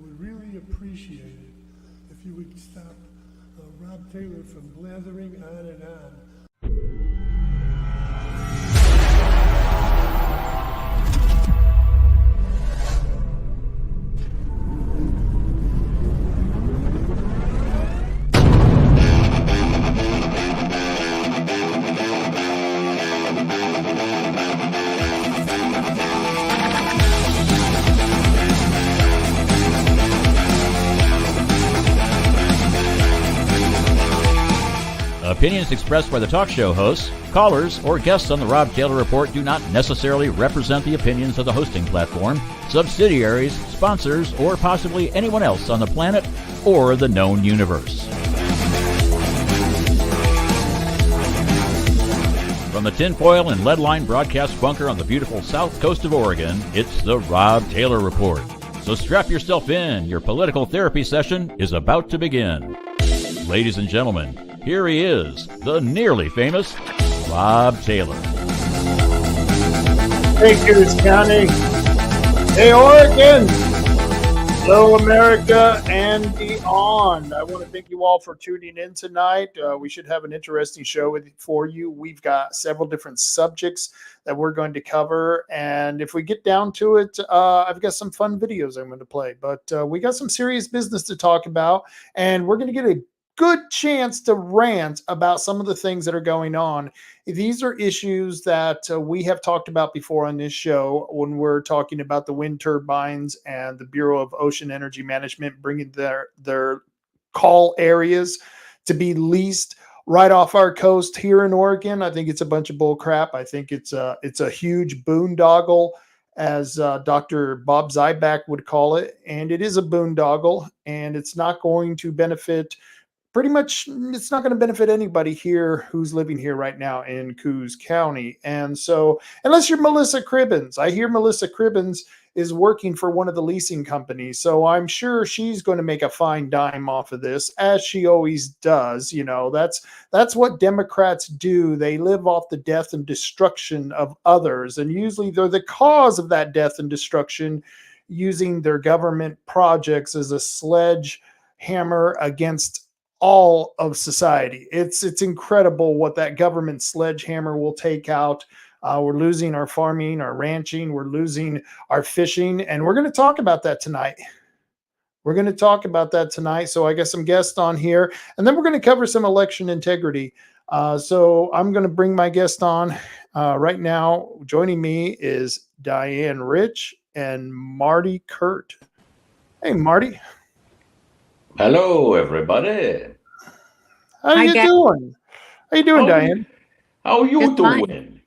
would really appreciate it if you would stop Rob Taylor from blathering on and on. Opinions expressed by the talk show hosts, callers, or guests on the Rob Taylor Report do not necessarily represent the opinions of the hosting platform, subsidiaries, sponsors, or possibly anyone else on the planet or the known universe. From the tinfoil and lead-line broadcast bunker on the beautiful south coast of Oregon, it's the Rob Taylor Report. So strap yourself in. Your political therapy session is about to begin. Ladies and gentlemen, here he is, the nearly famous Rob Taylor. Hey, Kuhrt County. Hey, Oregon. Hello, America and beyond. I want to thank you all for tuning in tonight. We should have an interesting show for you. We've got several different subjects that we're going to cover. And if we get down to it, I've got some fun videos I'm going to play. But we got some serious business to talk about. And we're going to get a good chance to rant about some of the things that are going on. These are issues that we have talked about before on this show when we're talking about the wind turbines and the Bureau of Ocean Energy Management bringing their call areas to be leased right off our coast here in Oregon. I think it's a bunch of bull crap. I think it's a huge boondoggle, as Dr. Bob Zyback would call it. And it is a boondoggle, and it's not going to benefit pretty much, it's not going to benefit anybody here who's living here right now in Kuhrt County. And so, unless you're Melissa Cribbins, I hear Melissa Cribbins is working for one of the leasing companies. So I'm sure she's going to make a fine dime off of this, as she always does. You know, that's what Democrats do. They live off the death and destruction of others. And usually they're the cause of that death and destruction, using their government projects as a sledgehammer against all of society. It's incredible what that government sledgehammer will take out. We're losing our farming, our ranching, we're losing our fishing, and we're going to talk about that tonight. So I got some guests on here, and then we're going to cover some election integrity. So I'm going to bring my guest on right now. Joining me is Diane Rich and Marty Kuhrt. Hey, Marty. Hello, everybody. How you doing? How you doing, Diane? How you doing?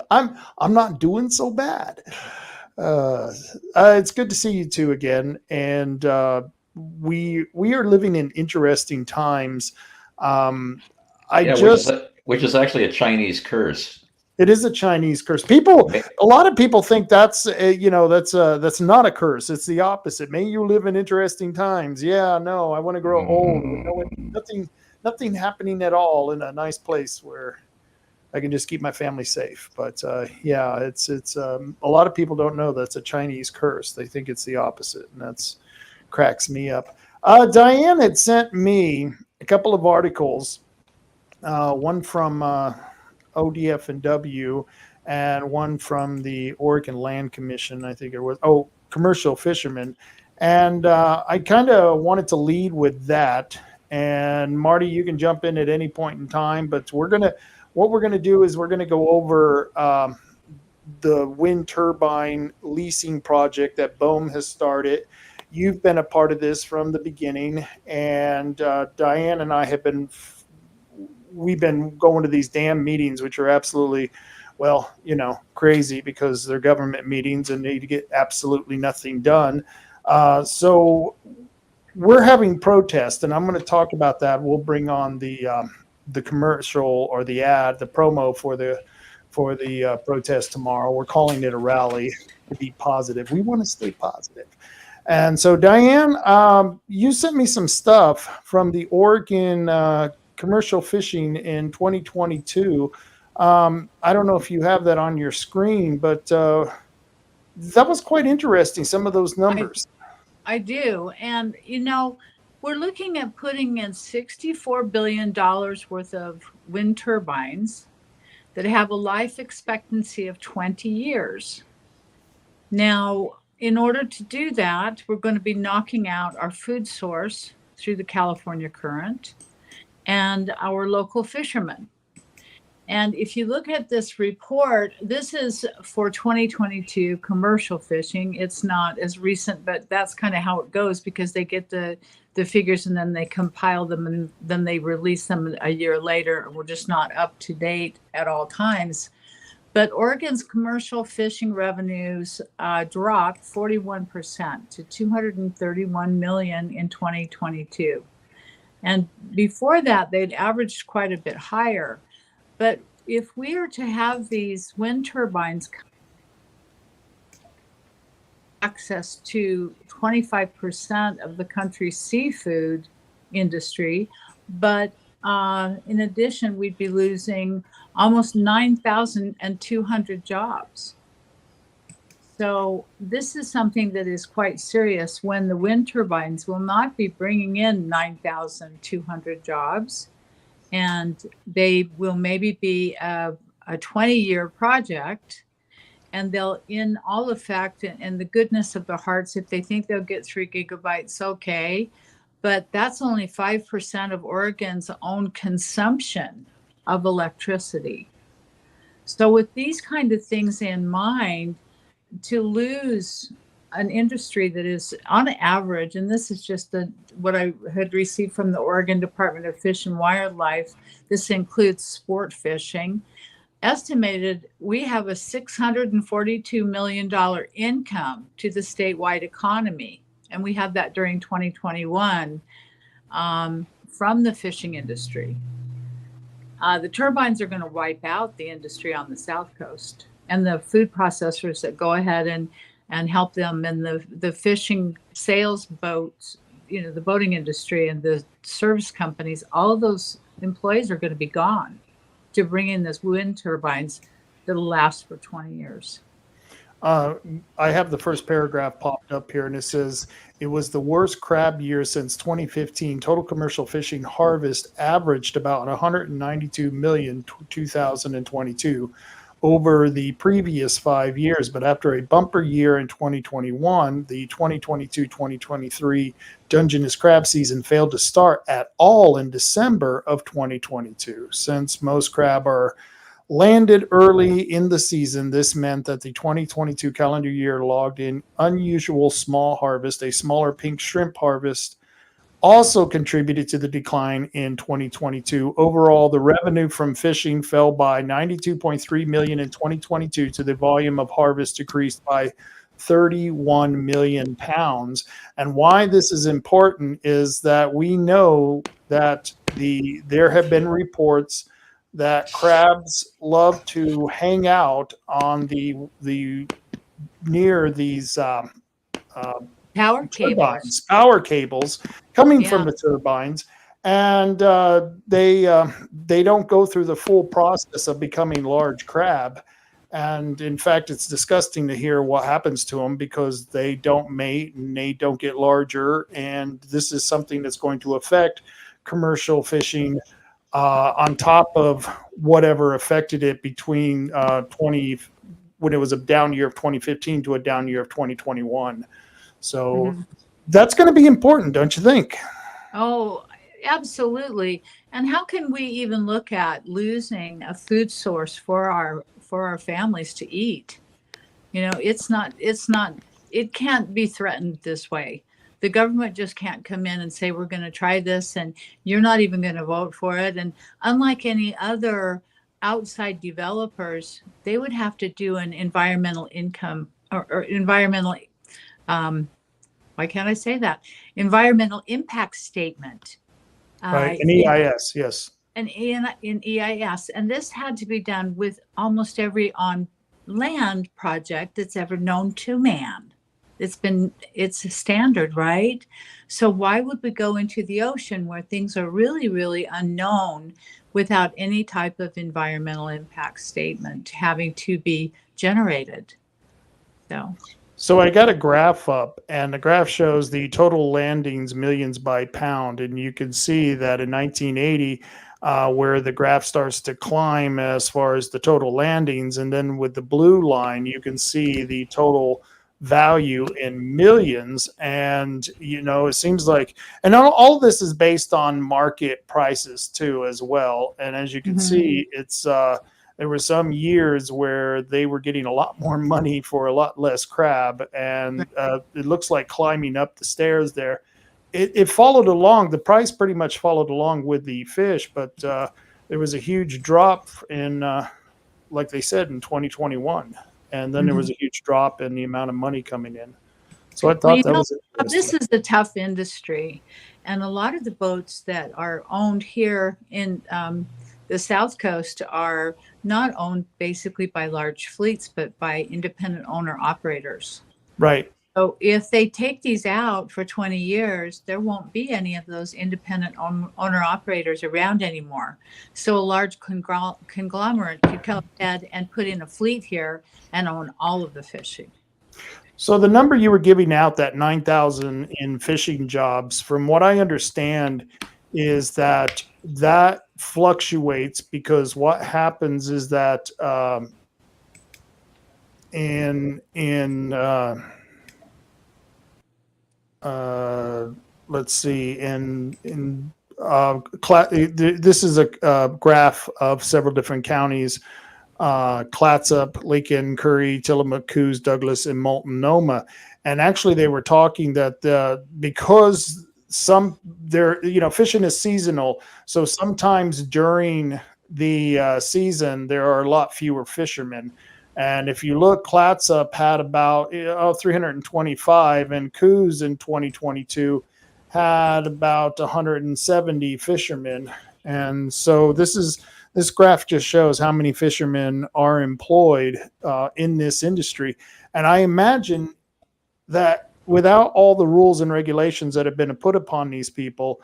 I'm not doing so bad. It's good to see you two again, and we are living in interesting times. Which is actually a Chinese curse. It is a Chinese curse. A lot of people think that's not a curse. It's the opposite. May you live in interesting times. Yeah, no, I want to grow old. Nothing happening at all in a nice place where I can just keep my family safe. But it's a lot of people don't know that's a Chinese curse. They think it's the opposite, and that's cracks me up. Diane had sent me a couple of articles, one from ODF and W, and one from the Oregon Land Commission, I think it was, commercial fishermen. And I kind of wanted to lead with that. And Marty, you can jump in at any point in time, but what we're going to do is we're going to go over the wind turbine leasing project that BOEM has started. You've been a part of this from the beginning, and Diane and I we've been going to these damn meetings, which are absolutely, crazy because they're government meetings and they get absolutely nothing done. So we're having protests, and I'm going to talk about that. We'll bring on the commercial or the ad, the promo for the protest tomorrow. We're calling it a rally to be positive. We want to stay positive. And so, Diane, you sent me some stuff from the Oregon commercial fishing in 2022. I don't know if you have that on your screen, but that was quite interesting, some of those numbers. I do. And, we're looking at putting in $64 billion worth of wind turbines that have a life expectancy of 20 years. Now, in order to do that, we're going to be knocking out our food source through the California Kuhrt and our local fishermen. And if you look at this report, this is for 2022 commercial fishing. It's not as recent, but that's kind of how it goes, because they get the figures and then they compile them and then they release them a year later. We're just not up to date at all times. But Oregon's commercial fishing revenues dropped 41% to $231 million in 2022. And before that, they'd averaged quite a bit higher. But if we are to have these wind turbines access to 25% of the country's seafood industry, but in addition, we'd be losing almost 9,200 jobs. So this is something that is quite serious, when the wind turbines will not be bringing in 9,200 jobs. And they will maybe be a 20-year project, and they'll, in all effect and the goodness of their hearts, if they think they'll get 3 gigabytes, okay. But that's only 5% of Oregon's own consumption of electricity. So with these kind of things in mind, to lose an industry that is on average, and this is just what I had received from the Oregon Department of Fish and Wildlife, this includes sport fishing, estimated we have a $642 million income to the statewide economy. And we had that during 2021 from the fishing industry. The turbines are going to wipe out the industry on the South Coast, and the food processors that go ahead and help them, and the fishing sales boats, the boating industry and the service companies, all of those employees are going to be gone to bring in this wind turbines that'll last for 20 years. I have the first paragraph popped up here, and it says, it was the worst crab year since 2015. Total commercial fishing harvest averaged about 192 million 2022 over the previous 5 years. But after a bumper year in 2021, the 2022-2023 Dungeness crab season failed to start at all in December of 2022. Since most crab are landed early in the season, this meant that the 2022 calendar year logged in unusual small harvest. A smaller pink shrimp harvest also contributed to the decline in 2022. Overall, the revenue from fishing fell by 92.3 million in 2022 to the volume of harvest decreased by 31 million pounds. And why this is important is that we know that there have been reports that crabs love to hang out on the near these Power cables. Power cables coming from the turbines, and they don't go through the full process of becoming large crab. And in fact, it's disgusting to hear what happens to them, because they don't mate and they don't get larger. And this is something that's going to affect commercial fishing on top of whatever affected it between when it was a down year of 2015 to a down year of 2021. So that's going to be important, don't you think? Oh, absolutely. And how can we even look at losing a food source for our families to eat? It can't be threatened this way. The government just can't come in and say, we're going to try this and you're not even going to vote for it. And unlike any other outside developers, they would have to do an environmental income or environmental, why can't I say that? Environmental impact statement. Right, an EIS, yes. In EIS. And this had to be done with almost every on-land project that's ever known to man. It's a standard, right? So why would we go into the ocean where things are really, really unknown without any type of environmental impact statement having to be generated? So I got a graph up, and the graph shows the total landings, millions by pound, and you can see that in 1980, where the graph starts to climb as far as the total landings, and then with the blue line, you can see the total value in millions. And it seems like, and all this is based on market prices too, as well. And as you can see, it's there were some years where they were getting a lot more money for a lot less crab, and it looks like climbing up the stairs there. It followed along. The price pretty much followed along with the fish, but there was a huge drop in, like they said, in 2021. And then there was a huge drop in the amount of money coming in. So I thought that was interesting. This is a tough industry. And a lot of the boats that are owned here in the South Coast are not owned basically by large fleets, but by independent owner operators. Right. So if they take these out for 20 years, there won't be any of those independent owner operators around anymore. So a large conglomerate could come ahead and put in a fleet here and own all of the fishing. So the number you were giving out, that 9,000 in fishing jobs, from what I understand, is that fluctuates, because what happens is that let's see, this is a graph of several different counties: Clatsop, Lincoln, Curry, Tillamook, Coos, Douglas, and Multnomah. And actually, they were talking that because fishing is seasonal, so sometimes during the season there are a lot fewer fishermen. And if you look, Clatsop had about 325, and Coos in 2022 had about 170 fishermen. And so this graph just shows how many fishermen are employed in this industry. And I imagine that without all the rules and regulations that have been put upon these people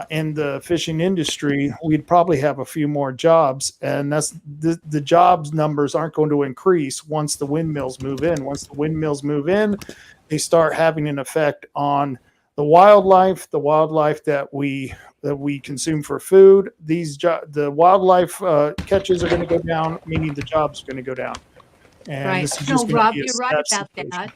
in the fishing industry, we'd probably have a few more jobs. And that's the jobs numbers aren't going to increase once the windmills move in. Once the windmills move in, they start having an effect on the wildlife that we consume for food. The wildlife catches are going to go down, meaning the jobs are going to go down. And right. This is No, just Rob, be a you're right about situation. that.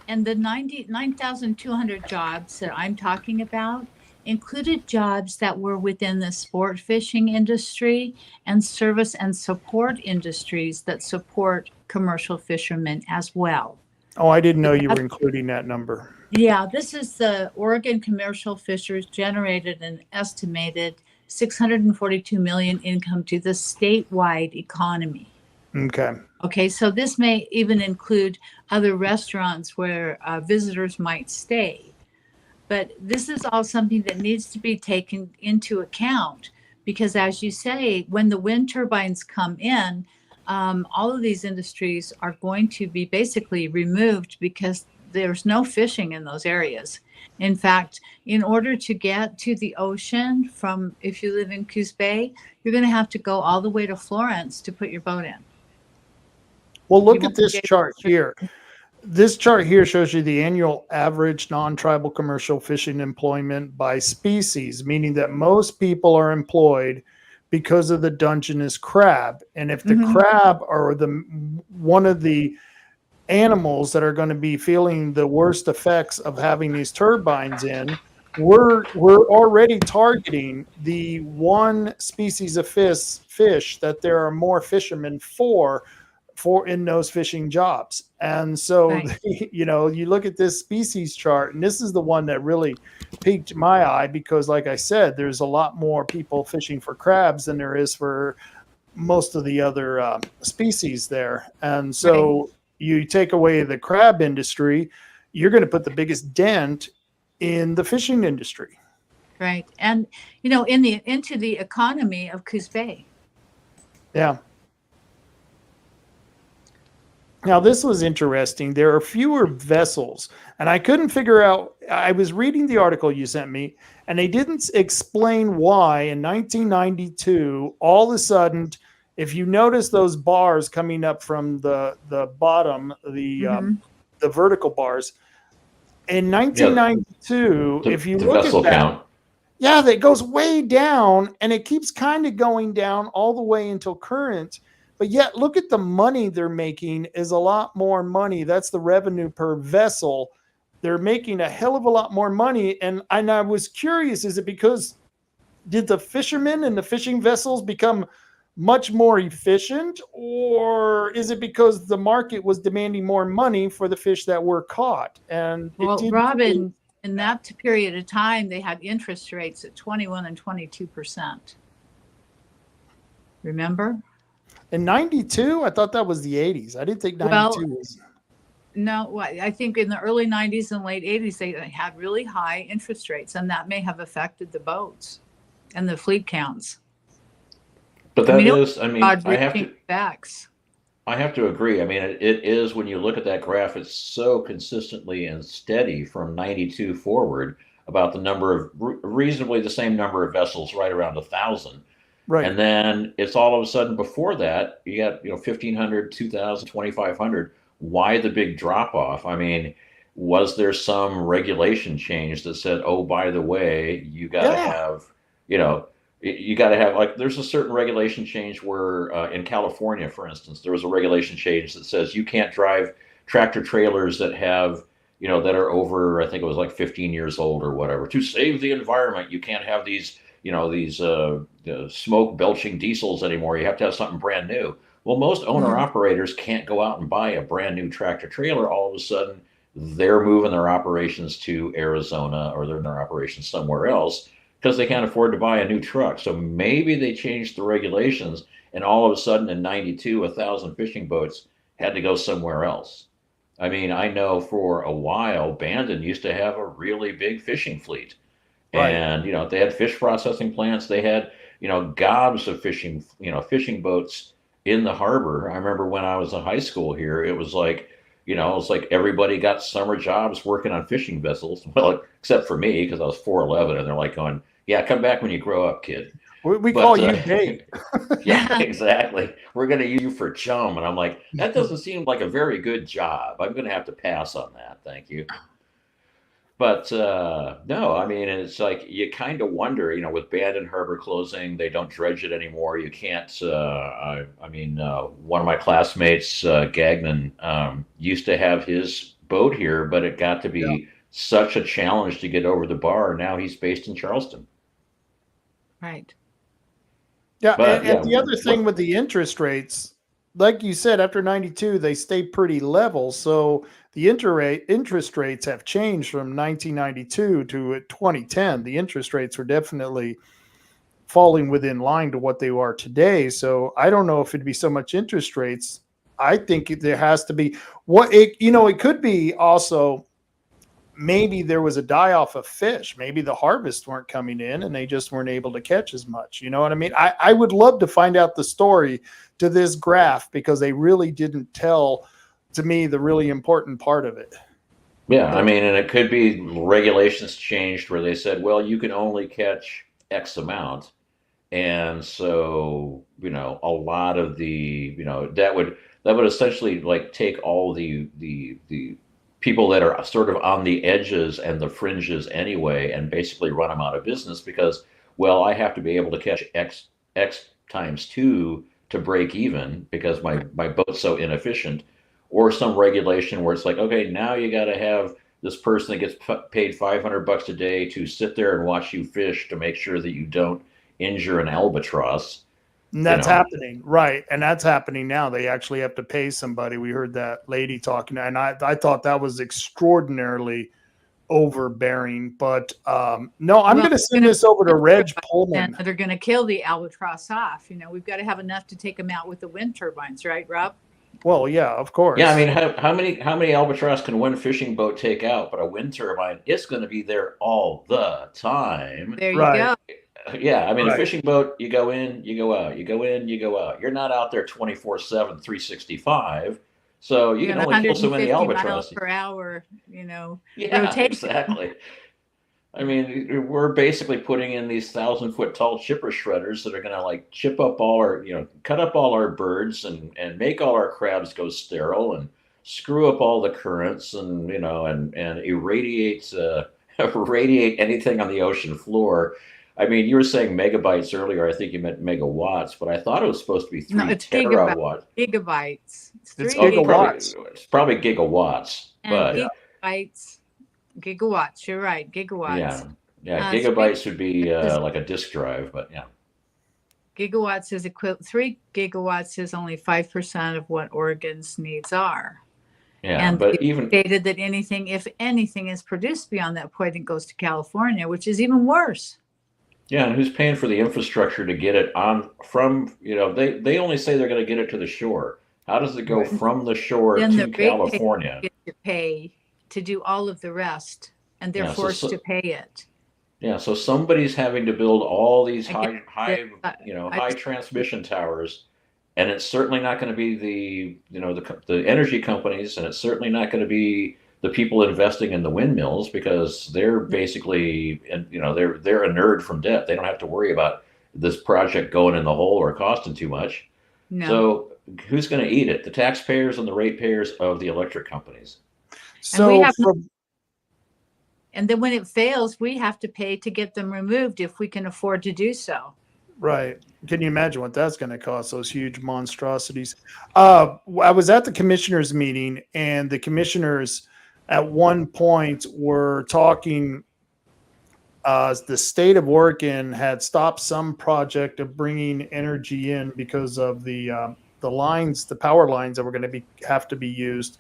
And the 9,200 jobs that I'm talking about included jobs that were within the sport fishing industry and service and support industries that support commercial fishermen as well. Oh, I didn't know you were including that number. Yeah, this is the Oregon commercial fishers generated an estimated $642 million income to the statewide economy. Okay, so this may even include other restaurants where visitors might stay. But this is all something that needs to be taken into account, because as you say, when the wind turbines come in, all of these industries are going to be basically removed because there's no fishing in those areas. In fact, in order to get to the ocean from, if you live in Coos Bay, you're going to have to go all the way to Florence to put your boat in. Well, look at this chart here. This chart here shows you the annual average non-tribal commercial fishing employment by species, meaning that most people are employed because of the Dungeness crab. And if the crab are one of the animals that are going to be feeling the worst effects of having these turbines in, we're already targeting the one species of fish that there are more fishermen for in those fishing jobs. And so, right. You look at this species chart, and this is the one that really piqued my eye, because like I said, there's a lot more people fishing for crabs than there is for most of the other species there. And so right. You take away the crab industry, you're going to put the biggest dent in the fishing industry. Right. And, into the economy of Coos Bay. Yeah. Now, this was interesting. There are fewer vessels, and I couldn't figure out. I was reading the article you sent me, and they didn't explain why in 1992, all of a sudden, if you notice those bars coming up from the bottom, the vertical bars. In 1992, if you the look vessel at that, count. yeah, that goes way down, and it keeps kind of going down all the way until current. But yet, look at the money they're making is a lot more money. That's the revenue per vessel. They're making a hell of a lot more money. And I was curious, is it because did the fishermen and the fishing vessels become much more efficient, or is it because the market was demanding more money for the fish that were caught? And Well, it did. Robin, in that period of time, they had interest rates at 21 and 22%. Remember? In 92, I thought that was the 80s. I didn't think 92 Well, was. No, I think in the early 90s and late 80s, they had really high interest rates, and that may have affected the boats and the fleet counts. But that is, I mean, I have to agree. I mean, it is, when you look at that graph, it's so consistently and steady from 92 forward, about the number of reasonably the same number of vessels, right around 1,000. Right. And then it's all of a sudden before that, you got, 1,500, 2,000, 2,500. Why the big drop off? I mean, was there some regulation change that said, oh, by the way, you got to have, you got to have, like, there's a certain regulation change where in California, for instance, there was a regulation change that says you can't drive tractor trailers that have, that are over, I think it was like 15 years old or whatever, to save the environment. You can't have these, smoke belching diesels anymore. You have to have something brand new. Well, most owner operators can't go out and buy a brand new tractor trailer. All of a sudden, they're moving their operations to Arizona, or they're in their operations somewhere else, because they can't afford to buy a new truck. So maybe they changed the regulations, and all of a sudden in 92, 1,000 fishing boats had to go somewhere else. I mean, I know for a while, Bandon used to have a really big fishing fleet. Right. And, they had fish processing plants. They had, gobs of fishing boats in the harbor. I remember when I was in high school here, it was like, it's like everybody got summer jobs working on fishing vessels. Well, except for me, because I was 4'11", and they're like going, yeah, come back when you grow up, kid. We call you Dave. Yeah, exactly. We're going to use you for chum. And I'm like, that doesn't seem like a very good job. I'm going to have to pass on that. Thank you. But no, I mean, it's like you kind of wonder, with Bandon Harbor closing, they don't dredge it anymore. You can't. One of my classmates, Gagnon, used to have his boat here, but it got to be such a challenge to get over the bar. Now he's based in Charleston. Right. Yeah, and the other thing with the interest rates, like you said, after 92, they stay pretty level. So the interest rates have changed from 1992 to 2010. The interest rates were definitely falling within line to what they are today. So I don't know if it'd be so much interest rates. I think there has to be it could be also, maybe there was a die off of fish. Maybe the harvests weren't coming in and they just weren't able to catch as much. You know what I mean? I would love to find out the story to this graph, because they really didn't tell to me the really important part of it. Yeah, I mean, and it could be regulations changed where they said, well, you can only catch X amount. And so, a lot of the, that would essentially like take all the people that are sort of on the edges and the fringes anyway, and basically run them out of business, because, well, I have to be able to catch X times 2 to break even because my boat's so inefficient. Or some regulation where it's like, okay, now you got to have this person that gets paid $500 a day to sit there and watch you fish to make sure that you don't injure an albatross. And that's happening, right? And that's happening now. They actually have to pay somebody. We heard that lady talking, and I thought that was extraordinarily overbearing. But no, I'm going to send this over to Reg Pullman. And they're going to kill the albatross off. We've got to have enough to take them out with the wind turbines, right, Rob? Well, yeah, of course. Yeah, I mean, how many albatross can one fishing boat take out? But a wind turbine, it's going to be there all the time. There you go. Yeah, I mean, a fishing boat, you go in, you go out, you go in, you go out. You're not out there 24/7, 365. So you can only kill so many albatross. Miles per hour, Yeah, rotation. exactly. I mean, we're basically putting in these 1,000-foot tall chipper shredders that are going to like chip up all our, cut up all our birds and make all our crabs go sterile and screw up all the currents and and irradiate irradiate anything on the ocean floor. I mean, you were saying megabytes earlier. I think you meant megawatts, but I thought it was supposed to be No, 3 it's terawatt. gigabytes. It's It's 3 gigawatts. It's probably gigawatts, and but gigawatts. You're right, gigawatts. yeah, Three gigabytes would be is like a disk drive, but yeah. gigawatts is equivalent. 3 gigawatts is only 5% of what Oregon's needs are. Yeah, And but they even stated that anything, if anything, is produced beyond that point, it goes to California, which is even worse. yeah, and who's paying for the infrastructure to get it on from, they only say they're going to get it to the shore. How does it go from the shore Then the to ratepayers California? get to pay to do all of the rest, and they're Yeah, forced to pay it. yeah, so somebody's having to build all these I get high transmission towers, and it's certainly not going to be the energy companies, and it's certainly not going to be the people investing in the windmills, because they're basically, they're inured from debt. They don't have to worry about this project going in the hole or costing too much. No. So who's going to eat it? The taxpayers and the ratepayers of the electric companies. So And then when it fails, we have to pay to get them removed if we can afford to do so. right. Can you imagine what that's going to cost? Those huge monstrosities. I was at the commissioners meeting, and the commissioners at one point were talking. The state of Oregon had stopped some project of bringing energy in because of the lines, the power lines that were going to have to be used.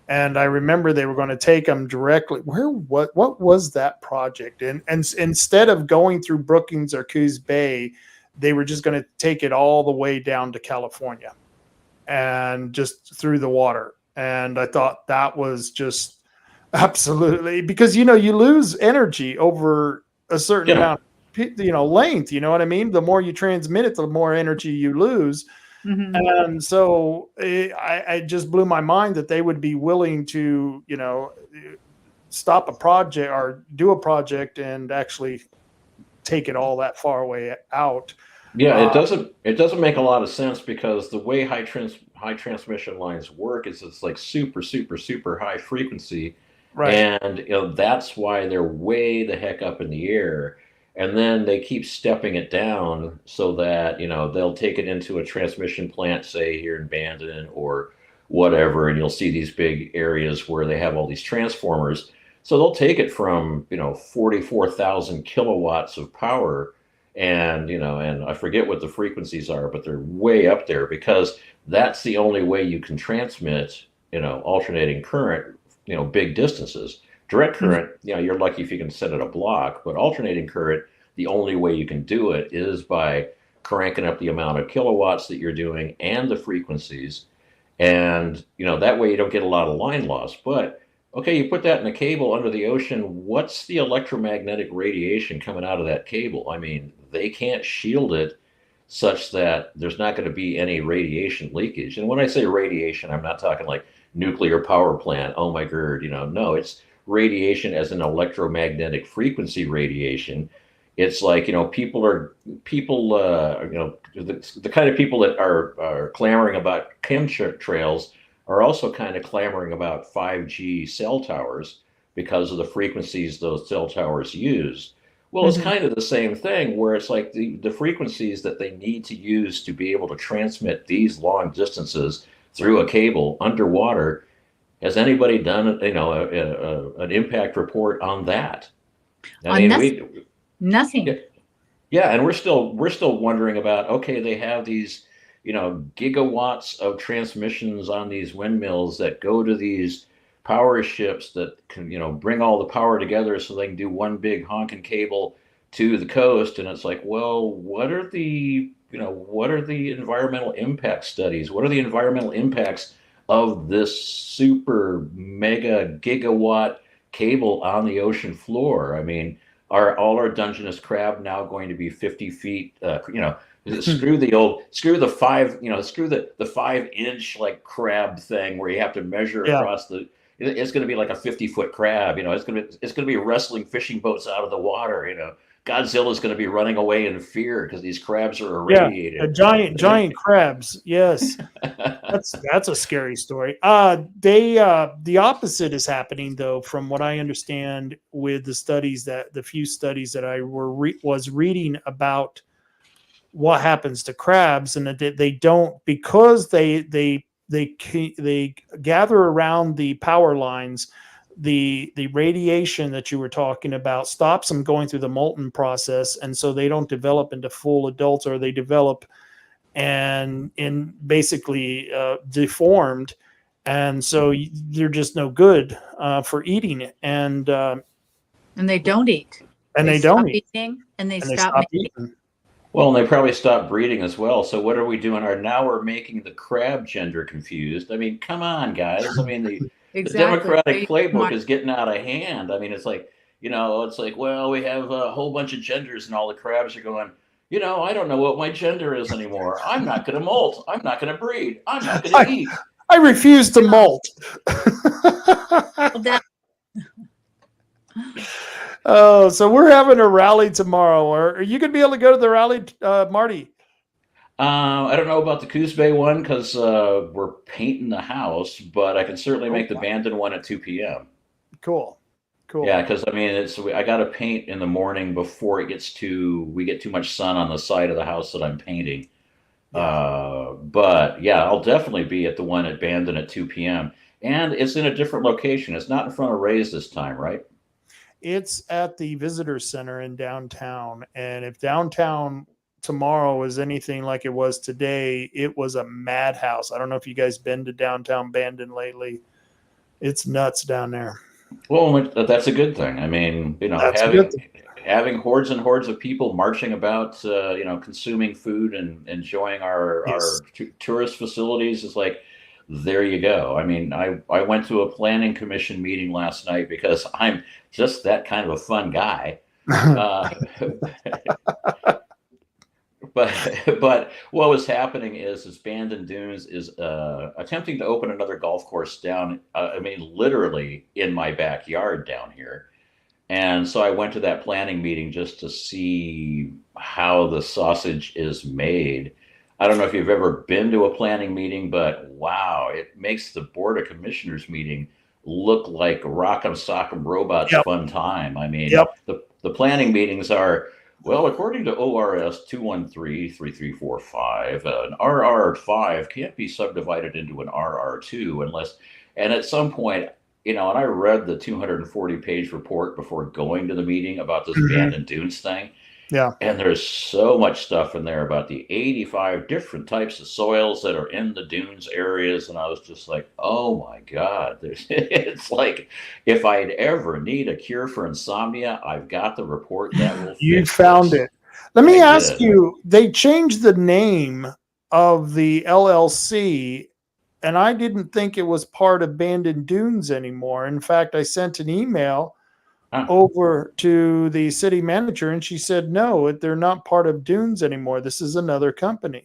And I remember they were going to take them directly. What was that project? And instead of going through Brookings or Coos Bay, they were just going to take it all the way down to California and just through the water. And I thought that was just absolutely, because, you lose energy over a certain amount, length, you know what I mean? The more you transmit it, the more energy you lose. Mm-hmm. And so I just blew my mind that they would be willing to, stop a project or do a project and actually take it all that far away out. Yeah, it doesn't make a lot of sense, because the way high transmission lines work is it's like super, super, super high frequency. Right. And that's why they're way the heck up in the air. And then they keep stepping it down so that, they'll take it into a transmission plant, say here in Bandon or whatever, and you'll see these big areas where they have all these transformers. So they'll take it from, 44,000 kilowatts of power, and, and I forget what the frequencies are, but they're way up there, because that's the only way you can transmit, alternating current, big distances. Direct current, you're lucky if you can send it a block, but alternating current, the only way you can do it is by cranking up the amount of kilowatts that you're doing and the frequencies. And, that way you don't get a lot of line loss. But, okay, you put that in a cable under the ocean, what's the electromagnetic radiation coming out of that cable? I mean, they can't shield it such that there's not going to be any radiation leakage. And when I say radiation, I'm not talking like nuclear power plant. Oh my God, no, it's radiation as an electromagnetic frequency radiation. It's like, people, the kind of people that are clamoring about chemtrails are also kind of clamoring about 5G cell towers because of the frequencies those cell towers use. Well, it's kind of the same thing, where it's like the frequencies that they need to use to be able to transmit these long distances through a cable underwater. Has anybody done, an impact report on that? Nothing. Yeah, and we're still wondering about, okay, they have these, gigawatts of transmissions on these windmills that go to these power ships that can, bring all the power together so they can do one big honking cable to the coast. And it's like, well, what are the environmental impact studies? What are the environmental impacts of this super mega gigawatt cable on the ocean floor? I mean, are all our Dungeness crab now going to be 50 feet, screw the 5-inch like crab thing where you have to measure across it's going to be like a 50-foot crab, it's going to be wrestling fishing boats out of the water, Godzilla's going to be running away in fear because these crabs are Yeah, irradiated. giant crabs. Yes, that's a scary story. The opposite is happening though, from what I understand, with the few studies that I was reading about what happens to crabs, and that they don't, because they gather around the power lines. The radiation that you were talking about stops them going through the molten process, and so they don't develop into full adults, or they develop and in basically deformed, and so they're just no good for eating it, and they don't eat. they stop don't eat, eating, and they and they stop stop mating. eating. Well, and they probably stopped breeding as well. So what are we doing? Now we're making the crab gender confused. I mean, come on, guys. I mean, the Democratic playbook is getting out of hand. I mean, it's like, it's like, well, we have a whole bunch of genders, and all the crabs are going, I don't know what my gender is anymore. I'm not going to molt. I'm not going to breed. I'm not going to eat. I refuse to molt. Oh, so we're having a rally tomorrow. Are you going to be able to go to the rally, Marty? I don't know about the Coos Bay one because we're painting the house, but I can certainly make the Bandon one at 2 p.m. Cool. Yeah, because I mean, I got to paint in the morning before we get too much sun on the side of the house that I'm painting. But yeah, I'll definitely be at the one at Bandon at 2 p.m. And it's in a different location. It's not in front of Ray's this time, right? It's at the visitor center in downtown. And if downtown tomorrow is anything like it was today, it was a madhouse. I don't know if you guys been to downtown Bandon lately. It's nuts down there. Well, that's a good thing. I mean, having hordes and hordes of people marching about, consuming food and enjoying our tourist facilities is like, there you go. I mean, I went to a planning commission meeting last night because I'm just that kind of a fun guy. But what was happening is Bandon Dunes is attempting to open another golf course down, literally in my backyard down here. And so I went to that planning meeting just to see how the sausage is made. I don't know if you've ever been to a planning meeting, but wow, it makes the Board of Commissioners meeting look like Rock'em Sock'em Robots fun time. I mean, the planning meetings are, well, according to ORS 213-3345, an RR5 can't be subdivided into an RR2 unless, and at some point, and I read the 240-page report before going to the meeting about this Bandon Dunes thing. Yeah. And there's so much stuff in there about the 85 different types of soils that are in the dunes areas. And I was just like, oh my God, it's like, if I'd ever need a cure for insomnia, I've got the report that will fix You found this. it. Let me ask you, they changed the name of the LLC, and I didn't think it was part of Bandon Dunes anymore. In fact, I sent an email over to the city manager, and she said, no, they're not part of Dunes anymore. This is another company.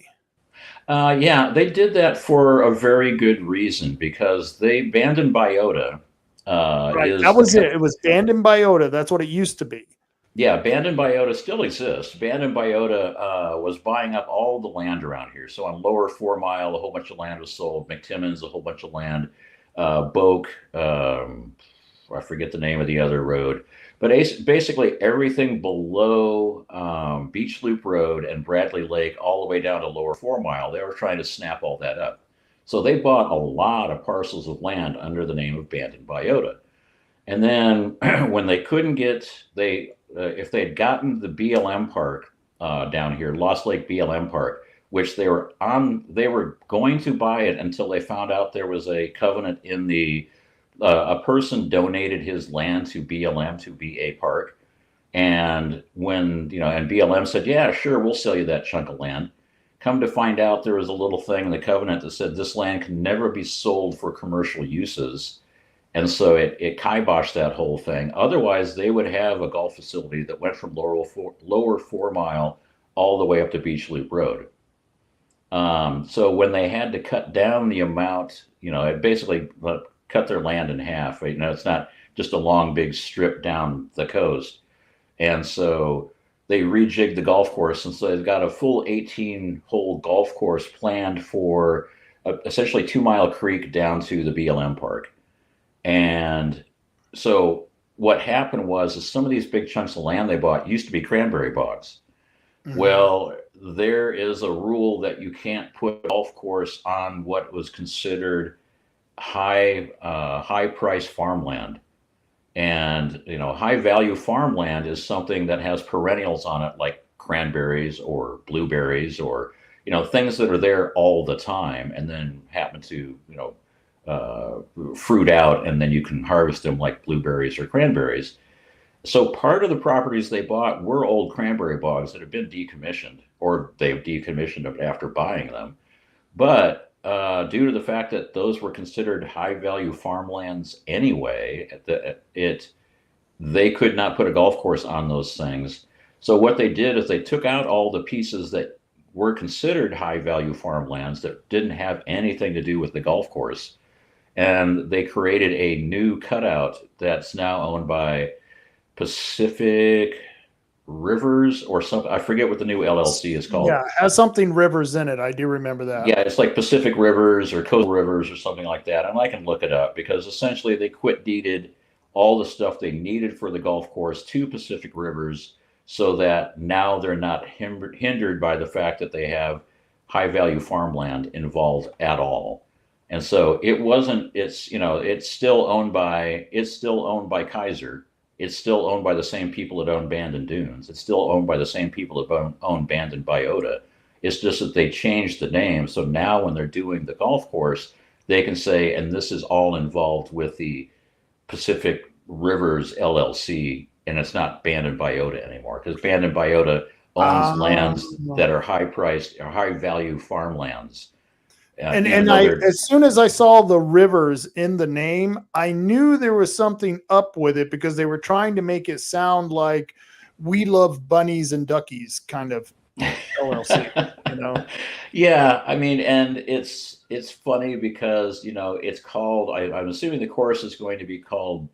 Yeah, they did that for a very good reason, because Bandon Biota that was it. It was Bandon Biota. That's what it used to be. Yeah, Bandon Biota still exists. Bandon Biota was buying up all the land around here. So on Lower 4 Mile, a whole bunch of land was sold. McTimmons, a whole bunch of land. Boak, I forget the name of the other road. But basically everything below Beach Loop Road and Bradley Lake all the way down to Lower 4 Mile, they were trying to snap all that up. So they bought a lot of parcels of land under the name of Bandon Biota. And then when they couldn't get, if they had gotten the BLM park down here, Lost Lake BLM Park, which they were going to buy it until they found out there was a covenant in the, a person donated his land to BLM to be a park. And when, and BLM said, yeah, sure, we'll sell you that chunk of land. Come to find out there was a little thing in the covenant that said this land can never be sold for commercial uses. And so it kiboshed that whole thing. Otherwise, they would have a golf facility that went from Lower 4 Mile all the way up to Beach Loop Road. So when they had to cut down the amount, it basically cut their land in half. Right? It's not just a long, big strip down the coast. And so they rejigged the golf course, and so they've got a full 18-hole golf course planned for essentially 2 Mile Creek down to the BLM Park. And so what happened was is some of these big chunks of land they bought used to be cranberry bogs. Mm-hmm. Well, there is a rule that you can't put a golf course on what was considered high price farmland. And, high value farmland is something that has perennials on it, like cranberries or blueberries or, things that are there all the time and then happen to, fruit out, and then you can harvest them like blueberries or cranberries. So part of the properties they bought were old cranberry bogs that have been decommissioned, or they've decommissioned them after buying them. But due to the fact that those were considered high value farmlands anyway, they could not put a golf course on those things. So what they did is they took out all the pieces that were considered high value farmlands that didn't have anything to do with the golf course. And they created a new cutout that's now owned by Pacific Rivers or something. I forget what the new LLC is called. Yeah, it has something Rivers in it. I do remember that. Yeah, it's like Pacific Rivers or Coastal Rivers or something like that. And I can look it up because essentially they quit deeded all the stuff they needed for the golf course to Pacific Rivers, so that now they're not hindered by the fact that they have high value farmland involved at all. And so it's still owned by Kaiser. It's still owned by the same people that own Bandon Dunes. It's still owned by the same people that own Bandon Biota. It's just that they changed the name. So now when they're doing the golf course, they can say, and this is all involved with the Pacific Rivers LLC, and it's not Bandon Biota anymore, because Bandon Biota owns lands that are high priced or high value farmlands. As soon as I saw the Rivers in the name, I knew there was something up with it, because they were trying to make it sound like we love bunnies and duckies kind of LLC, Yeah, I mean, and it's funny because it's called. I'm assuming the course is going to be called.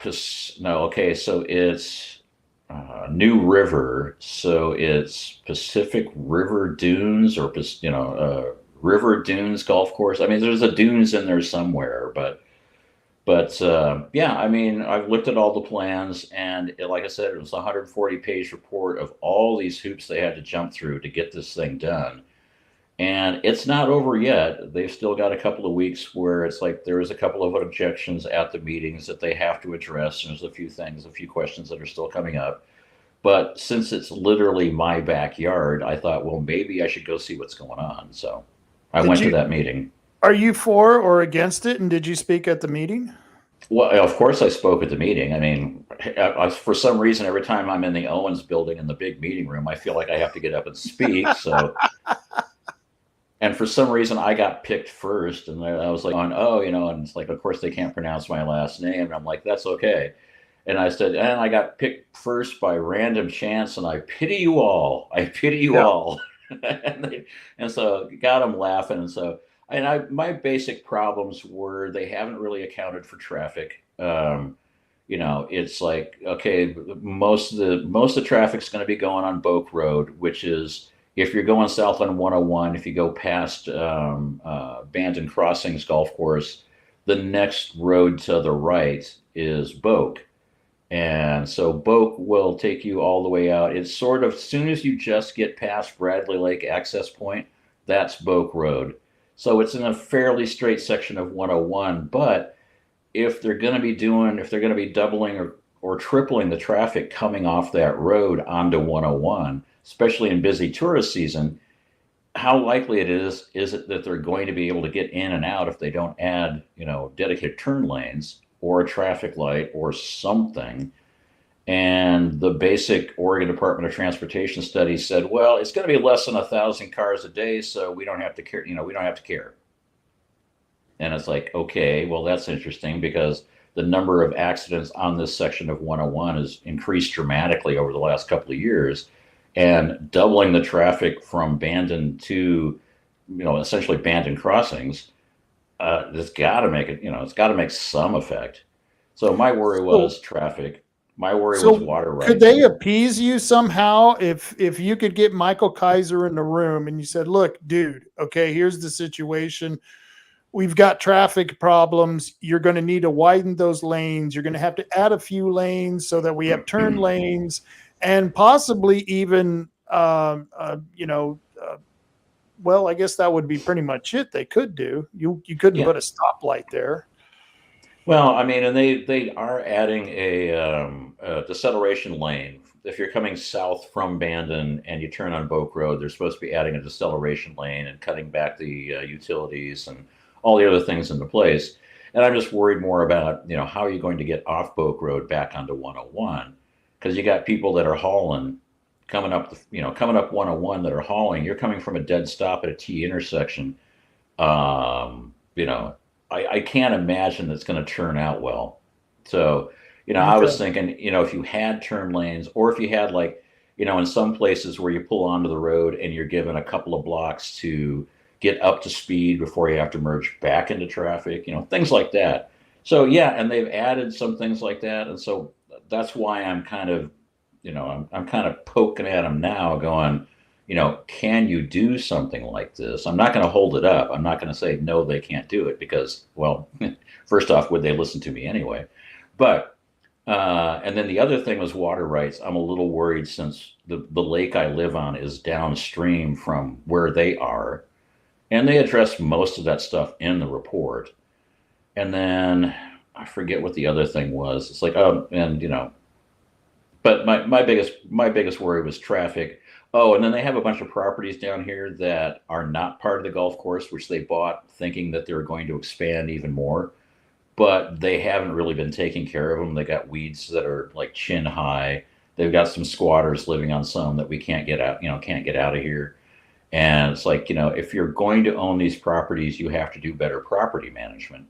So it's New River, so it's Pacific River Dunes or River Dunes Golf Course. I mean, there's a dunes in there somewhere, but yeah, I mean, I've looked at all the plans, and like I said, it was a 140-page report of all these hoops they had to jump through to get this thing done. And it's not over yet. They've still got a couple of weeks where it's like there is a couple of objections at the meetings that they have to address. There's a few questions that are still coming up. But since it's literally my backyard, I thought, well, maybe I should go see what's going on. So I went to that meeting. Are you for or against it? And did you speak at the meeting? Well, of course I spoke at the meeting. I mean, for some reason, every time I'm in the Owens building in the big meeting room, I feel like I have to get up and speak. So... And for some reason, I got picked first, and I was like, and it's like, of course, they can't pronounce my last name. And I'm like, that's okay. And I said, and I got picked first by random chance, and I pity you all. I pity you all. and so got them laughing. And so, my basic problems were they haven't really accounted for traffic. It's like, okay, most of the traffic's going to be going on Boak Road, which is, if you're going south on 101, if you go past Bandon Crossings Golf Course, the next road to the right is Boak. And so Boak will take you all the way out. It's sort of, as soon as you just get past Bradley Lake access point, that's Boak Road. So it's in a fairly straight section of 101. But if they're going to be doubling or tripling the traffic coming off that road onto 101, especially in busy tourist season, how likely is it that they're going to be able to get in and out if they don't add, dedicated turn lanes or a traffic light or something? And the basic Oregon Department of Transportation study said, well, it's going to be less than 1,000 cars a day, so we don't have to care. We don't have to care. And it's like, okay, well, that's interesting, because the number of accidents on this section of 101 has increased dramatically over the last couple of years. And doubling the traffic from Bandon to, essentially Bandon Crossings, it's got to make it, it's got to make some effect. So my worry was traffic. My worry So was water rights. could they appease you somehow if you could get Michael Kaiser in the room and you said, look, dude, okay, here's the situation. We've got traffic problems. You're going to need to widen those lanes. You're going to have to add a few lanes so that we have turn lanes and possibly even, well, I guess that would be pretty much it. They could do. You couldn't Yeah. put a stoplight there. Well, I mean, and they are adding a deceleration lane. If you're coming south from Bandon and you turn on Boak Road, they're supposed to be adding a deceleration lane and cutting back the utilities and all the other things into place. And I'm just worried more about, how are you going to get off Boak Road back onto 101? Because you got people that are hauling, coming up 101 that are hauling. You're coming from a dead stop at a T intersection. I can't imagine that's going to turn out well. So, I was thinking, if you had turn lanes or if you had in some places where you pull onto the road and you're given a couple of blocks to get up to speed before you have to merge back into traffic, things like that. So, yeah, and they've added some things like that. And so that's why I'm kind of, I'm kind of poking at them now going, can you do something like this? I'm not going to hold it up. I'm not going to say, no, they can't do it because, well, first off, would they listen to me anyway? But, and then the other thing was water rights. I'm a little worried since the lake I live on is downstream from where they are. And they addressed most of that stuff in the report. And then I forget what the other thing was. It's like, but my biggest worry was traffic. Oh, and then they have a bunch of properties down here that are not part of the golf course, which they bought thinking that they were going to expand even more, but they haven't really been taking care of them. They got weeds that are like chin high. They've got some squatters living on some that we can't get out, can't get out of here. And it's like, if you're going to own these properties, you have to do better property management.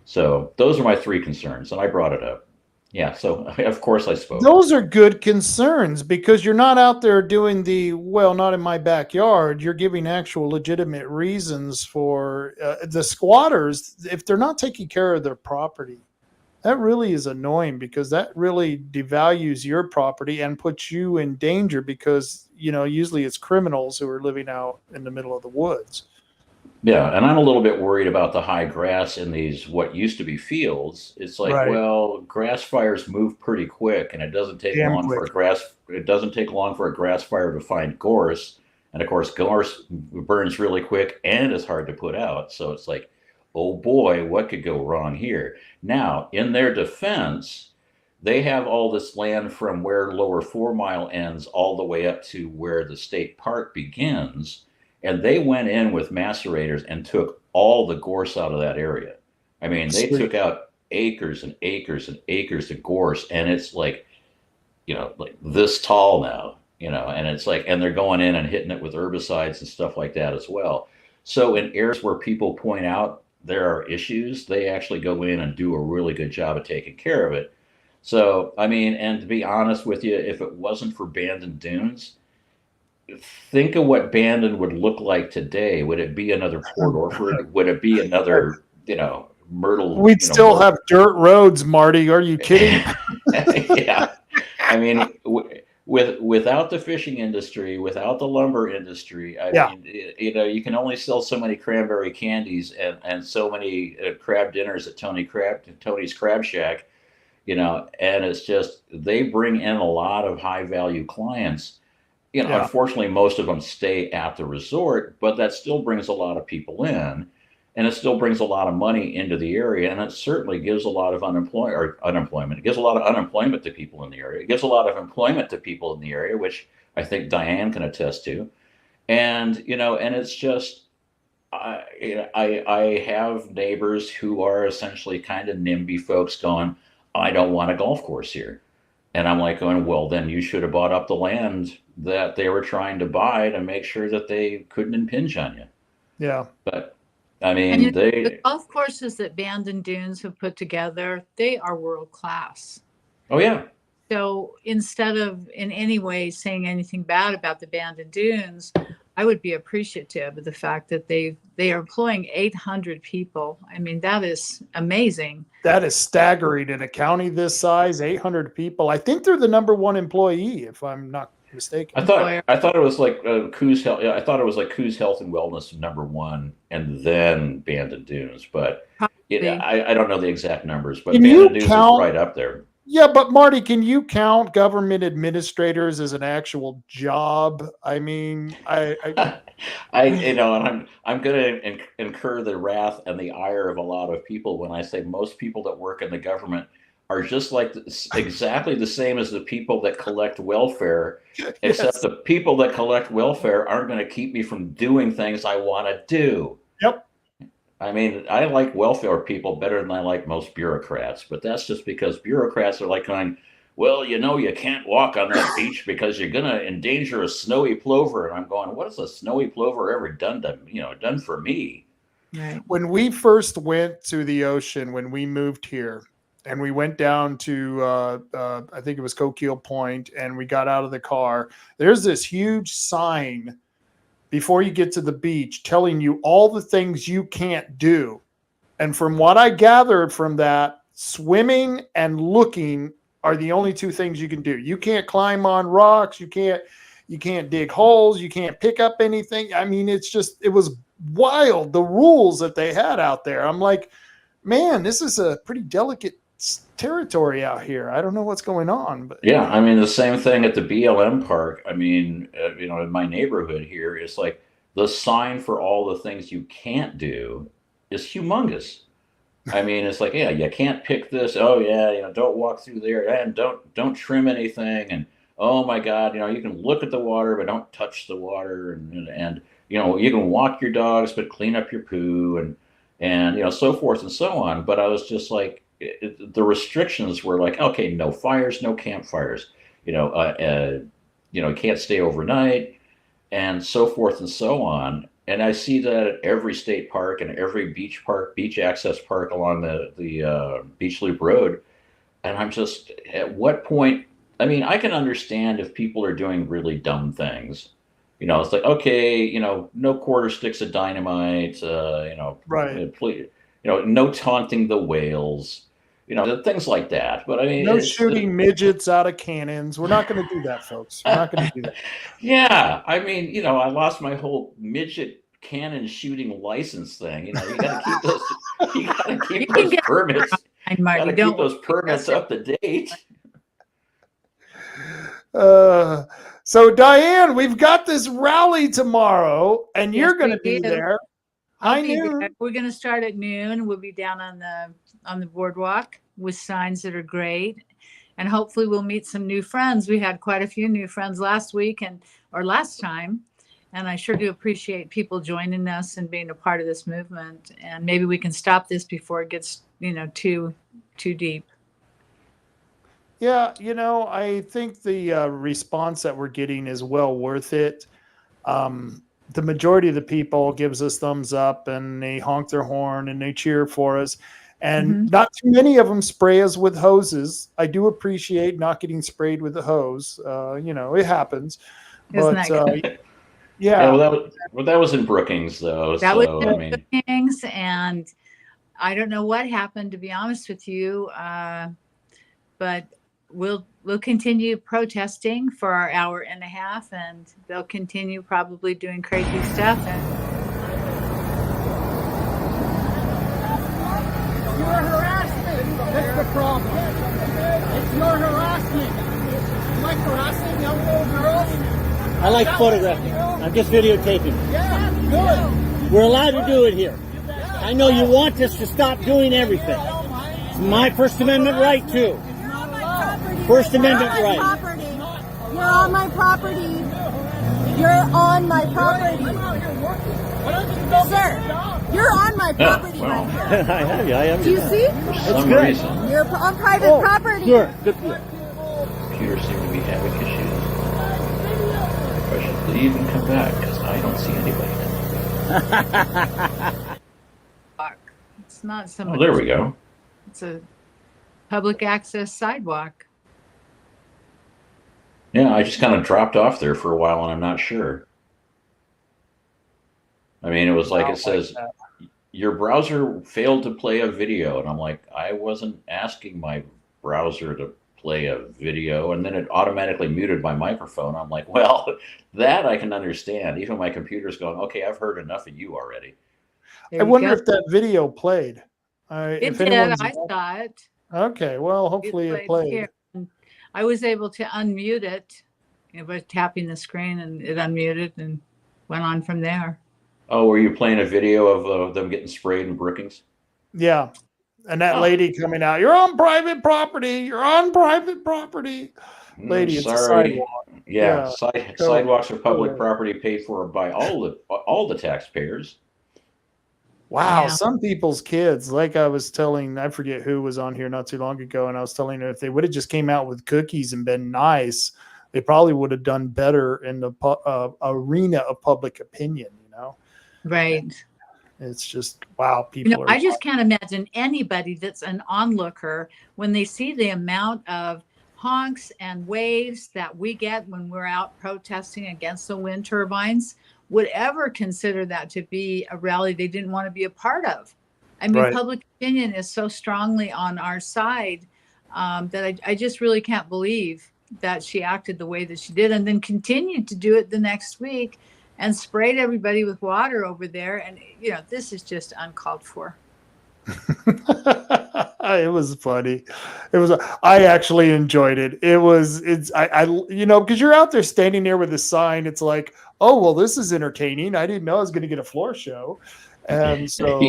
So those are my three concerns, and I brought it up. Yeah, so of course I spoke. Those are good concerns because you're not out there doing not in my backyard. You're giving actual legitimate reasons for the squatters. If they're not taking care of their property, that really is annoying because that really devalues your property and puts you in danger because, usually it's criminals who are living out in the middle of the woods. Yeah, and I'm a little bit worried about the high grass in these what used to be fields. It's like, Right. well, grass fires move pretty quick, and it doesn't take Damn long quick. for a grass fire to find gorse, and of course, gorse burns really quick and is hard to put out. So it's like, oh boy, what could go wrong here? Now, in their defense, they have all this land from where Lower 4 Mile ends all the way up to where the state park begins. And they went in with macerators and took all the gorse out of that area. I mean, they took out acres and acres and acres of gorse, and it's like, like this tall now, and it's like, and they're going in and hitting it with herbicides and stuff like that as well. So in areas where people point out there are issues, they actually go in and do a really good job of taking care of it. So, I mean, and to be honest with you, if it wasn't for Bandon Dunes, think of what Bandon would look like today. Would it be another Port Orford? Would it be another, Myrtle? We'd still have dirt roads, Marty. Are you kidding? Yeah. I mean, without the fishing industry, without the lumber industry, I mean, you can only sell so many cranberry candies and so many crab dinners at Tony's Crab Shack, and it's just, they bring in a lot of high value clients. Unfortunately, most of them stay at the resort, but that still brings a lot of people in, and it still brings a lot of money into the area, and it certainly gives a lot of unemployment. It gives a lot of unemployment to people in the area. It gives a lot of employment to people in the area, which I think Diane can attest to. And and it's just, I have neighbors who are essentially kind of NIMBY folks going, I don't want a golf course here. And I'm like going, well, then you should have bought up the land that they were trying to buy to make sure that they couldn't impinge on you. Yeah. But I mean, the golf courses that Bandon Dunes have put together, they are world class. Oh yeah. So instead of in any way saying anything bad about the Bandon Dunes, I would be appreciative of the fact that they are employing 800 people. I mean, that is amazing. That is staggering in a county this size, 800 people. I think they're the number one employee, if I'm not mistaken. I thought it was like Coos Health. I thought it was like Coos Health and Wellness #1, and then Bandon Dunes. But I don't know the exact numbers. But Bandon Dunes is right up there. Yeah, but Marty, can you count government administrators as an actual job? I mean, and I'm going to incur the wrath and the ire of a lot of people when I say most people that work in the government are just like exactly the same as the people that collect welfare, except the people that collect welfare aren't going to keep me from doing things I want to do. Yep. I mean, I like welfare people better than I like most bureaucrats, but that's just because bureaucrats are like going, well, you can't walk on that beach because you're going to endanger a snowy plover. And I'm going, what has a snowy plover ever done for me? Right. When we first went to the ocean, when we moved here, and we went down to, I think it was Coquille Point, and we got out of the car, there's this huge sign before you get to the beach telling you all the things you can't do. And from what I gathered from that, swimming and looking are the only two things you can do. You can't climb on rocks. You can't dig holes. You can't pick up anything. I mean, it was wild, the rules that they had out there. I'm like, man, this is a pretty delicate territory out here. I don't know what's going on, but yeah, I mean the same thing at the BLM park. I mean, in my neighborhood here, it's like the sign for all the things you can't do is humongous. I mean, it's like, yeah, you can't pick this. Oh yeah, don't walk through there, and don't trim anything. And oh my God, you can look at the water, but don't touch the water. And you can walk your dogs, but clean up your poo, and so forth and so on. But I was just like, the restrictions were like, okay, no fires, no campfires, you can't stay overnight, and so forth and so on. And I see that at every state park and every beach access park along the Beach Loop Road. And I'm just, at what point, I mean, I can understand if people are doing really dumb things. It's like, okay, no quarter sticks of dynamite, right. Please, no taunting the whales, things like that. But I mean, no shooting midgets out of cannons. We're not going to do that, folks. We're not going to do that. Yeah, I mean, I lost my whole midget cannon shooting license thing. You got to keep those permits. Marty, keep those permits up to date. So Diane, we've got this rally tomorrow, and you're going to be there. We're going to start at noon. We'll be down on the boardwalk with signs that are great, and hopefully we'll meet some new friends. We had quite a few new friends last time, and I sure do appreciate people joining us and being a part of this movement. And maybe we can stop this before it gets too deep. Yeah, I think the response that we're getting is well worth it. The majority of the people gives us thumbs up, and they honk their horn and they cheer for us. And not too many of them spray us with hoses. I do appreciate not getting sprayed with the hose. It happens. But yeah. That was in Brookings, though. That was in Brookings, and I don't know what happened, to be honest with you. But we'll continue protesting for our hour and a half, and they'll continue probably doing crazy stuff. You're harassment. That's the problem. It's your harassment. You like harassing young little girls? I like photographing. I'm just videotaping. Yeah, good. We're allowed to do it here. I know you want us to stop doing everything. It's my First Amendment right, too. First Amendment right. You're on my property. You're on my property. Sir, you're on my property right here. I am. Do you see? For some reason, You're on private property. Sure. Good for you. computers seem to be having issues. I should leave and come back because I don't see anybody. It's not Oh, somebody. there we go. It's a public access sidewalk. Yeah, I just kind of dropped off there for a while and I'm not sure. I mean, it was like Not it says that. your browser failed to play a video, and I'm like, I wasn't asking my browser to play a video, and then it automatically muted my microphone. I'm like, well, that I can understand. Even my computer's going, okay, I've heard enough of you already. There I you wonder go. if that video played. It If did. anyone's I saw it. okay, well, hopefully it played. here. And I was able to unmute it by tapping the screen, and it unmuted and went on from there. Oh, were you playing a video of them getting sprayed in Brookings? Yeah. And that Oh. lady coming out, you're on private property. You're on private property. Lady, it's a sidewalk. Yeah, Yeah. sidewalks are public Go. property paid for by all the taxpayers. Wow, Yeah. some people's kids, like I was telling, I forget who was on here not too long ago, and I was telling her if they would have just came out with cookies and been nice, they probably would have done better in the arena of public opinion, you know? Right. It's just, wow, people are. I just can't imagine anybody that's an onlooker when they see the amount of honks and waves that we get when we're out protesting against the wind turbines would ever consider that to be a rally they didn't want to be a part of. I mean, Right. public opinion is so strongly on our side that I just really can't believe that she acted the way that she did, and then continued to do it the next week and sprayed everybody with water over there. And, this is just uncalled for. It was funny. I actually enjoyed it. Because you're out there standing there with a sign. It's like, oh, well, this is entertaining. I didn't know I was going to get a floor show. And so,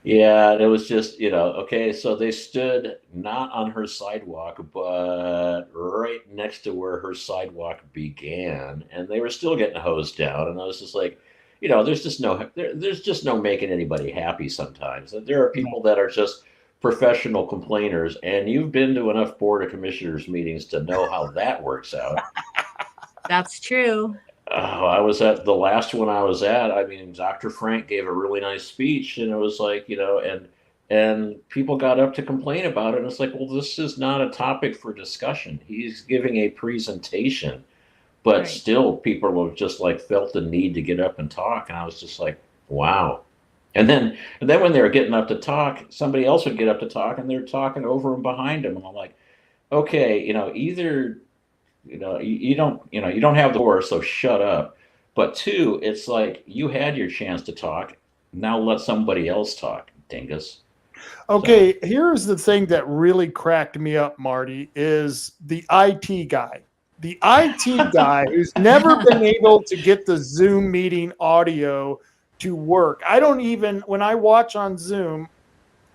yeah, it was just, okay, so they stood not on her sidewalk, but right next to where her sidewalk began, and they were still getting hosed down. And I was just like, there's just no making anybody happy sometimes. There are people that are just professional complainers, and you've been to enough board of commissioners meetings to know how that works out. That's true. Oh, I was at the last one I was at. I mean, Dr. Frank gave a really nice speech, and it was like, and people got up to complain about it. And it's like, well, this is not a topic for discussion. He's giving a presentation, but Right. still people have just like felt the need to get up and talk. And I was just like, wow. And then when they were getting up to talk, somebody else would get up to talk, and they're talking over and behind them. And I'm like, okay, either you don't have the horse, so shut up. But two, it's like you had your chance to talk. Now let somebody else talk, dingus. okay, here's the thing that really cracked me up, Marty, is the IT guy. The IT guy who's never been able to get the Zoom meeting audio to work. When I watch on Zoom,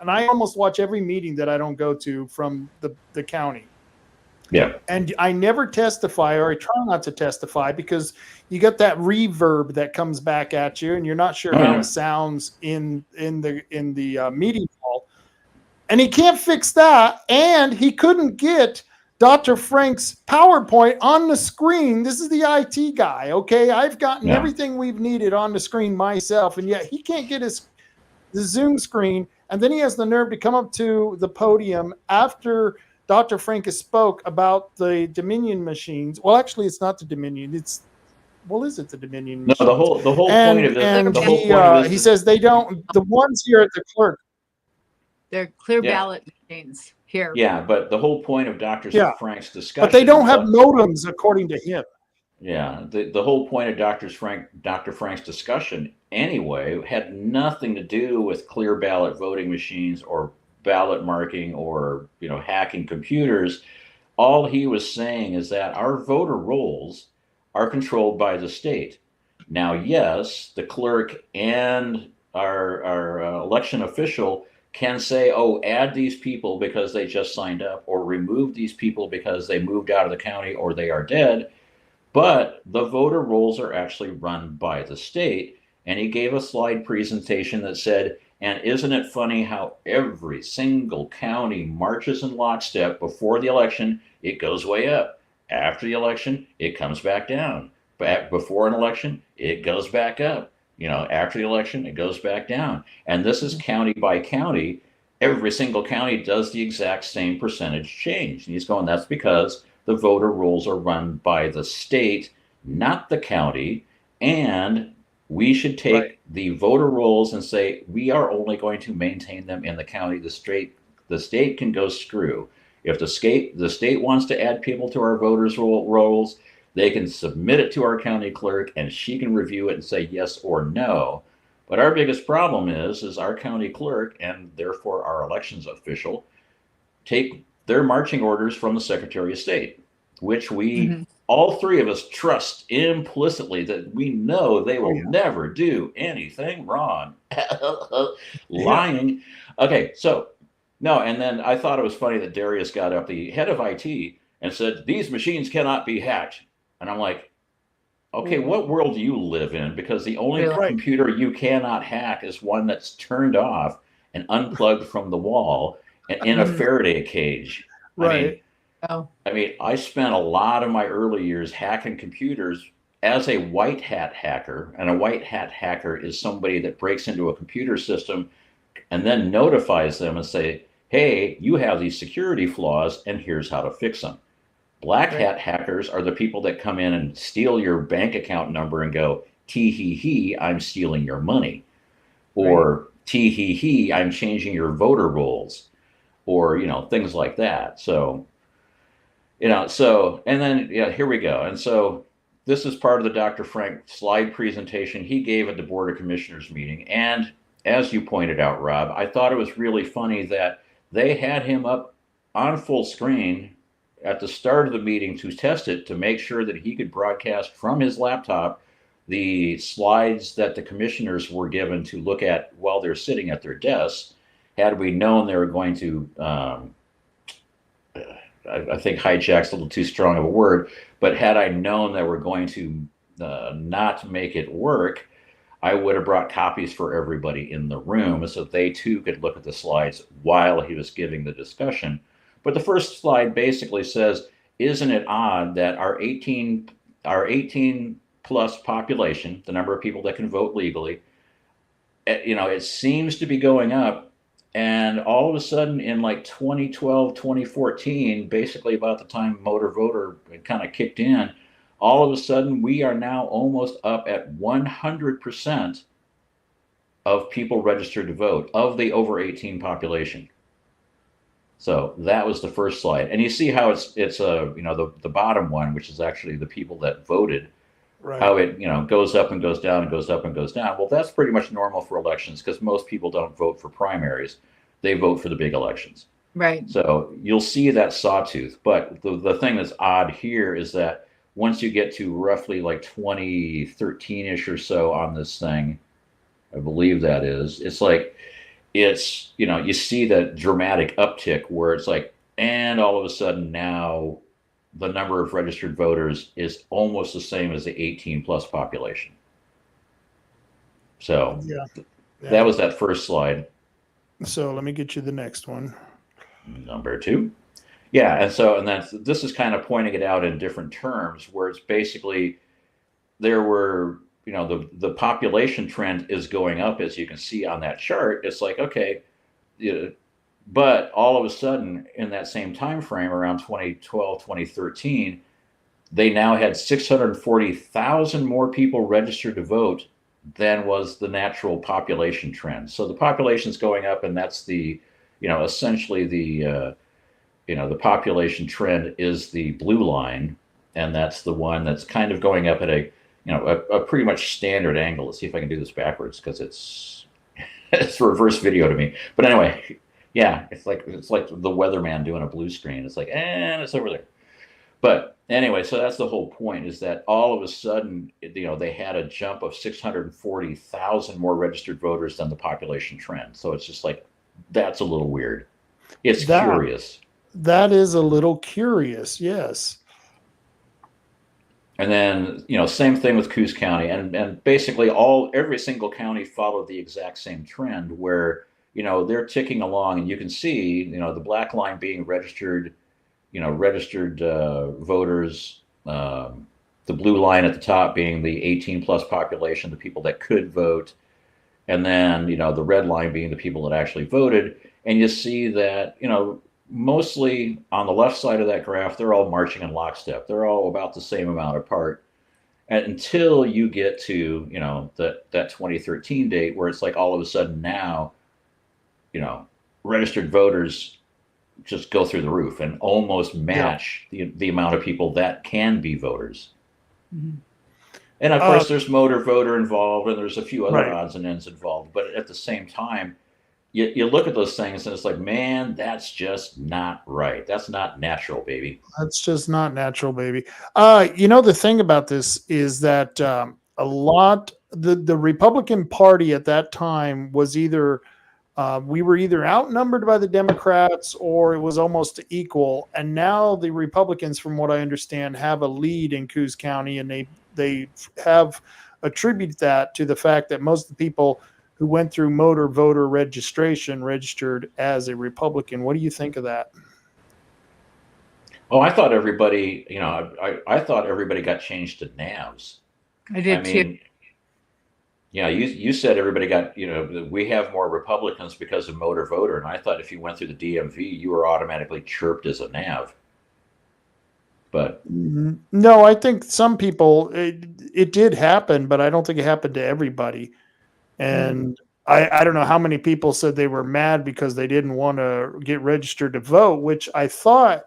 and I almost watch every meeting that I don't go to from the county. Yeah. And I never testify, or I try not to testify, because you get that reverb that comes back at you, and you're not sure how it sounds in the meeting hall. And he can't fix that, and he couldn't get Dr. Frank's PowerPoint on the screen. This is the IT guy, okay? I've gotten everything we've needed on the screen myself, and yet he can't get the Zoom screen. And then he has the nerve to come up to the podium after Dr. Frank has spoke about the Dominion machines. Well, actually, it's not the Dominion. Is it the Dominion machines? No, the whole point of this. And the whole point of this he is- says they don't. The ones here at the clerk. They're clear ballot machines here. Yeah, but the whole point of Dr. Frank's discussion. But they don't have modems, according to him. Yeah, the whole point of Dr. Frank's discussion anyway had nothing to do with clear ballot voting machines or ballot marking or hacking computers. All he was saying is that our voter rolls are controlled by the state. Now, yes, the clerk and our election official can say, oh, add these people because they just signed up, or remove these people because they moved out of the county or they are dead. But the voter rolls are actually run by the state. And he gave a slide presentation that said, and isn't it funny how every single county marches in lockstep? Before the election, it goes way up. After the election, it comes back down. Before an election, it goes back up. After the election, it goes back down. And this is county by county. Every single county does the exact same percentage change. And he's going, that's because the voter rolls are run by the state, not the county. And We should take Right. the voter rolls and say we are only going to maintain them in the county. The state can go screw. If the state wants to add people to our voters rolls, they can submit it to our county clerk and she can review it and say yes or no. But our biggest problem is our county clerk and therefore our elections official take their marching orders from the Secretary of State, which we all three of us trust implicitly that we know they will never do anything wrong. Lying. Okay, so no, and then I thought it was funny that Darius got up, the head of IT, and said, these machines cannot be hacked. And I'm like, okay, what world do you live in? Because the only computer you cannot hack is one that's turned off and unplugged from the wall and in a Faraday cage. Right. I mean, I spent a lot of my early years hacking computers as a white hat hacker. And a white hat hacker is somebody that breaks into a computer system and then notifies them and say, hey, you have these security flaws and here's how to fix them. Black hat hackers are the people that come in and steal your bank account number and go, tee hee hee, I'm stealing your money. Or tee hee hee, I'm changing your voter rolls. Or, things like that. So, and then, here we go. And so this is part of the Dr. Frank slide presentation he gave at the Board of Commissioners meeting. And as you pointed out, Rob, I thought it was really funny that they had him up on full screen at the start of the meeting to test it, to make sure that he could broadcast from his laptop the slides that the commissioners were given to look at while they're sitting at their desks. Had we known they were going to, I think hijack's a little too strong of a word, but had I known they were going to not make it work, I would have brought copies for everybody in the room so they too could look at the slides while he was giving the discussion. But the first slide basically says, isn't it odd that our 18 plus population, the number of people that can vote legally, it seems to be going up. And all of a sudden in like 2012, 2014, basically about the time motor voter kind of kicked in, all of a sudden we are now almost up at 100% of people registered to vote of the over 18 population. So that was the first slide. And you see how it's the bottom one, which is actually the people that voted, how it, goes up and goes down and goes up and goes down. Well, that's pretty much normal for elections because most people don't vote for primaries. They vote for the big elections. Right. So you'll see that sawtooth. But the thing that's odd here is that once you get to roughly like 2013-ish or so on this thing, I believe that is, it's like, you see that dramatic uptick where it's like, and all of a sudden now the number of registered voters is almost the same as the 18 plus population. So that was that first slide. So let me get you the next one. Number 2. Yeah. And this is kind of pointing it out in different terms where it's basically there were, the population trend is going up, as you can see on that chart. It's like, okay, but all of a sudden in that same time frame around 2012, 2013, they now had 640,000 more people registered to vote than was the natural population trend. So the population's going up, and that's the, essentially the population trend is the blue line, and that's the one that's kind of going up at a pretty much standard angle. Let's see if I can do this backwards because it's reverse video to me. But anyway, yeah, it's like the weatherman doing a blue screen. It's like, and it's over there. But anyway, so that's the whole point, is that all of a sudden, they had a jump of 640,000 more registered voters than the population trend. So it's just like, that's a little weird. It's curious. That is a little curious, yes. And then, same thing with Coos County, and basically every single county followed the exact same trend where, they're ticking along, and you can see, the black line being registered voters, the blue line at the top being the 18 plus population, the people that could vote. And then, the red line being the people that actually voted. And you see that, mostly on the left side of that graph, they're all marching in lockstep. They're all about the same amount apart. And until you get to, that 2013 date where it's like all of a sudden now, registered voters just go through the roof and almost match the amount of people that can be voters. Mm-hmm. And of course, there's motor voter involved, and there's a few other Right. odds and ends involved. But at the same time, you look at those things and it's like, man, that's just not right. That's not natural, baby. That's just not natural, baby. The thing about this is that the Republican Party at that time was either we were either outnumbered by the Democrats or it was almost equal. And now the Republicans, from what I understand, have a lead in Coos County, and they have attributed that to the fact that most of the people who went through motor voter registration registered as a Republican. What do you think of that? Oh, I thought everybody, I thought everybody got changed to NAVs. I did too. Yeah, you said everybody got, we have more Republicans because of motor voter. And I thought if you went through the DMV, you were automatically chirped as a NAV. But no, I think some people, it did happen, but I don't think it happened to everybody. And I don't know how many people said they were mad because they didn't want to get registered to vote, which I thought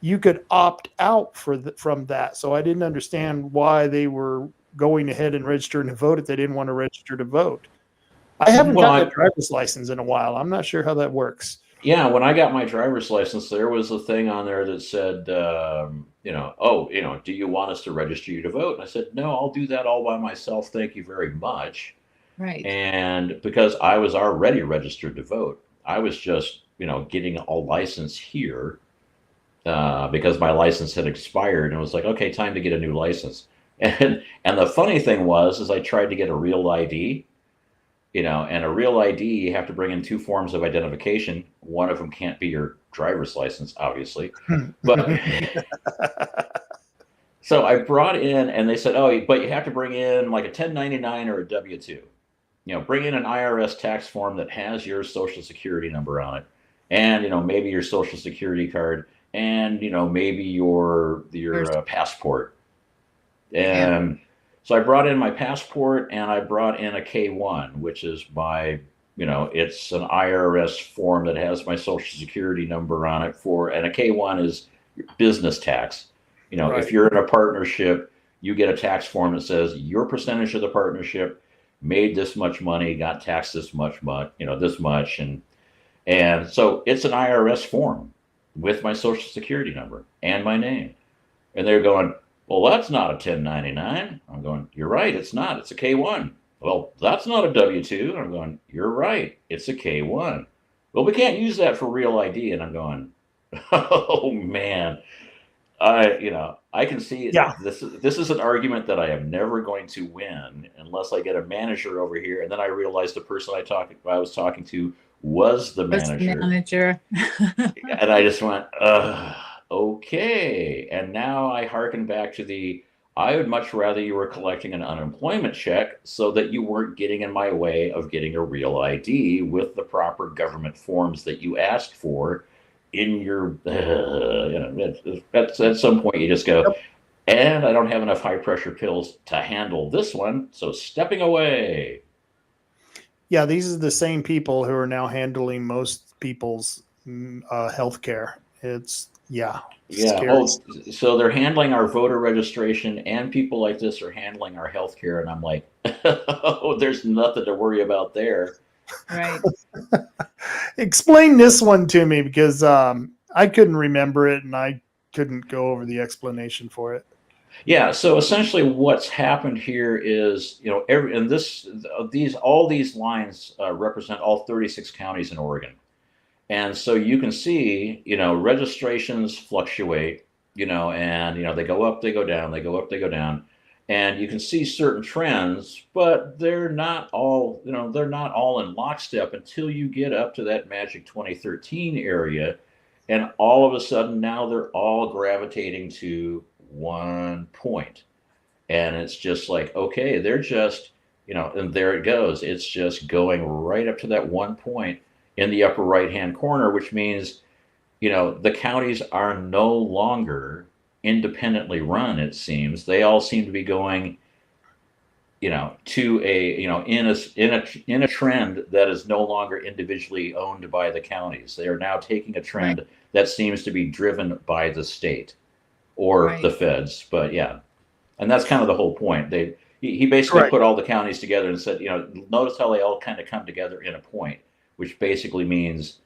you could opt out from that. So I didn't understand why they were going ahead and registering to vote if they didn't want to register to vote. I haven't gotten a driver's license in a while. I'm not sure how that works. Yeah, when I got my driver's license, there was a thing on there that said, do you want us to register you to vote? And I said, no, I'll do that all by myself. Thank you very much. Right. And because I was already registered to vote, I was just, getting a license here because my license had expired, and it was like, okay, time to get a new license. And the funny thing is I tried to get a real ID, and a real ID, you have to bring in two forms of identification. One of them can't be your driver's license, obviously. But so I brought in, and they said, oh, but you have to bring in like a 1099 or a W-2. Bring in an IRS tax form that has your social security number on it, and maybe your social security card, and maybe your passport. And so I brought in my passport, and I brought in a K-1, which is my, it's an IRS form that has my social security number on it and a K-1 is business tax. Right. If you're in a partnership, you get a tax form that says your percentage of the partnership made this much money, got taxed this much, this much. And so it's an IRS form with my social security number and my name. And they're going, well, that's not a 1099. I'm going, you're right, it's not. It's a K-1. Well, that's not a W-2. I'm going, you're right, it's a K-1. Well, we can't use that for real ID. And I'm going, oh, man. I can see this is an argument that I am never going to win unless I get a manager over here. And then I realized the person I was talking to was the manager. And I just went, okay. And now I hearken back to I would much rather you were collecting an unemployment check so that you weren't getting in my way of getting a real ID with the proper government forms that you asked for in your, at some point you just go, and I don't have enough high pressure pills to handle this one. So stepping away. Yeah, these are the same people who are now handling most people's health care. It's scary. Oh, so they're handling our voter registration, and people like this are handling our health care. And I'm like, oh, there's nothing to worry about there. Right. Explain this one to me, because I couldn't remember it and I couldn't go over the explanation for it. Yeah. So essentially, what's happened here is, all these lines represent all 36 counties in Oregon, and so you can see, registrations fluctuate, and they go up, they go down, they go up, they go down. And you can see certain trends, but they're not all, they're not all in lockstep until you get up to that magic 2013 area. And all of a sudden now they're all gravitating to one point. And it's just like, okay, they're just, and there it goes. It's just going right up to that one point in the upper right-hand corner, which means, the counties are no longer independently run, it seems. They all seem to be going, to a, in a trend that is no longer individually owned by the counties. They are now taking a trend that seems to be driven by the state or the feds. But yeah, and that's kind of the whole point. He basically put all the counties together and said, notice how they all kind of come together in a point, which basically means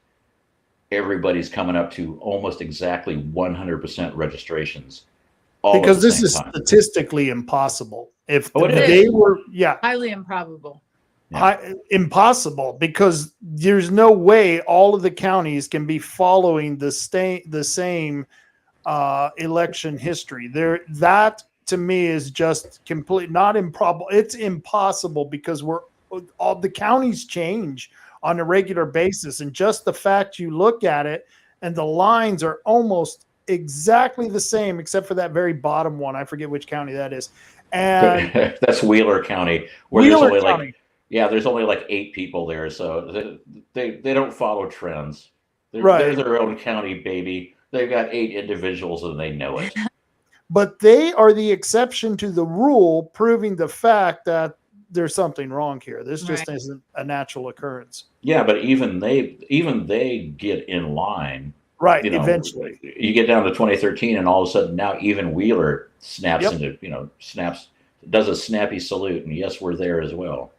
everybody's coming up to almost exactly 100% registrations. Because this is statistically impossible. If they were, highly improbable. Impossible, because there's no way all of the counties can be following the same election history. That to me is just not improbable. It's impossible, because all the counties change on a regular basis, and just the fact you look at it and the lines are almost exactly the same, except for that very bottom one. I forget which county that is. And that's Wheeler County, where there's only like 8 people there, so they don't follow trends. They're their own county, baby. They've got 8 individuals and they know it. But they are the exception to the rule, proving the fact that there's something wrong here. This just isn't a natural occurrence. Yeah, but even they get in line. Right, eventually. You get down to 2013, and all of a sudden now even Wheeler snaps into, does a snappy salute, and yes, we're there as well.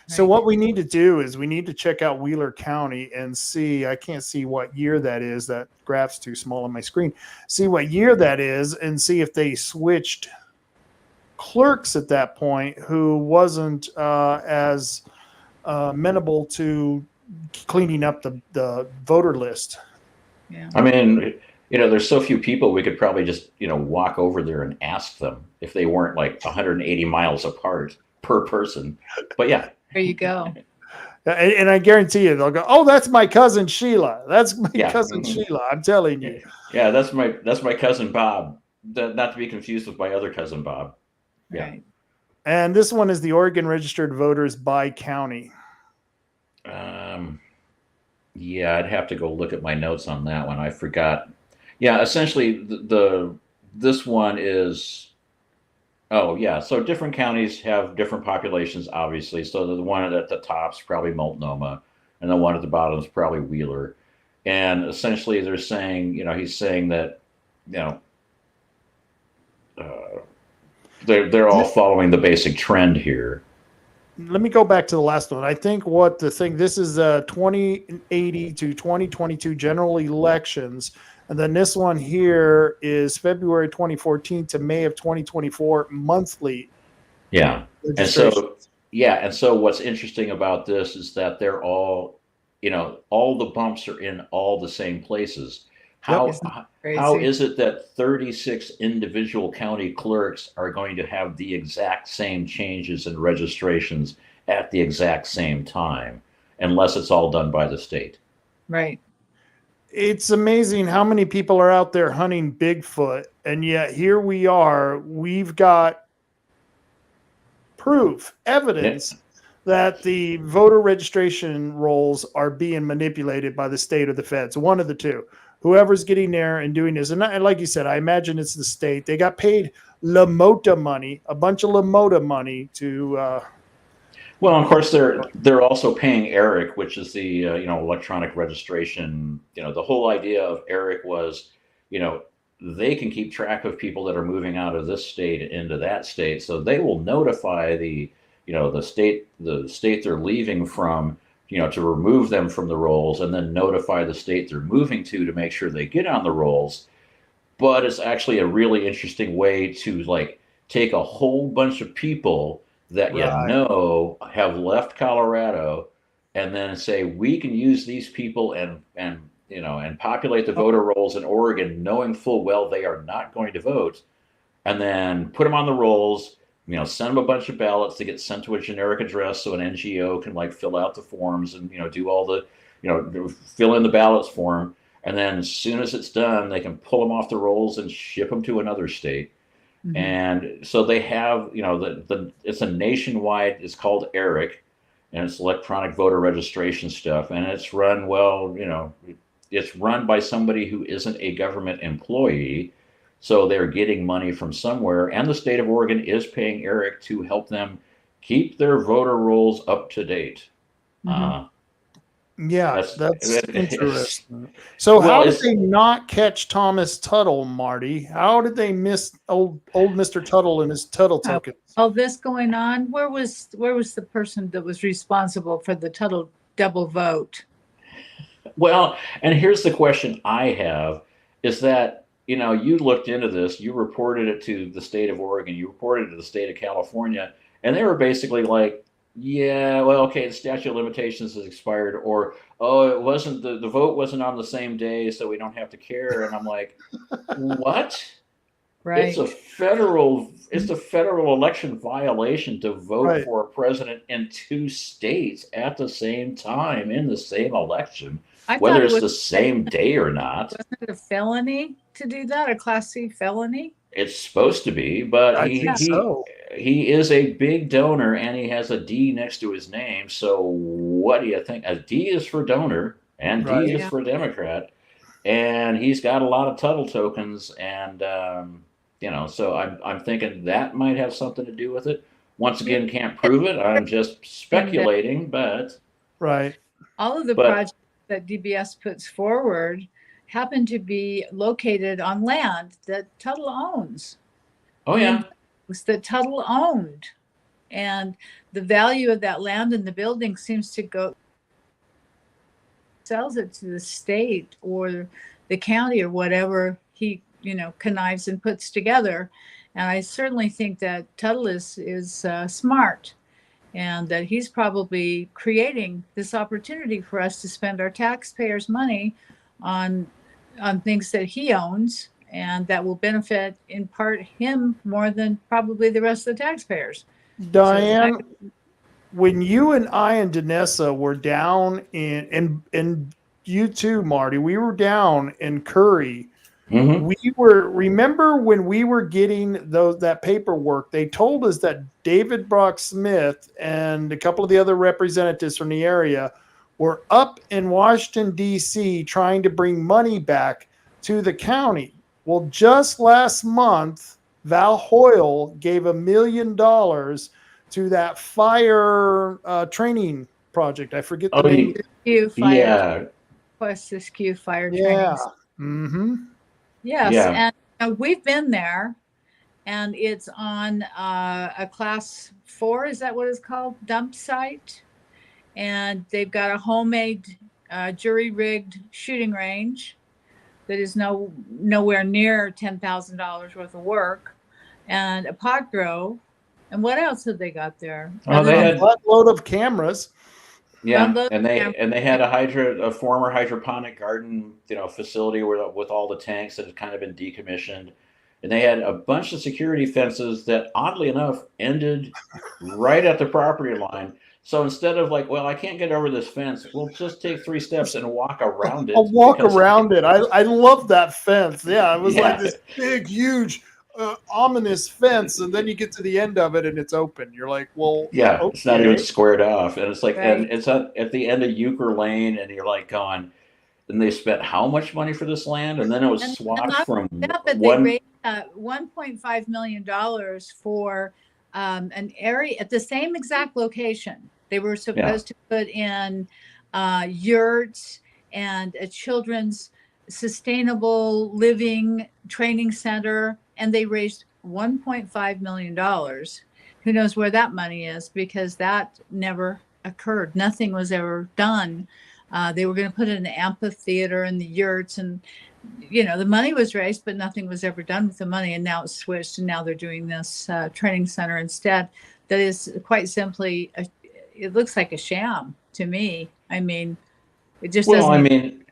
So what we need to do is we need to check out Wheeler County and see. I can't see what year that is. That graph's too small on my screen. See what year that is and see if they switched clerks at that point who wasn't as amenable to cleaning up the voter list. Yeah. I mean, there's so few people, we could probably just, walk over there and ask them if they weren't like 180 miles apart per person. But yeah. There you go. And I guarantee you, they'll go, "Oh, that's my cousin Sheila. That's my cousin Sheila." I'm telling you. Yeah, that's my cousin Bob. Not to be confused with my other cousin Bob. Yeah. Right. And this one is the Oregon registered voters by county. Yeah, I'd have to go look at my notes on that one. I forgot. Yeah, essentially this one is. Oh yeah, so different counties have different populations, obviously. So the one at the top is probably Multnomah, and the one at the bottom is probably Wheeler. And essentially, they're saying, he's saying that, they're all following the basic trend here. Let me go back to the last one. I think this is 2080 to 2022 general elections. And then this one here is February 2014 to May of 2024 monthly. Yeah. And so what's interesting about this is that they're all, all the bumps are in all the same places. How is it that 36 individual county clerks are going to have the exact same changes in registrations at the exact same time, unless it's all done by the state? Right. It's amazing how many people are out there hunting Bigfoot, and yet here we are. We've got evidence that the voter registration rolls are being manipulated by the state or the feds. One of the two. Whoever's getting there and doing this. And like you said, I imagine it's the state. They got paid LaMota money, a bunch of LaMota money to... Well, of course, they're also paying ERIC, which is the electronic registration. The whole idea of ERIC was, they can keep track of people that are moving out of this state into that state, so they will notify the state they're leaving from, to remove them from the rolls, and then notify the state they're moving to make sure they get on the rolls. But it's actually a really interesting way to take a whole bunch of people that have left Colorado, and then say, we can use these people and populate the voter rolls in Oregon, knowing full well they are not going to vote, and then put them on the rolls, send them a bunch of ballots to get sent to a generic address so an NGO can fill out the forms and do all the fill in the ballots for them, and then as soon as it's done, they can pull them off the rolls and ship them to another state. Mm-hmm. And so they have, it's a nationwide, it's called ERIC, and it's electronic voter registration stuff. And it's run, it's run by somebody who isn't a government employee. So they're getting money from somewhere, and the state of Oregon is paying Eric to help them keep their voter rolls up to date. Yeah, That's that's it's, interesting. So well, how did it's they not catch Thomas Tuttle, Marty? How did they miss old Mr. Tuttle and his Tuttle Oh, tokens? all this going on, where was the person that was responsible for the total double vote? well, and here's the question I have is that, you looked into this, you reported it to the state of Oregon, you reported it to the state of California, and they were basically like, yeah, well, okay, the statute of limitations has expired, or, oh, it wasn't, the vote wasn't on the same day, so we don't have to care. And I'm like, what? Right. It's a federal election violation to vote Right. for a president in two states at the same time in the same election, I whether thought it's it the was, same day or not. wasn't it a felony to do that, a Class C felony? It's supposed to be, but I he think he so. he is a big donor and he has a D next to his name. So what do you think? A D is for donor and D Right. is Yeah. for Democrat, and he's got a lot of Tuttle tokens, and so I'm thinking that might have something to do with it. Once again, can't prove it. I'm just speculating, but Right. All of the But- projects that DBS puts forward happen to be located on land that Tuttle owns. oh yeah, Was that Tuttle owned. And the value of that land and the building seems to go, sells it to the state or the county or whatever he, connives and puts together. And I certainly think that Tuttle is smart, and that he's probably creating this opportunity for us to spend our taxpayers' money on things that he owns and that will benefit in part him more than probably the rest of the taxpayers. Diane, when you and I and Danessa were down and you too, Marty, we were down in Curry. Mhm. Remember when we were getting that paperwork, they told us that David Brock Smith and a couple of the other representatives from the area were up in Washington, D.C. trying to bring money back to the county. Well, just last month, Val Hoyle gave $1 million to that fire training project. I forget the name. Yeah, Quest Siskiyou Fire Yeah. Training. Mm-hmm. Yes, Yeah. and we've been there, and it's on a Class 4. Is that what it's called? Dump site, and they've got a homemade jury-rigged shooting range that is nowhere near $10,000 worth of work, and a pot grow. And what else have they got there? Oh, they had- A load of cameras. yeah, Bundle- and they had a former hydroponic garden, facility with all the tanks that had kind of been decommissioned, and they had a bunch of security fences that, oddly enough, ended right at the property line. So instead of like, well, I can't get over this fence, we'll just take 3 steps and walk around it. I'll walk because- around it. I love that fence. Yeah, it was Yeah. like this big, huge, ominous fence, and then you get to the end of it and it's open. You're like, well, Yeah, it's not okay. even squared off, and it's like, and Right. it's at the end of Euchre Lane, and you're like going, and they spent how much money for this land, and then it was And swapped not from that, but one. they raised $1.5 million for an area at the same exact location. They were supposed to put in yurts and a children's sustainable living training center, and they raised $1.5 million. Who knows where that money is, because that never occurred. Nothing was ever done. They were going to put in an amphitheater and the yurts, and the money was raised, but nothing was ever done with the money. And now it's switched, and now they're doing this training center instead. That is quite simply, it looks like a sham to me. I mean, it just Well, doesn't. I mean,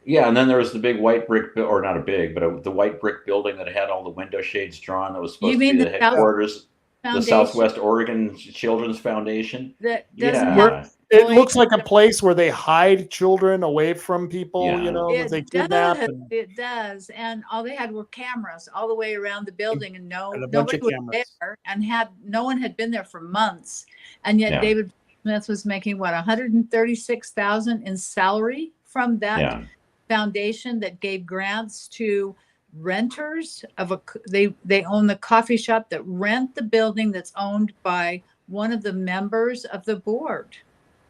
yeah, and then there was the big white brick, or not a big, but the white brick building that had all the window shades drawn. That was supposed You to be mean the the South headquarters, the Foundation Southwest Oregon Children's Foundation. that doesn't Yeah. have. It looks like a place where they hide children away from people, Yeah. that they kidnap. It does, and all they had were cameras all the way around the building, and And a bunch nobody of was cameras. there, and no one had been there for months, and yet Yeah. David Smith was making what, $136,000 in salary from that Yeah, foundation that gave grants to renters of they own the coffee shop that rent the building that's owned by one of the members of the board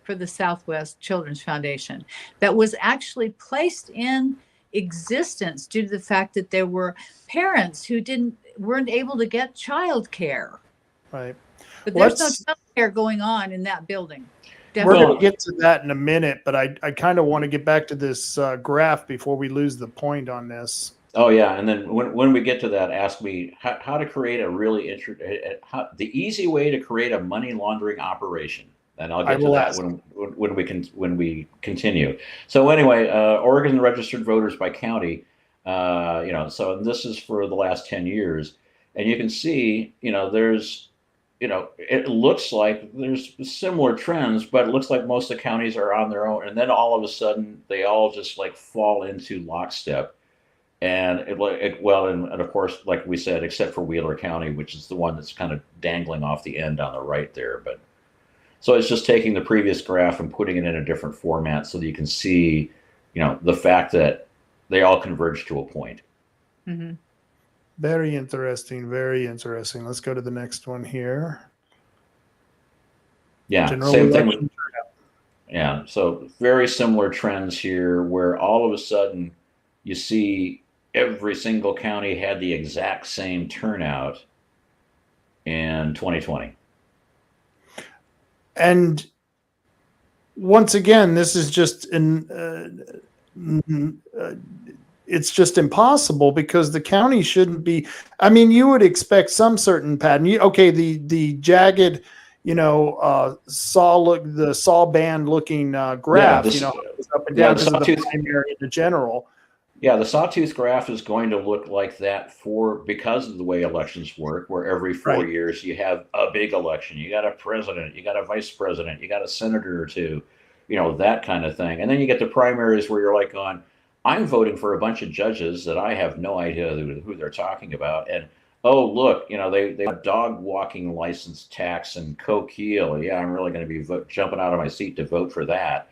for the Southwest Children's Foundation, that was actually placed in existence due to the fact that there were parents who weren't able to get childcare. Right. But there's no childcare going on in that building. We're Definitely. going to get to that in a minute, but I kind of want to get back to this graph before we lose the point on this. Oh yeah, and then when we get to that, ask me how to create a really the easy way to create a money laundering operation, and I'll get to that when we continue. So anyway, Oregon registered voters by county, so this is for the last 10 years, and you can see, there's, it looks like there's similar trends, but it looks like most of the counties are on their own, and then all of a sudden they all just like fall into lockstep. And and of course, like we said, except for Wheeler County, which is the one that's kind of dangling off the end on the right there. But so it's just taking the previous graph and putting it in a different format so that you can see, the fact that they all converge to a point. Mm-hmm. Very interesting. Very interesting. Let's go to the next one here. Yeah, same thing. Yeah, so very similar trends here, where all of a sudden you see every single county had the exact same turnout in 2020. And once again, this is just it's just impossible, because the county shouldn't be. I mean, you would expect some certain pattern. The jagged, the saw band looking graph, up and down, the primary in the general. Yeah, the sawtooth graph is going to look like that because of the way elections work, where every 4 years you have a big election. You got a president, you got a vice president, you got a senator or two, that kind of thing. And then you get the primaries where you're like I'm voting for a bunch of judges that I have no idea who they're talking about. And, oh, look, they have dog walking license tax and Coquille. Yeah, I'm really going to be jumping out of my seat to vote for that.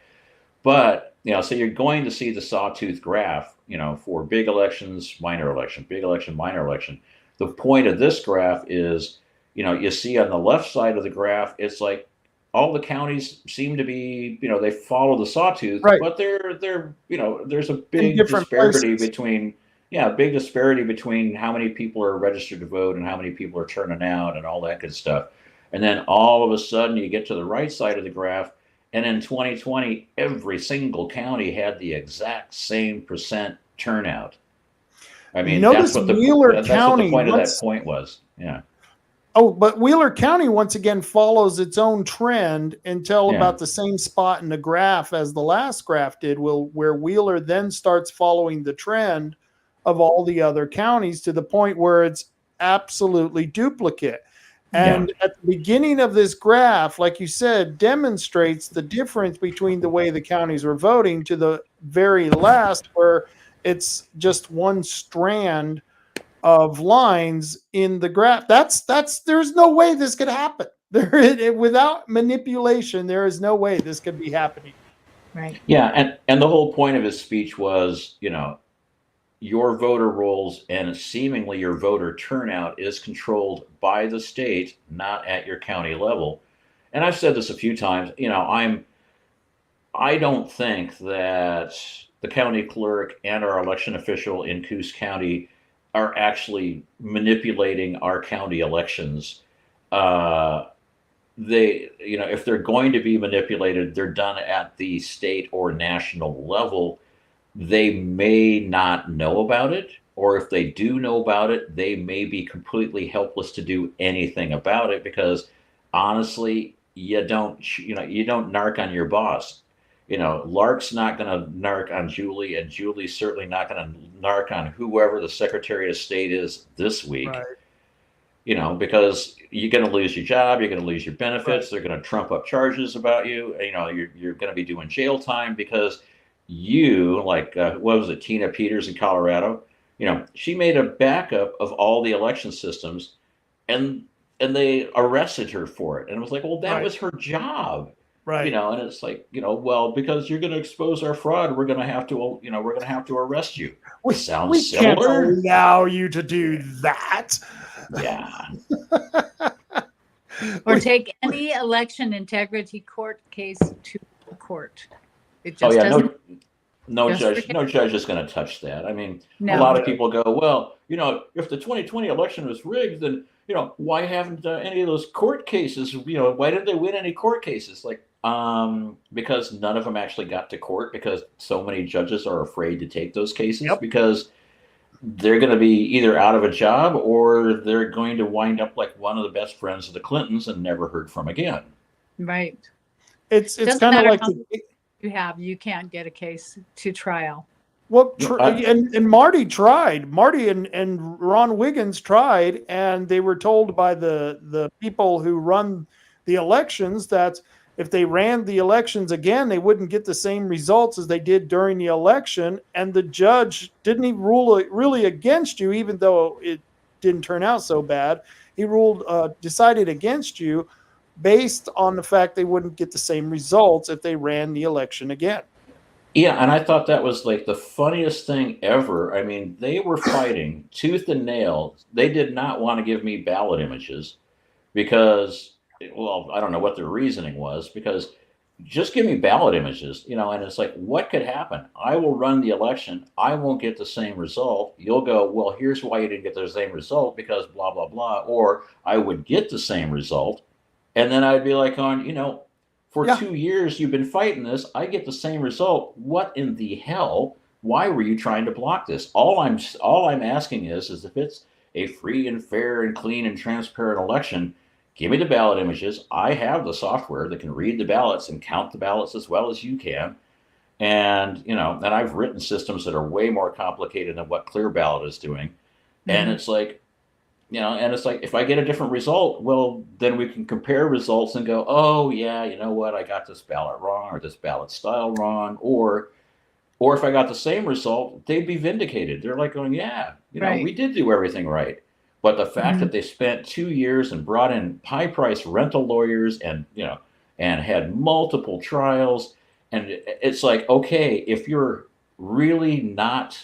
But, so you're going to see the sawtooth graph, for big elections, minor election, big election, minor election. The point of this graph is, you see on the left side of the graph, it's like all the counties seem to be, they follow the sawtooth, but they're there's a big disparity between how many people are registered to vote and how many people are turning out and all that good stuff. And then all of a sudden you get to the right side of the graph, and in 2020, every single county had the exact same percent turnout. I mean, that's what the point of that point was. Yeah. Oh, but Wheeler County, once again, follows its own trend until about the same spot in the graph as the last graph did, where Wheeler then starts following the trend of all the other counties to the point where it's absolutely duplicate. And at the beginning of this graph, like you said, demonstrates the difference between the way the counties were voting to the very last, where it's just one strand of lines in the graph. There's no way this could happen. Without manipulation, there is no way this could be happening. Right. Yeah, and the whole point of his speech was, your voter rolls and seemingly your voter turnout is controlled by the state, not at your county level. And I've said this a few times, I don't think that the county clerk and our election official in Coos County are actually manipulating our county elections. If they're going to be manipulated, they're done at the state or national level. They may not know about it, or if they do know about it, they may be completely helpless to do anything about it, because honestly, you don't narc on your boss. Lark's not going to narc on Julie, and Julie's certainly not going to narc on whoever the Secretary of State is this week. Right. Because you're going to lose your job, you're going to lose your benefits, they're going to trump up charges about you. You're going to be doing jail time because what was it, Tina Peters in Colorado? She made a backup of all the election systems, and they arrested her for it. And it was like, well, that was her job. Right. And it's like, well, because you're going to expose our fraud, we're going to have to, arrest you. We Sounds can't similar. allow you to do that. Yeah. Or take any election integrity court case to the court. It Oh just yeah, doesn't. no Just judge, forget- no judge is going to touch that. I mean, a No. lot of people go, well, if the 2020 election was rigged, then why haven't any of those court cases? Why didn't they win any court cases? Like, because none of them actually got to court because so many judges are afraid to take those cases Yep. because they're going to be either out of a job or they're going to wind up like one of the best friends of the Clintons and never heard from again. Right. It's Doesn't kind of matter like how you can't get a case to trial. well, I- and Marty tried. Marty and Ron Wiggins tried, and they were told by the people who run the elections that if they ran the elections again, they wouldn't get the same results as they did during the election. And the judge didn't even rule really against you, even though it didn't turn out so bad. He decided against you based on the fact they wouldn't get the same results if they ran the election again. Yeah, and I thought that was like the funniest thing ever. I mean, they were fighting tooth and nail. They did not want to give me ballot images because, well, I don't know what their reasoning was, because just give me ballot images, and it's like, what could happen? I will run the election. I won't get the same result. You'll go, well, here's why you didn't get the same result because blah, blah, blah. Or I would get the same result. And then I'd be like, for 2 years you've been fighting this. I get the same result. What in the hell? Why were you trying to block this? All I'm asking is if it's a free and fair and clean and transparent election, give me the ballot images. I have the software that can read the ballots and count the ballots as well as you can. And and I've written systems that are way more complicated than what Clear Ballot is doing. Mm-hmm. And it's like, if I get a different result, well, then we can compare results and go, oh yeah, you know what? I got this ballot wrong or this ballot style wrong. Or if I got the same result, they'd be vindicated. They're like going, yeah, Right. we did do everything right. But the fact that they spent 2 years and brought in high price rental lawyers and, and had multiple trials. And it's like, okay, if you're really not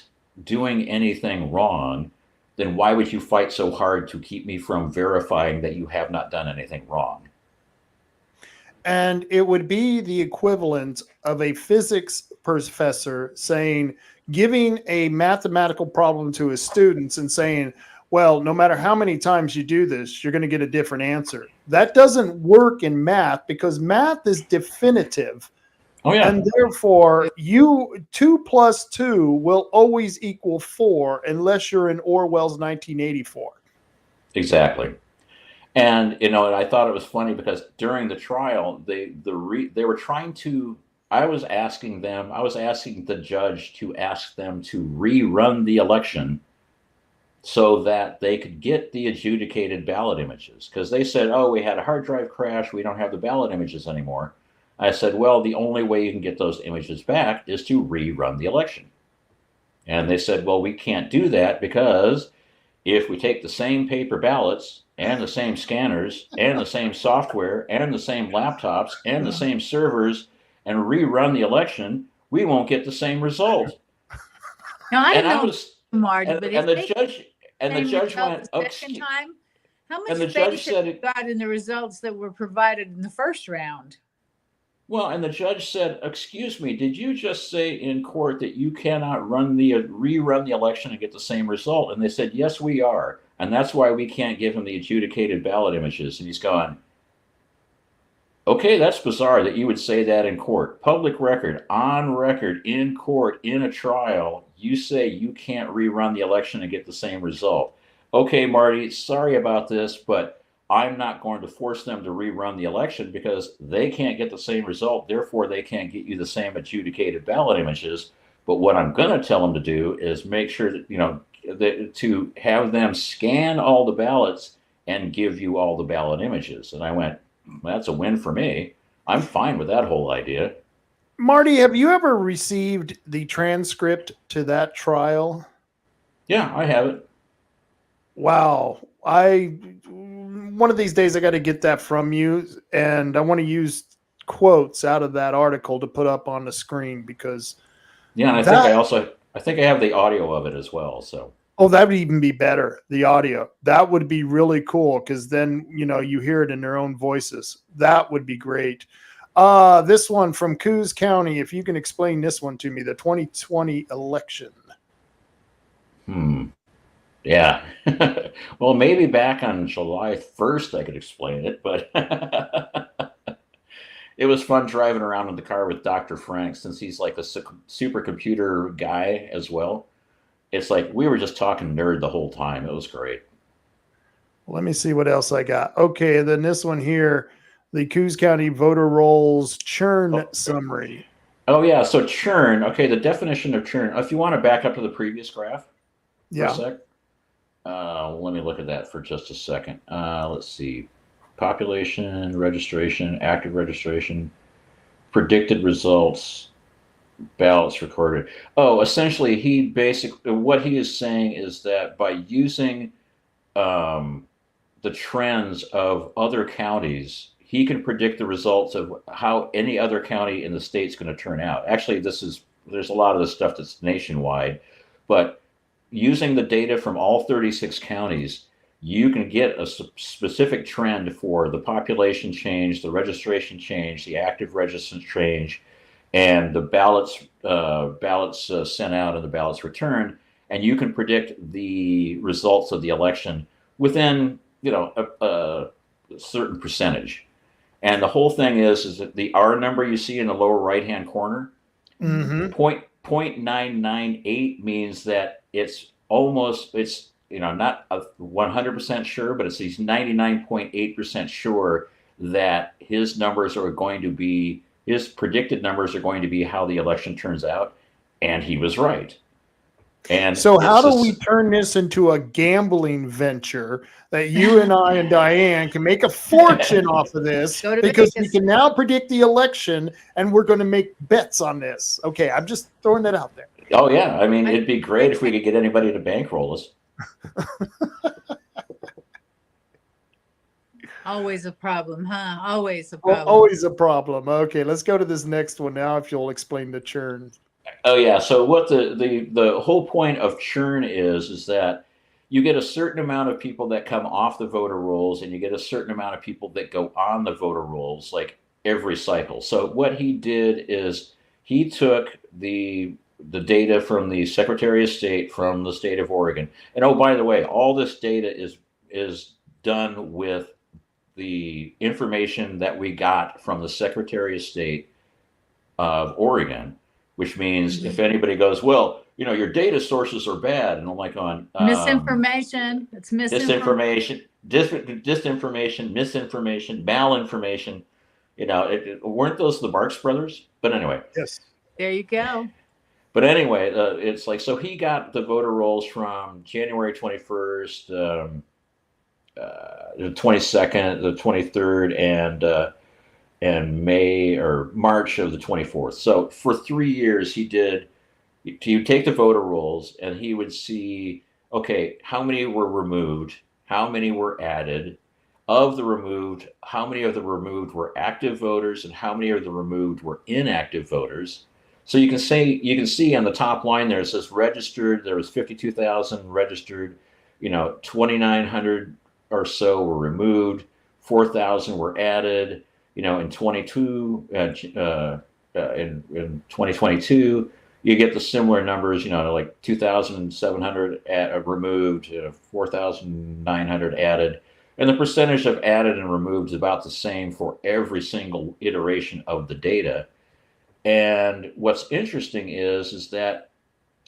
doing anything wrong, then why would you fight so hard to keep me from verifying that you have not done anything wrong? And it would be the equivalent of a physics professor giving a mathematical problem to his students and saying, well, no matter how many times you do this, you're going to get a different answer. That doesn't work in math because math is definitive. Oh, yeah. And therefore, 2 + 2 will always equal 4 unless you're in Orwell's 1984. Exactly. And and I thought it was funny because during the trial, they were trying to. I was asking the judge to ask them to rerun the election so that they could get the adjudicated ballot images, because they said, oh, we had a hard drive crash, we don't have the ballot images anymore. I said, well, the only way you can get those images back is to rerun the election. And they said, well, we can't do that because if we take the same paper ballots and the same scanners and the same software and the same laptops and the same servers and rerun the election, we won't get the same result. Now, I And don't I know, was, Marty, and, but and if the they judge and the same judge result went, the oh, second time, how much and the judge faith have said you got in the results that were provided in the first round? well, and the judge said, excuse me, did you just say in court that you cannot rerun the election and get the same result? And they said, yes, we are. And that's why we can't give him the adjudicated ballot images. And he's going, okay, that's bizarre that you would say that in court. Public record, on record, in court, in a trial, you say you can't rerun the election and get the same result. Okay, Marty, sorry about this, but I'm not going to force them to rerun the election because they can't get the same result. Therefore, they can't get you the same adjudicated ballot images. But what I'm going to tell them to do is make sure that, to have them scan all the ballots and give you all the ballot images. And I went, well, that's a win for me. I'm fine with that whole idea. Marty, have you ever received the transcript to that trial? Yeah, I have it. Wow. One of these days I got to get that from you, and I want to use quotes out of that article to put up on the screen because Yeah, and I think I have the audio of it as well. So that would even be better. The audio, that would be really cool because then you hear it in their own voices. That would be great. This one from Coos County, if you can explain this one to me, the 2020 election. Yeah. Well, maybe back on July 1st I could explain it, but it was fun driving around in the car with Dr. Frank since he's like a supercomputer guy as well. It's like we were just talking nerd the whole time. It was great. Let me see what else I got. Okay, then this one here, the Coos County voter rolls churn summary. Oh, yeah. So churn. Okay, the definition of churn. If you want to back up to the previous graph for a sec. Let me look at that for just a second. Let's see. Population, registration, active registration, predicted results, ballots recorded. Oh, essentially, what he is saying is that by using the trends of other counties, he can predict the results of how any other county in the state's going to turn out. Actually, there's a lot of this stuff that's nationwide, but using the data from all 36 counties, you can get a specific trend for the population change, the registration change, the active registrants change, and the ballots sent out and the ballots returned, and you can predict the results of the election within a certain percentage. And the whole thing is that the R number you see in the lower right hand corner, 0.998 means that it's not 100% sure, but it's these 99.8% sure that his predicted numbers are going to be how the election turns out, and he was right. And so how do we turn this into a gambling venture that you and I and Diane can make a fortune off of this because we can now predict the election and we're going to make bets on this? Okay, I'm just throwing that out there. Oh, yeah. I mean, it'd be great if we could get anybody to bankroll us. Always a problem, huh? Always a problem. Always a problem. Okay, let's go to this next one now if you'll explain the churn. Oh, yeah. So what the whole point of churn is that you get a certain amount of people that come off the voter rolls and you get a certain amount of people that go on the voter rolls like every cycle. So what he did is he took the data from the Secretary of State from the state of Oregon. And oh, by the way, all this data is done with the information that we got from the Secretary of State of Oregon, which means if anybody goes, well, your data sources are bad, and I'm like misinformation. It's misinformation. Disinformation, misinformation, malinformation. Weren't those the Marx Brothers? But anyway. Yes. There you go. But anyway, it's like, so he got the voter rolls from January 21st, the 22nd, the 23rd, and May or March of the 24th. So for 3 years, he would take the voter rolls and he would see, okay, how many were removed, how many were added, of the removed, how many of the removed were active voters and how many of the removed were inactive voters. So you can see on the top line there, it says registered, there was 52,000 registered, 2,900 or so were removed, 4,000 were added, in 2022, you get the similar numbers, like 2,700 removed, 4,900 added. And the percentage of added and removed is about the same for every single iteration of the data. And what's interesting is that,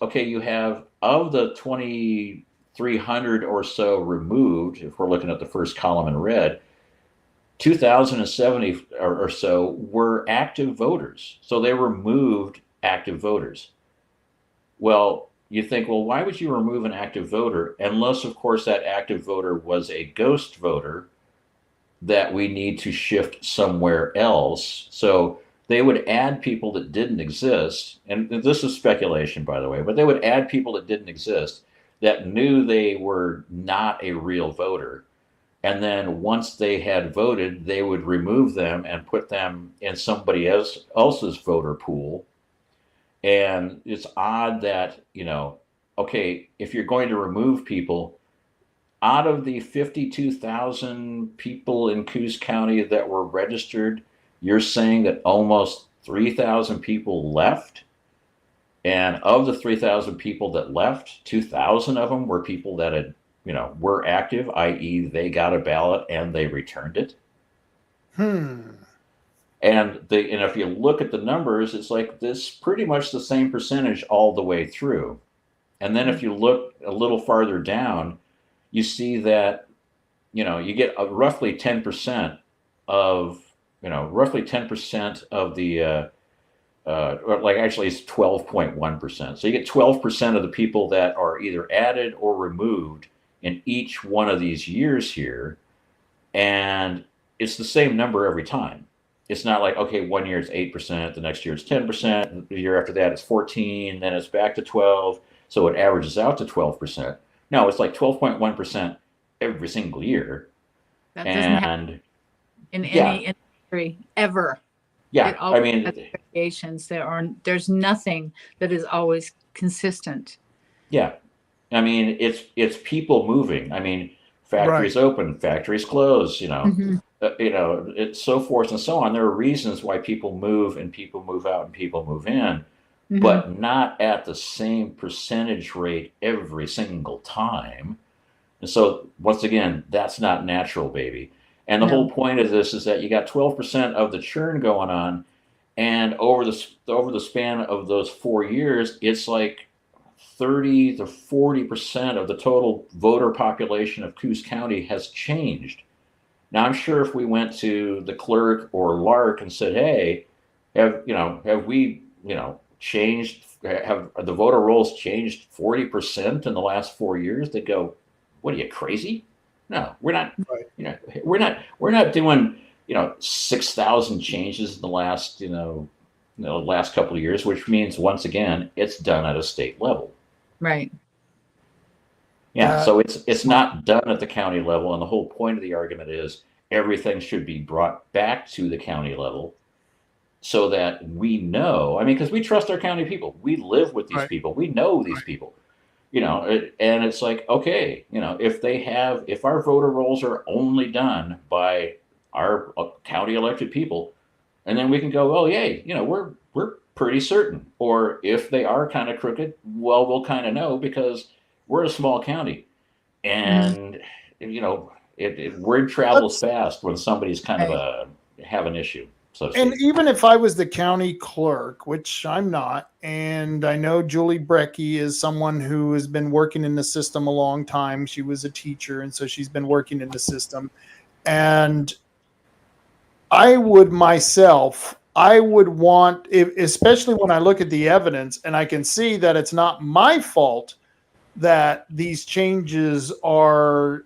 okay, you have of the 2,300 or so removed, if we're looking at the first column in red, 2,070 or so were active voters. So they removed active voters. Well, you think, well, why would you remove an active voter? Unless, of course, that active voter was a ghost voter that we need to shift somewhere else. So they would add people that didn't exist. And this is speculation, by the way, but they would add people that didn't exist that knew they were not a real voter. And then once they had voted, they would remove them and put them in somebody else's voter pool. And it's odd that, okay, if you're going to remove people, out of the 52,000 people in Coos County that were registered, you're saying that almost 3,000 people left? And of the 3,000 people that left, 2,000 of them were people that had, were active, i.e. they got a ballot and they returned it. And if you look at the numbers, it's like this pretty much the same percentage all the way through. And then if you look a little farther down, you see that, you get roughly 10% of, the, actually it's 12.1%. So you get 12% of the people that are either added or removed in each one of these years here. And it's the same number every time. It's not like, okay, 1 year it's 8%, the next year it's 10%, the year after that it's 14, then it's back to 12. So it averages out to 12%. No, it's like 12.1% every single year. That doesn't happen in any industry ever. Yeah, I mean, variations. There's nothing that is always consistent. Yeah, I mean, it's people moving. I mean, factories open, factories close. It's so forth and so on. There are reasons why people move and people move out and people move in, but not at the same percentage rate every single time. And so once again, that's not natural, baby. And the whole point of this is that you got 12% of the churn going on, and over the span of those 4 years, it's like 30 to 40% of the total voter population of Coos County has changed. Now, I'm sure if we went to the clerk or Lark and said, "Hey, have we changed? Have the voter rolls changed 40% in the last 4 years?" They go, "What are you, crazy? No, we're not. We're not doing 6,000 changes in the last last couple of years," which means once again it's done at a state level. Right. Yeah. So it's not done at the county level, and the whole point of the argument is everything should be brought back to the county level, so that we know. I mean, because we trust our county people. We live with these people. We know these people. And it's like, okay, if our voter rolls are only done by our county elected people, and then we can go, oh, yay, we're pretty certain. Or if they are kind of crooked, well, we'll kind of know because we're a small county, and word travels fast when somebody's kind of have an issue. And even if I was the county clerk, which I'm not, and I know Julie Brecky is someone who has been working in the system a long time. She was a teacher, and so she's been working in the system. And I would want, especially when I look at the evidence and I can see that it's not my fault that these changes are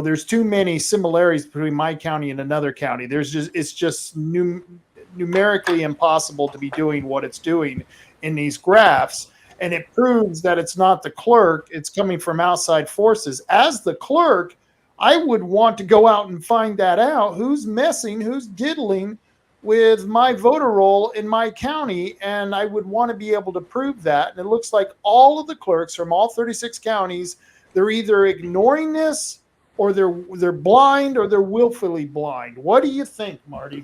there's too many similarities between my county and another county. It's just numerically impossible to be doing what it's doing in these graphs, and it proves that it's not the clerk, it's coming from outside forces. As the clerk, I would want to go out and find that out, who's messing, who's diddling with my voter roll in my county, and I would want to be able to prove that. And it looks like all of the clerks from all 36 counties, they're either ignoring this, or they're blind, or they're willfully blind. What do you think, Marty?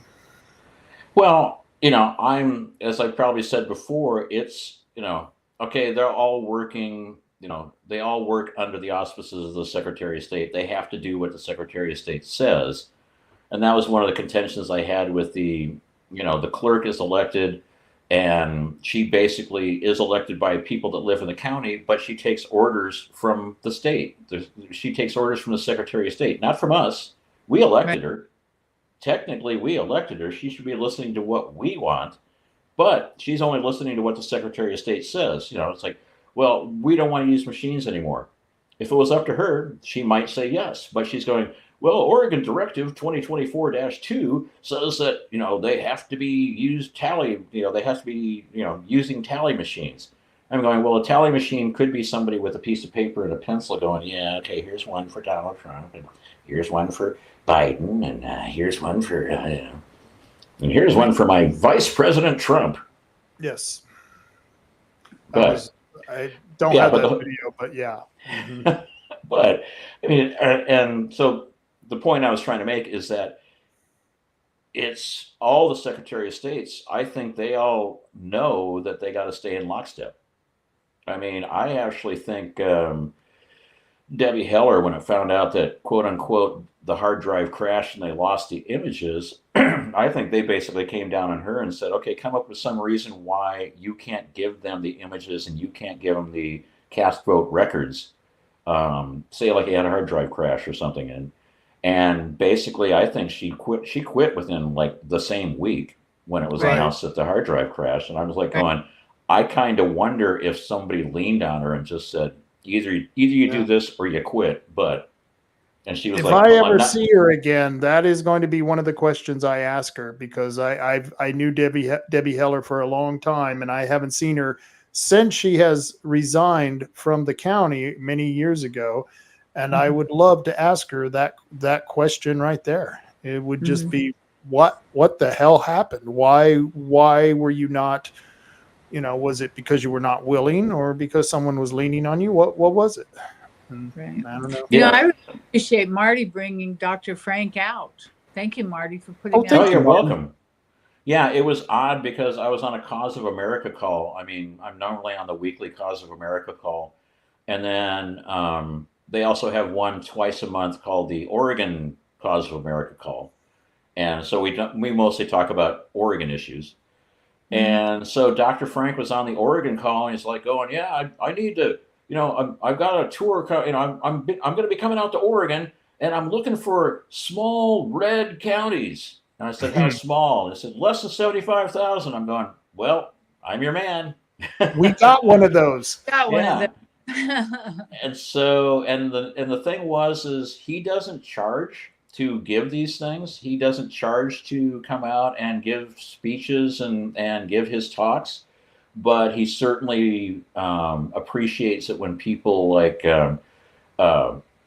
Well, I'm, as I probably said before, it's okay, they're all working. They all work under the auspices of the Secretary of State. They have to do what the Secretary of State says. And that was one of the contentions I had with the clerk is elected, and she basically is elected by people that live in the county, but she takes orders from the state. She takes orders from the Secretary of State, not from us. We elected her. Technically, we elected her. She should be listening to what we want, but she's only listening to what the Secretary of State says. It's like, well, we don't want to use machines anymore. If it was up to her, she might say yes, but she's going, well, Oregon Directive 2024-2 says that, they have to be used they have to be, using tally machines. I'm going, well, a tally machine could be somebody with a piece of paper and a pencil going, yeah, okay, here's one for Donald Trump, and here's one for Biden, and here's one for, and here's one for my Vice President Trump. Yes. But I don't Yeah, have but that the- video, but yeah. Mhm. but I mean, and so the point I was trying to make is that it's all the Secretary of States. I think they all know that they got to stay in lockstep. I mean, I actually think Debbie Heller, when it found out that quote unquote the hard drive crashed and they lost the images, I think they basically came down on her and said, okay, come up with some reason why you can't give them the images and you can't give them the cast vote records. Say like he had a hard drive crash or something, and basically I think she quit within like the same week when it was Right. announced that the hard drive crashed. And I was like going, I kind of wonder if somebody leaned on her and just said, either you do this or you quit. And she was If like, I "Well, I'm ever not-" see her again, that is going to be one of the questions I ask her, because I knew Debbie Heller for a long time, and I haven't seen her since she has resigned from the county many years ago. And I would love to ask her that question right there. It would just be, what the hell happened? Why were you not, was it because you were not willing, or because someone was leaning on you? What was it? And Right. I don't know. You know, Yeah. I really appreciate Marty bringing Dr. Frank out. Thank you, Marty, for putting that thank Oh, out. you're Martin. welcome. Yeah, it was odd because I was on a Cause of America call. I mean, I'm normally on the weekly Cause of America call. And then they also have one twice a month called the Oregon Cause of America call. And so we mostly talk about Oregon issues. And so Dr. Frank was on the Oregon call, and he's like going, yeah, I need to, I've got a tour, I'm going to be coming out to Oregon, and I'm looking for small red counties. And I said, how small? And I said, less than 75,000. I'm going, well, I'm your man. We got one of those. Got one Yeah. of them. And so, and the thing is he doesn't charge to give these things. He doesn't charge to come out and give speeches and give his talks, but he certainly appreciates it when people like pay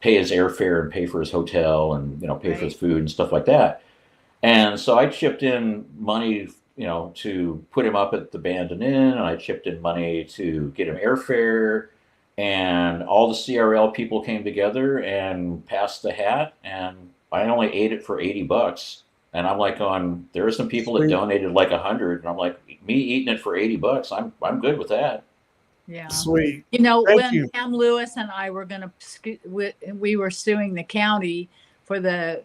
his airfare and pay for his hotel and pay for his food and stuff like that. And so I chipped in money, to put him up at the Bandon Inn, and I chipped in money to get him airfare. And all the CRL people came together and passed the hat, and I only ate it for $80. And I'm like, there are some people that Sweet. donated like 100, and I'm like, me eating it for $80, I'm good with that. Yeah. Sweet. You know, Thank when you. Pam Lewis and I were going to, we were suing the county for the,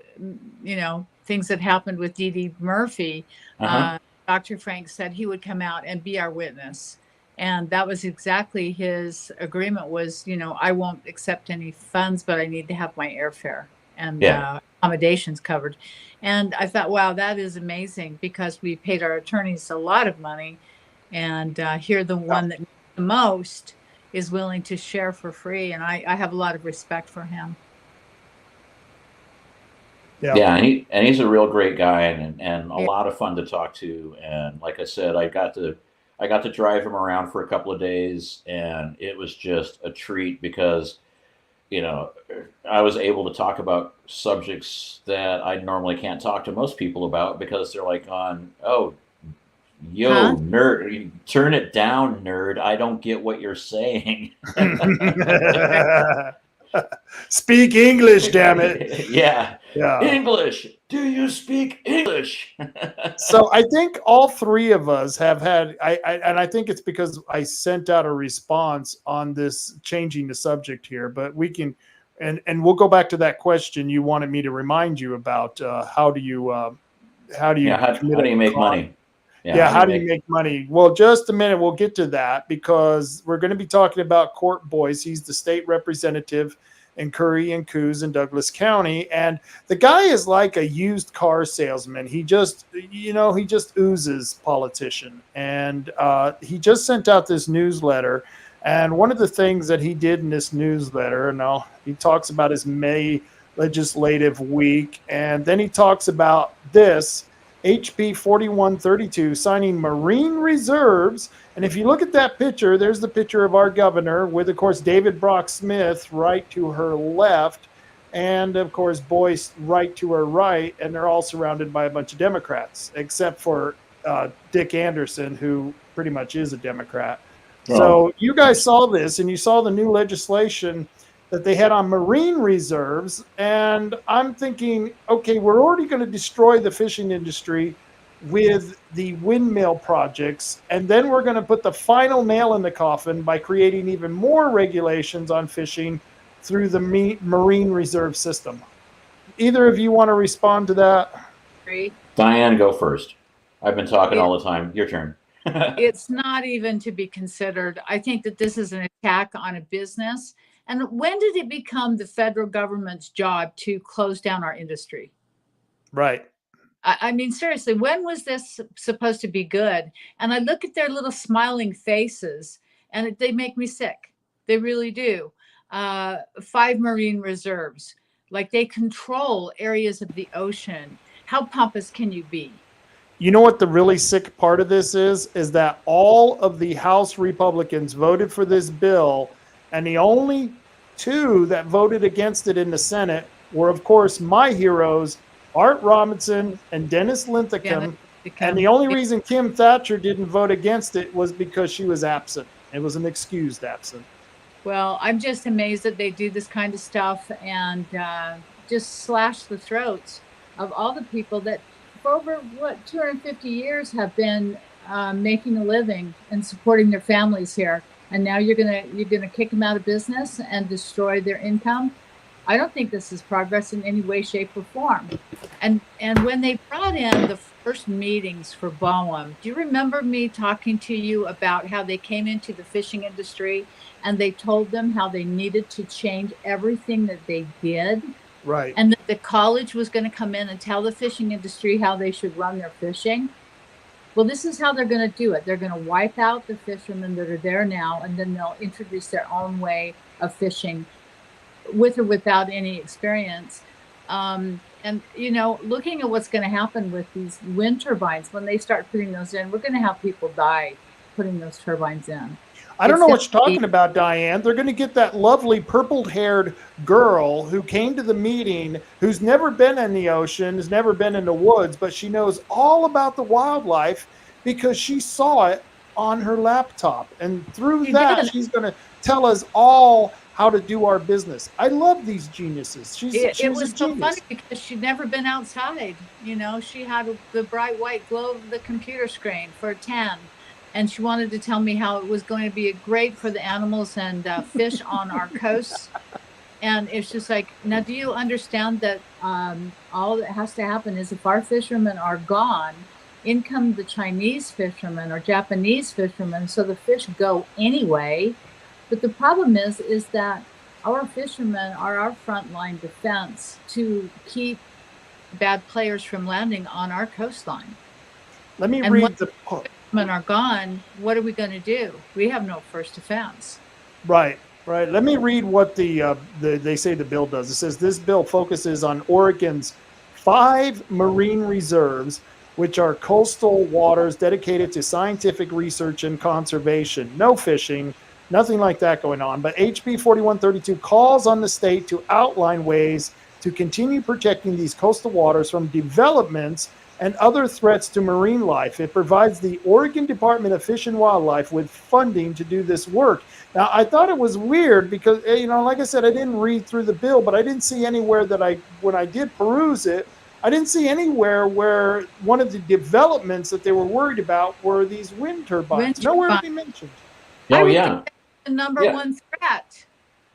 things that happened with Dee Dee Murphy. Uh-huh. Dr. Frank said he would come out and be our witness. And that was exactly his agreement was, I won't accept any funds, but I need to have my airfare and accommodations covered. And I thought, wow, that is amazing, because we paid our attorneys a lot of money. And here the one that needs the most is willing to share for free. And I have a lot of respect for him. Yeah, and he's a real great guy and a lot of fun to talk to. And like I said, I got to drive him around for a couple of days, and it was just a treat because, I was able to talk about subjects that I normally can't talk to most people about, because they're like nerd, turn it down, nerd. I don't get what you're saying. Speak English, damn it. Yeah. Yeah. English. Do you speak English? So I think all three of us have had, and I think it's because I sent out a response on this, changing the subject here, but we can, and we'll go back to that question you wanted me to remind you about. How do you make money? Yeah, how do you make money? Well, just a minute. We'll get to that, because we're going to be talking about Kuhrt Boyce. He's the state representative in Curry and Coos in Douglas County. And the guy is like a used car salesman. He just oozes politician. And he just sent out this newsletter. And one of the things that he did in this newsletter, he talks about his May legislative week. And then he talks about this. HB 4132, signing marine reserves. And if you look at that picture, there's the picture of our governor with, of course, David Brock Smith right to her left, and, of course, Boyce right to her right, and they're all surrounded by a bunch of Democrats, except for Dick Anderson, who pretty much is a Democrat. Oh. So you guys saw this, and you saw the new legislation that they had on marine reserves, and I'm thinking, okay, we're already going to destroy the fishing industry with the windmill projects, and then we're going to put the final nail in the coffin by creating even more regulations on fishing through the marine reserve system. Either of you want to respond to that? Diane, go first. I've been talking all the time. Your turn. It's not even to be considered. I think that this is an attack on a business. And when did it become the federal government's job to close down our industry? Right. I mean, seriously, when was this supposed to be good? And I look at their little smiling faces and they make me sick. They really do. 5 marine reserves, like they control areas of the ocean. How pompous can you be? You know what the really sick part of this is that all of the House Republicans voted for this bill, and the only 2 that voted against it in the Senate were, of course, my heroes, Art Robinson and Dennis Linthicum. And the only reason Kim Thatcher didn't vote against it was because she was absent. It was an excused absent. Well, I'm just amazed that they do this kind of stuff and just slash the throats of all the people that for over, 250 years have been making a living and supporting their families here. And now you're gonna kick them out of business and destroy their income. I don't think this is progress in any way, shape, or form. And when they brought in the first meetings for BOEM, do you remember me talking to you about how they came into the fishing industry and they told them how they needed to change everything that they did? Right. And that the college was going to come in and tell the fishing industry how they should run their fishing. Well, this is how they're going to do it. They're going to wipe out the fishermen that are there now, and then they'll introduce their own way of fishing with or without any experience. And, you know, looking at what's going to happen with these wind turbines, when they start putting those in, we're going to have people die putting those turbines in. I don't know what you're talking about, Diane. They're going to get that lovely purple-haired girl who came to the meeting, who's never been in the ocean, has never been in the woods, but she knows all about the wildlife because she saw it on her laptop. And through that, she's going to tell us all how to do our business. I love these geniuses. It was so funny because she'd never been outside. You know, she had the bright white glow of the computer screen for a 10. And she wanted to tell me how it was going to be great for the animals and fish on our coasts. And it's just like, now, do you understand that all that has to happen is if our fishermen are gone, in come the Chinese fishermen or Japanese fishermen, so the fish go anyway. But the problem is that our fishermen are our frontline defense to keep bad players from landing on our coastline. Let me read the... are gone, what are we going to do? We have no first defense. Right. Let me read what they say the bill does. It says this bill focuses on Oregon's 5 marine reserves, which are coastal waters dedicated to scientific research and conservation. No fishing, nothing like that going on. But HB 4132 calls on the state to outline ways to continue protecting these coastal waters from developments and other threats to marine life. It provides the Oregon Department of Fish and Wildlife with funding to do this work. Now, I thought it was weird because, you know, like I said, I didn't read through the bill, but I didn't see anywhere that when I did peruse it, I didn't see anywhere where one of the developments that they were worried about were these wind turbines. Nowhere to be mentioned. Oh, yeah. The number one threat.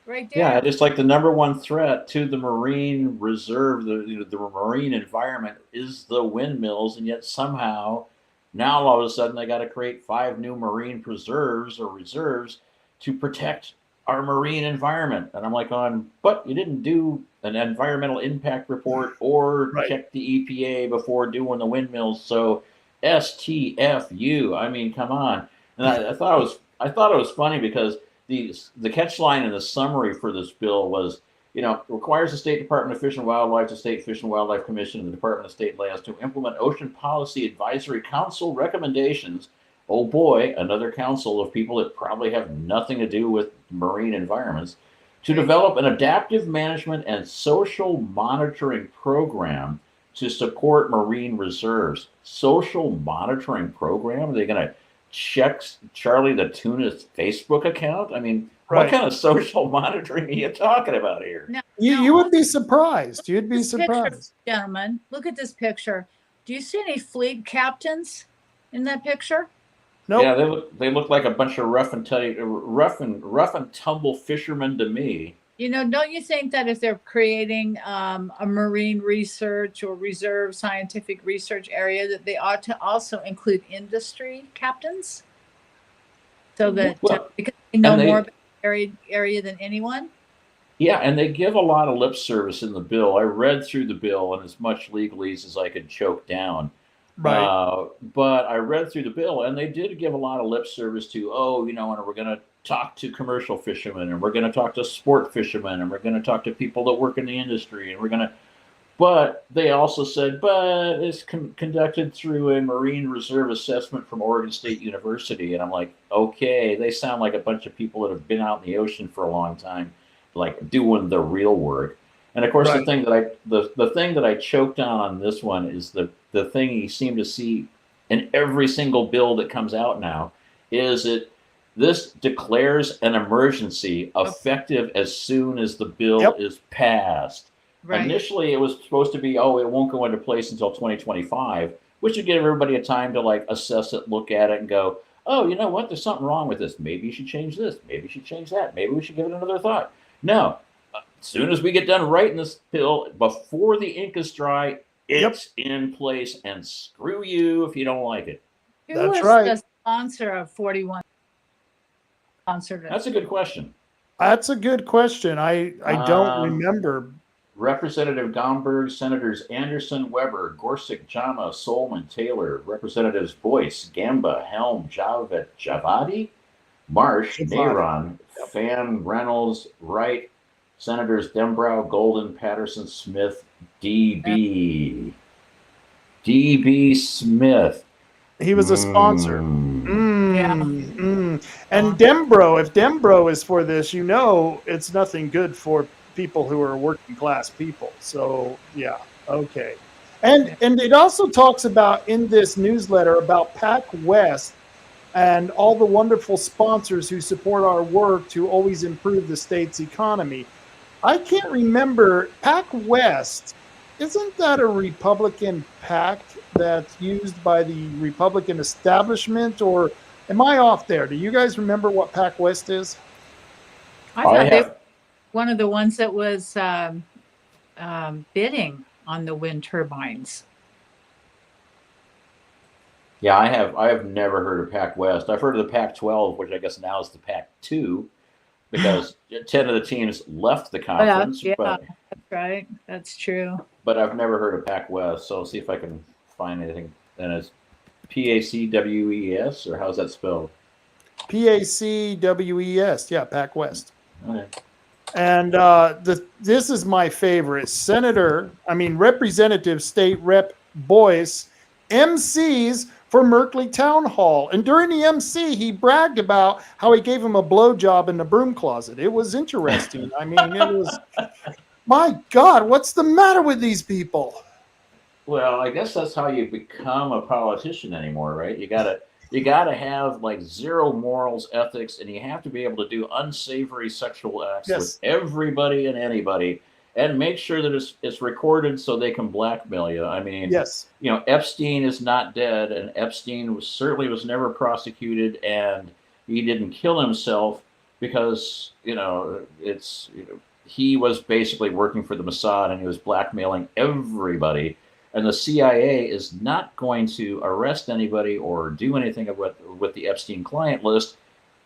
Right there. Yeah, just like the number one threat to the marine reserve, the marine environment is the windmills, and yet somehow now all of a sudden they got to create 5 new marine preserves or reserves to protect our marine environment. And I'm like, but you didn't do an environmental impact report or check the EPA before doing the windmills. So STFU. I mean, come on. And I thought it was funny because the catch line in the summary for this bill was requires the State Department of Fish and Wildlife, the State Fish and Wildlife Commission, and the Department of State Lands to implement Ocean Policy Advisory Council recommendations. Oh boy, another council of people that probably have nothing to do with marine environments, to develop an adaptive management and social monitoring program to support marine reserves. Social monitoring program? Are they going to check Charlie the Tuna's Facebook account? I mean, Right. what kind of social monitoring are you talking about here? No, You would be surprised. You'd be this picture, surprised. gentlemen, look at this picture. Do you see any fleet captains in that picture? Nope. Yeah, they look like a bunch of rough and tumble fishermen to me. Don't you think that if they're creating a marine research or reserve scientific research area, that they ought to also include industry captains? So that because they know more about the area than anyone? Yeah, and they give a lot of lip service in the bill. I read through the bill and as much legalese as I could choke down. Right. But I read through the bill, and they did give a lot of lip service to, and we're going to talk to commercial fishermen, and we're going to talk to sport fishermen, and we're going to talk to people that work in the industry, and we're going to. But they also said, but it's conducted through a marine reserve assessment from Oregon State University, and I'm like, okay, they sound like a bunch of people that have been out in the ocean for a long time, like doing the real work. And of course, Right. the thing that I choked on this one is the thing you seem to see in every single bill that comes out now is that this declares an emergency effective as soon as the bill is passed. Right. Initially, it was supposed to be, it won't go into place until 2025, which would give everybody a time to like assess it, look at it, and go, oh, you know what? There's something wrong with this. Maybe you should change this. Maybe you should change that. Maybe we should give it another thought. No. As soon as we get done writing this bill, before the ink is dry, it's in place, and screw you if you don't like it. Who That's was right. the sponsor of 41? That's a good question. That's a good question. I don't remember. Representative Gomberg, Senators Anderson, Weber, Gorsuch, Jama, Solomon, Taylor, Representatives Boyce, Gamba, Helm, Javadi, Marsh, Neyron, Fan, Reynolds, Wright, Senators Dembrow, Golden, Patterson, Smith, DB Smith. He was a sponsor. And Dembrow, if Dembrow is for this, it's nothing good for people who are working class people. So yeah, okay. And it also talks about in this newsletter about Pac West and all the wonderful sponsors who support our work to always improve the state's economy. I can't remember, Pac West, isn't that a Republican PAC that's used by the Republican establishment, or am I off there? Do you guys remember what Pac West is? I thought they were one of the ones that was bidding on the wind turbines. Yeah, I have never heard of Pac West. I've heard of the Pac-12, which I guess now is the Pac-2, because 10 of the teams left the conference. Yeah, but, that's right. That's true. But I've never heard of Pac West, so I'll see if I can find anything. And it's PACWES, or how's that spelled? PACWES, yeah, Pac West. Okay. And this is my favorite. Representative State Rep Boyce MCs for Merkley Town Hall. And during the MC, he bragged about how he gave him a blowjob in the broom closet. It was interesting. It was, my God, what's the matter with these people? Well, I guess that's how you become a politician anymore, right? You gotta have like zero morals, ethics, and you have to be able to do unsavory sexual acts with everybody and anybody, and make sure that it's recorded so they can blackmail you. Epstein is not dead, and Epstein certainly was never prosecuted, and he didn't kill himself because he was basically working for the Mossad, and he was blackmailing everybody. And the CIA is not going to arrest anybody or do anything with the Epstein client list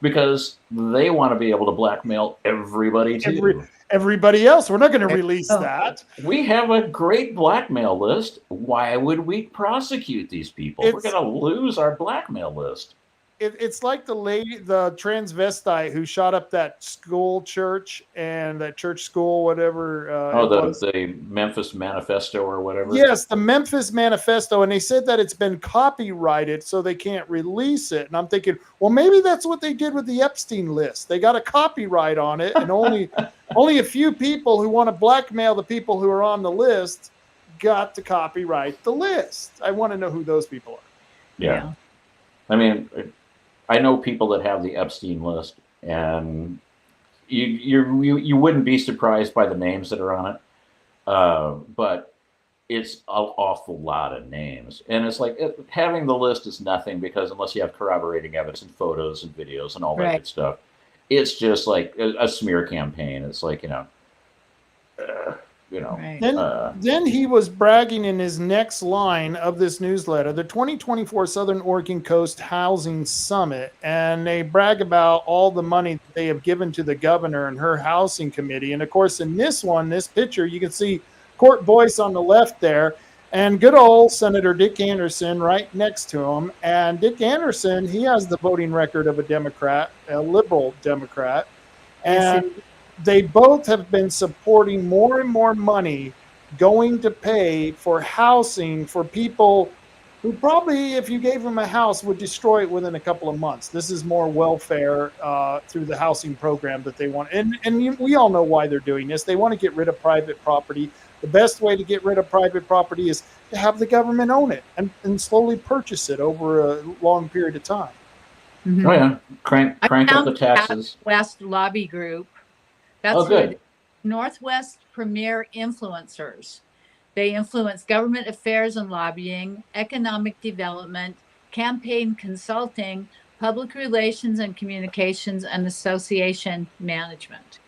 because they want to be able to blackmail everybody too. Everybody else. We're not going to release that. We have a great blackmail list. Why would we prosecute these people? We're going to lose our blackmail list. it's like the transvestite who shot up that school church and that church school, whatever Oh, it was. the Memphis Manifesto or whatever. Yes, the Memphis Manifesto, and they said that it's been copyrighted, so they can't release it. And I'm thinking, well, maybe that's what they did with the Epstein list. They got a copyright on it, and only a few people who want to blackmail the people who are on the list got to copyright the list. I want to know who those people are. Yeah. I mean, I know people that have the Epstein list, and you wouldn't be surprised by the names that are on it. But it's an awful lot of names. And it's like having the list is nothing, because unless you have corroborating evidence and photos and videos and all that good stuff, it's just like a smear campaign. It's like, Then he was bragging in his next line of this newsletter, the 2024 Southern Oregon Coast Housing Summit, and they brag about all the money that they have given to the governor and her housing committee. And of course, in this picture, you can see Kuhrt Boyce on the left there, and good old Senator Dick Anderson right next to him. And Dick Anderson, he has the voting record of a Democrat, a liberal Democrat, and they both have been supporting more and more money going to pay for housing for people who probably, if you gave them a house, would destroy it within a couple of months. This is more welfare through the housing program that they want. And we all know why they're doing this. They want to get rid of private property. The best way to get rid of private property is to have the government own it and slowly purchase it over a long period of time. Mm-hmm. Oh, yeah. Crank up the taxes. West Lobby Group. That's good. Northwest Premier Influencers. They influence government affairs and lobbying, economic development, campaign consulting, public relations and communications, and association management.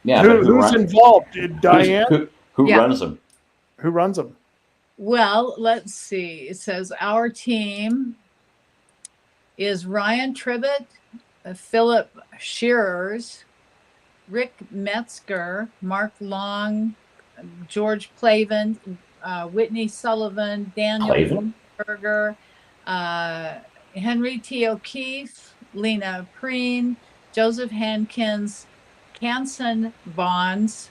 Yeah, who's involved? Diane? Who runs them? Who runs them? Well, let's see. It says our team is Ryan Tribbett, Philip Shearers, Rick Metzger, Mark Long, George Plavin, Whitney Sullivan, Daniel Berger, Henry T. O'Keefe, Lena Preen, Joseph Hankins, Canson Bonds,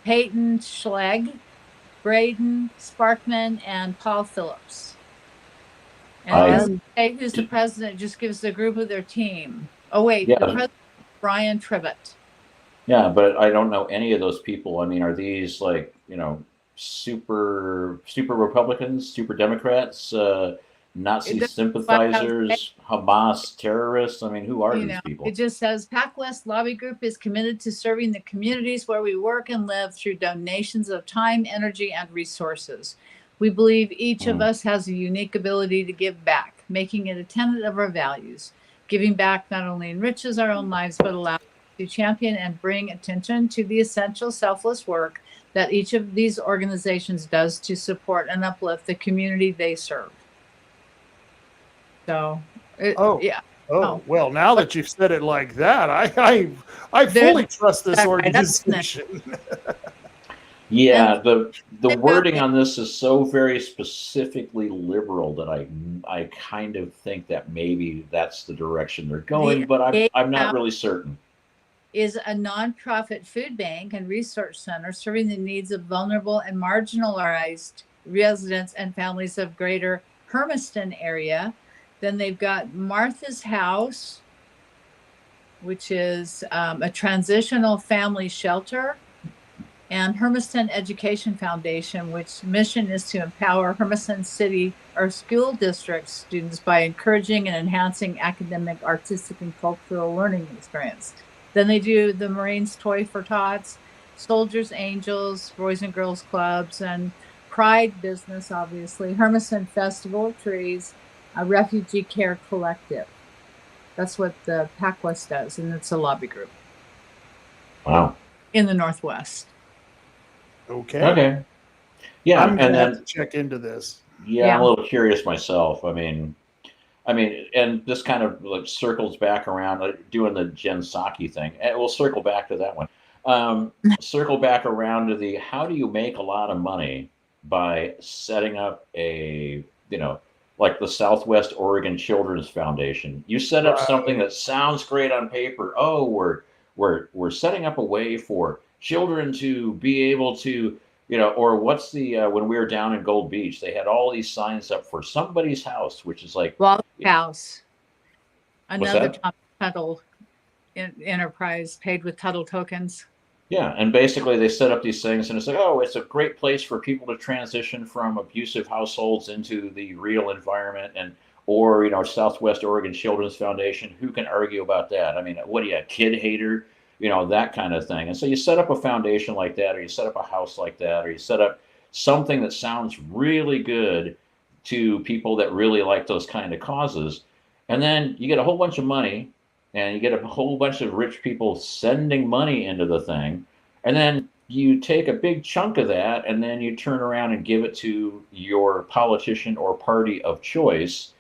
Peyton Schlegg, Braden Sparkman, and Paul Phillips. And who's the president just gives the group of their team. Oh, wait, the president, Brian Tribbett. Yeah, but I don't know any of those people. I mean, are these like, super Republicans, super Democrats, Nazi sympathizers, Hamas terrorists? I mean, who are these people? It just says PacWest Lobby Group is committed to serving the communities where we work and live through donations of time, energy, and resources. We believe each of us has a unique ability to give back, making it a tenet of our values. Giving back not only enriches our own lives, but allows us to champion and bring attention to the essential selfless work that each of these organizations does to support and uplift the community they serve. So, well, now that you've said it like that, I fully trust this organization. Yeah, the wording on this is so very specifically liberal that I kind of think that maybe that's the direction they're going, but I'm not really certain. Is a nonprofit food bank and research center serving the needs of vulnerable and marginalized residents and families of greater Hermiston area. Then they've got Martha's House, which is a transitional family shelter, and Hermiston Education Foundation, which mission is to empower Hermiston City or school district students by encouraging and enhancing academic, artistic, and cultural learning experience. Then they do the Marines Toy for Tots, Soldiers Angels, Boys and Girls Clubs, and Pride Business, obviously, Hermiston Festival of Trees, a Refugee Care Collective. That's what the PacWest does, and it's a lobby group. Wow. In the Northwest. Okay. Yeah, I'm gonna have to check into this. Yeah, I'm a little curious myself. I mean, and this kind of like circles back around, like doing the Jen Psaki thing. And we'll circle back to that one. Circle back around to the how do you make a lot of money by setting up a like the Southwest Oregon Children's Foundation. You set up something that sounds great on paper. Oh, we're setting up a way for children to be able to, or what's the when we were down in Gold Beach, they had all these signs up for somebody's house, which is like Walt's House. What's Another that? Tuttle enterprise paid with Tuttle tokens. Yeah, and basically they set up these things, and it's like, oh, it's a great place for people to transition from abusive households into the real environment, or Southwest Oregon Children's Foundation. Who can argue about that? I mean, what are you, a kid hater? That kind of thing. And so you set up a foundation like that, or you set up a house like that, or you set up something that sounds really good to people that really like those kind of causes, and then you get a whole bunch of money. And you get a whole bunch of rich people sending money into the thing. And then you take a big chunk of that and then you turn around and give it to your politician or party of choice.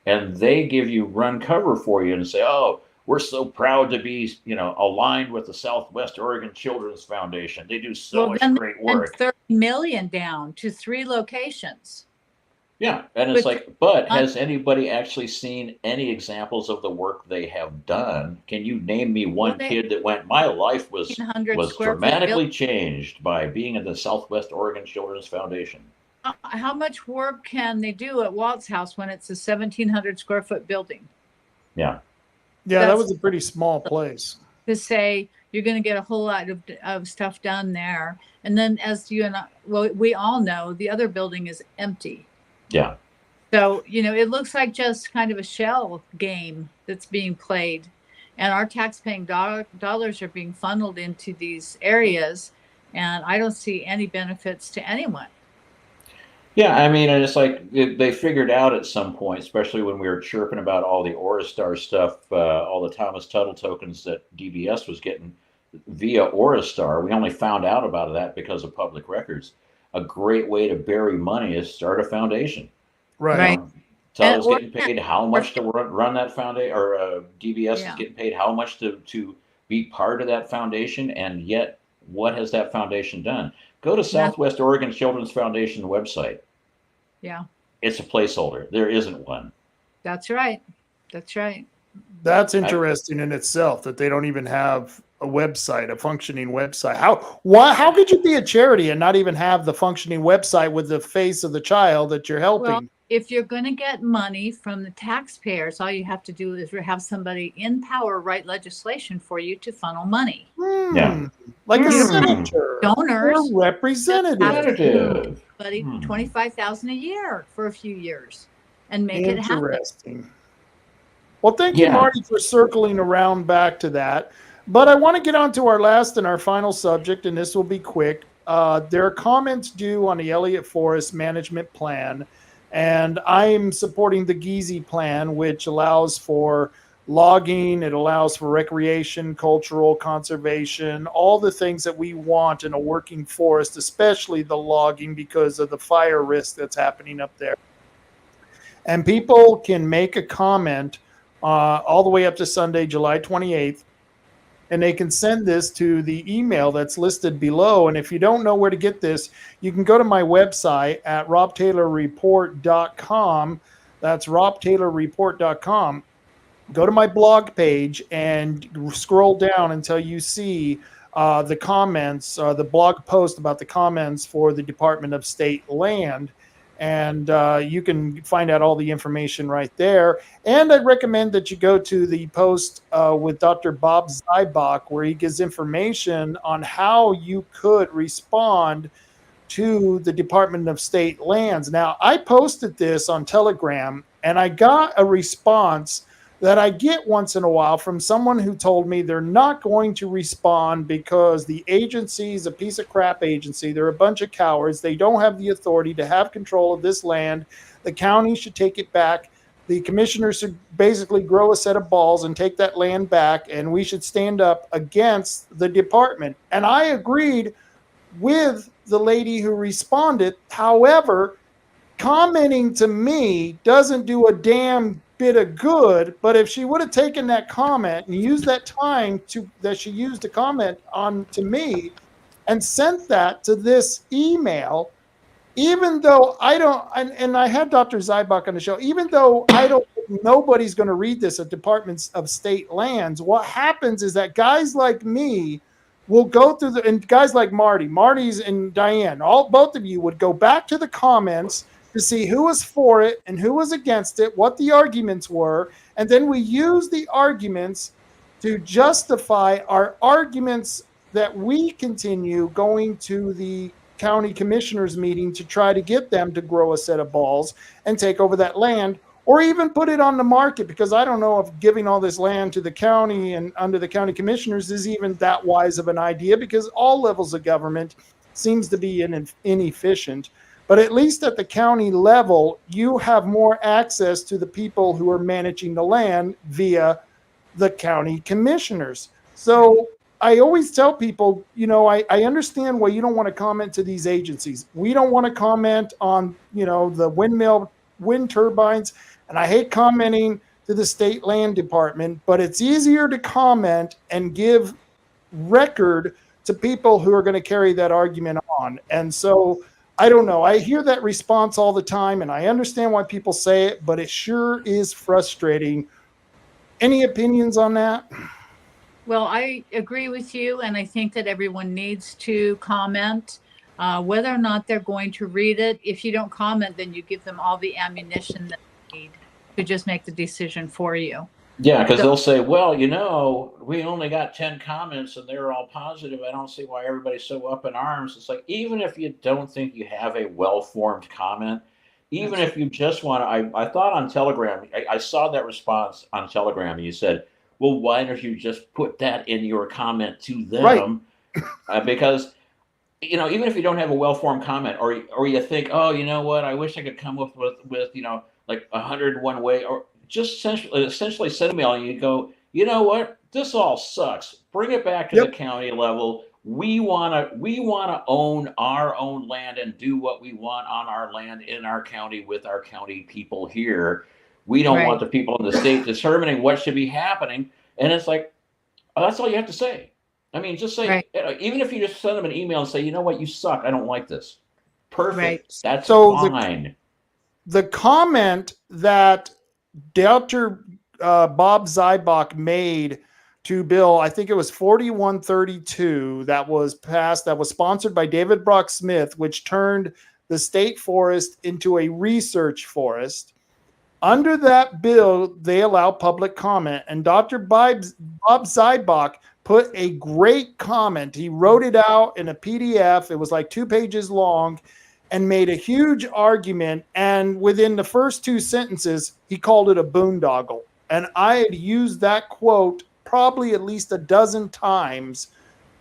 And they give you run cover for you and say, oh, we're so proud to be, aligned with the Southwest Oregon Children's Foundation. They do so much great work. 30 million down to 3 locations. Yeah, and it's but has anybody actually seen any examples of the work they have done? Can you name me one kid that went, my life was dramatically changed by being in the Southwest Oregon Children's Foundation? How much work can they do at Walt's House when it's a 1,700 square foot building? Yeah, that was a pretty small place. To say you're going to get a whole lot of stuff done there. And then as we all know, the other building is empty. Yeah. So, it looks like just kind of a shell game that's being played. And our tax-paying dollars are being funneled into these areas. And I don't see any benefits to anyone. Yeah, I mean, and it's like they figured out at some point, especially when we were chirping about all the Orastar stuff, all the Thomas Tuttle tokens that DBS was getting via Orastar. We only found out about that because of public records. A great way to bury money is start a foundation. Right. Tell us getting paid how much to run that foundation, or DBS is getting paid how much to be part of that foundation, and yet what has that foundation done? Go to Southwest Oregon Children's Foundation website. Yeah. It's a placeholder. There isn't one. That's right. That's interesting in itself that they don't even have a website, a functioning website. How could you be a charity and not even have the functioning website with the face of the child that you're helping? Well, if you're going to get money from the taxpayers, all you have to do is have somebody in power write legislation for you to funnel money. Yeah. Like a senator. Donors. Or representative. Buddy, $25,000 a year for a few years and make it happen. Interesting. Well, thank you, Marty, for circling around back to that. But I want to get on to our last and our final subject, and this will be quick. There are comments due on the Elliott Forest Management Plan, and I'm supporting the Giese Plan, which allows for logging, it allows for recreation, cultural conservation, all the things that we want in a working forest, especially the logging because of the fire risk that's happening up there. And people can make a comment all the way up to Sunday, July 28th. And they can send this to the email that's listed below. And if you don't know where to get this, you can go to my website at robtaylorreport.com. That's robtaylorreport.com. Go to my blog page and scroll down until you see the comments, the blog post about the comments for the Department of State Land. And you can find out all the information right there. And I'd recommend that you go to the post with Dr. Bob Zybach, where he gives information on how you could respond to the Department of State Lands. Now, I posted this on Telegram, and I got a response that I get once in a while from someone who told me they're not going to respond because the agency is a piece of crap agency. They're a bunch of cowards. They don't have the authority to have control of this land. The county should take it back. The commissioners should basically grow a set of balls and take that land back, and we should stand up against the department. And I agreed with the lady who responded. However, commenting to me doesn't do a damn bit of good. But if she would have taken that comment and used that time that she used to comment on to me and sent that to this email, even though I don't, and I had Dr. Zybach on the show, even though I don't, nobody's going to read this at Departments of State Lands, what happens is that guys like me will go through and guys like Marty's and Diane, both of you would go back to the comments to see who was for it and who was against it, what the arguments were, and then we use the arguments to justify our arguments that we continue going to the county commissioners meeting to try to get them to grow a set of balls and take over that land, or even put it on the market, because I don't know if giving all this land to the county and under the county commissioners is even that wise of an idea, because all levels of government seems to be inefficient. But at least at the county level, you have more access to the people who are managing the land via the county commissioners. So I always tell people, I understand why you don't want to comment to these agencies. We don't want to comment on, the wind turbines, and I hate commenting to the state land department, but it's easier to comment and give record to people who are going to carry that argument on. And so I don't know. I hear that response all the time, and I understand why people say it, but it sure is frustrating. Any opinions on that? Well, I agree with you, and I think that everyone needs to comment. Whether or not they're going to read it, if you don't comment, then you give them all the ammunition that they need to just make the decision for you. Yeah, because they'll say, well, we only got 10 comments and they're all positive. I don't see why everybody's so up in arms. It's like, even if you don't think you have a well-formed comment, even if you just want to, I thought on Telegram, I saw that response on Telegram, and you said, well, why don't you just put that in your comment to them? Right. Because, even if you don't have a well-formed comment, or you think, oh, you know what, I wish I could come up with like 101 way, or just essentially send an email and you go, you know what, this all sucks. Bring it back to the county level. We want to own our own land and do what we want on our land in our county with our county people here. We don't want the people in the state determining what should be happening. And it's like, that's all you have to say. I mean, just say, even if you just send them an email and say, you know what, you suck. I don't like this. Perfect. That's fine. The comment that Dr. Bob Zybach made to Bill, I think it was 4132, that was passed, that was sponsored by David Brock Smith, which turned the state forest into a research forest. Under that bill, they allow public comment, and Dr. Bob Zybach put a great comment. He wrote it out in a PDF. It was like 2 pages long, and made a huge argument. And within the first 2 sentences, he called it a boondoggle. And I had used that quote probably at least a dozen times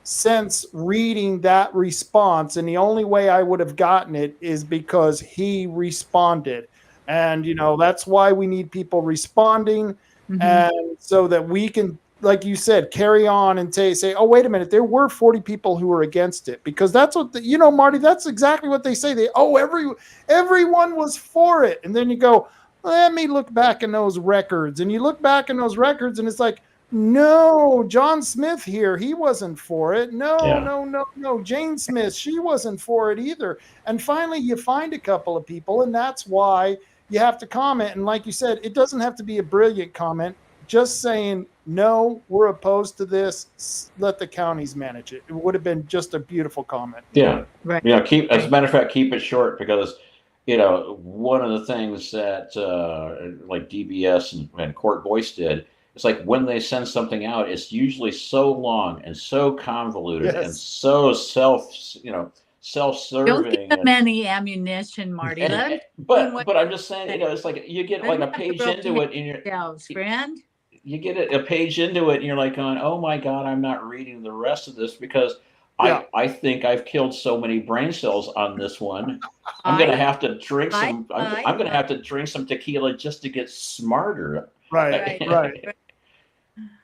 since reading that response. And the only way I would have gotten it is because he responded. And, that's why we need people responding. And so that we can, like you said, carry on and say, oh, wait a minute, there were 40 people who were against it, because that's what, Marty, that's exactly what they say. Everyone was for it. And then you go, let me look back in those records. And you look back in those records and it's like, no, John Smith here, he wasn't for it. No, Jane Smith, she wasn't for it either. And finally you find a couple of people, and that's why you have to comment. And like you said, it doesn't have to be a brilliant comment. Just saying, no, we're opposed to this. Let the counties manage it. It would have been just a beautiful comment. Yeah. Right. Yeah. As a matter of fact, keep it short, because, one of the things that like DBS and Kuhrt Voice did, it's like when they send something out, it's usually so long and so convoluted and so self-serving. Don't give them any ammunition, Marty. But I'm just saying, it's like you get like a page into it in your friend. You get a page into it and you're like going, oh my God, I'm not reading the rest of this, because I think I've killed so many brain cells on this one. I'm going to have to drink some. I'm going to have to drink some tequila just to get smarter. Right.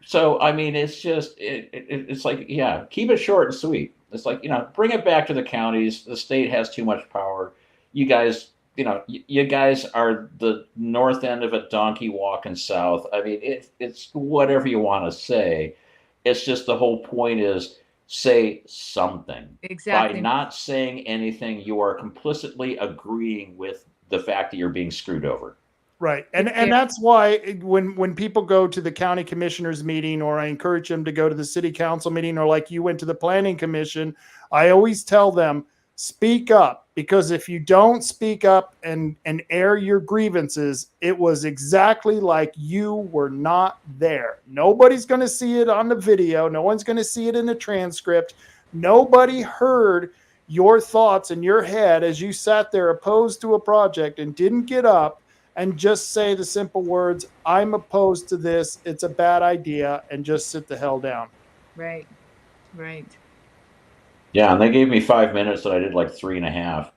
So I mean, it's just it's like, keep it short and sweet. It's like, bring it back to the counties. The state has too much power. You guys, you guys are the north end of a donkey walking south. I mean, it's whatever you want to say. It's just the whole point is say something. Exactly. By not saying anything, you are complicitly agreeing with the fact that you're being screwed over. Right. And that's why when people go to the county commissioners meeting, or I encourage them to go to the city council meeting, or like you went to the planning commission, I always tell them, speak up, because if you don't speak up and air your grievances, it was exactly like you were not there. Nobody's going to see it on the video. No one's going to see it in the transcript. Nobody heard your thoughts in your head as you sat there opposed to a project and didn't get up and just say the simple words, I'm opposed to this, it's a bad idea, and just sit the hell down. Right. Yeah, and they gave me 5 minutes, and I did like 3.5.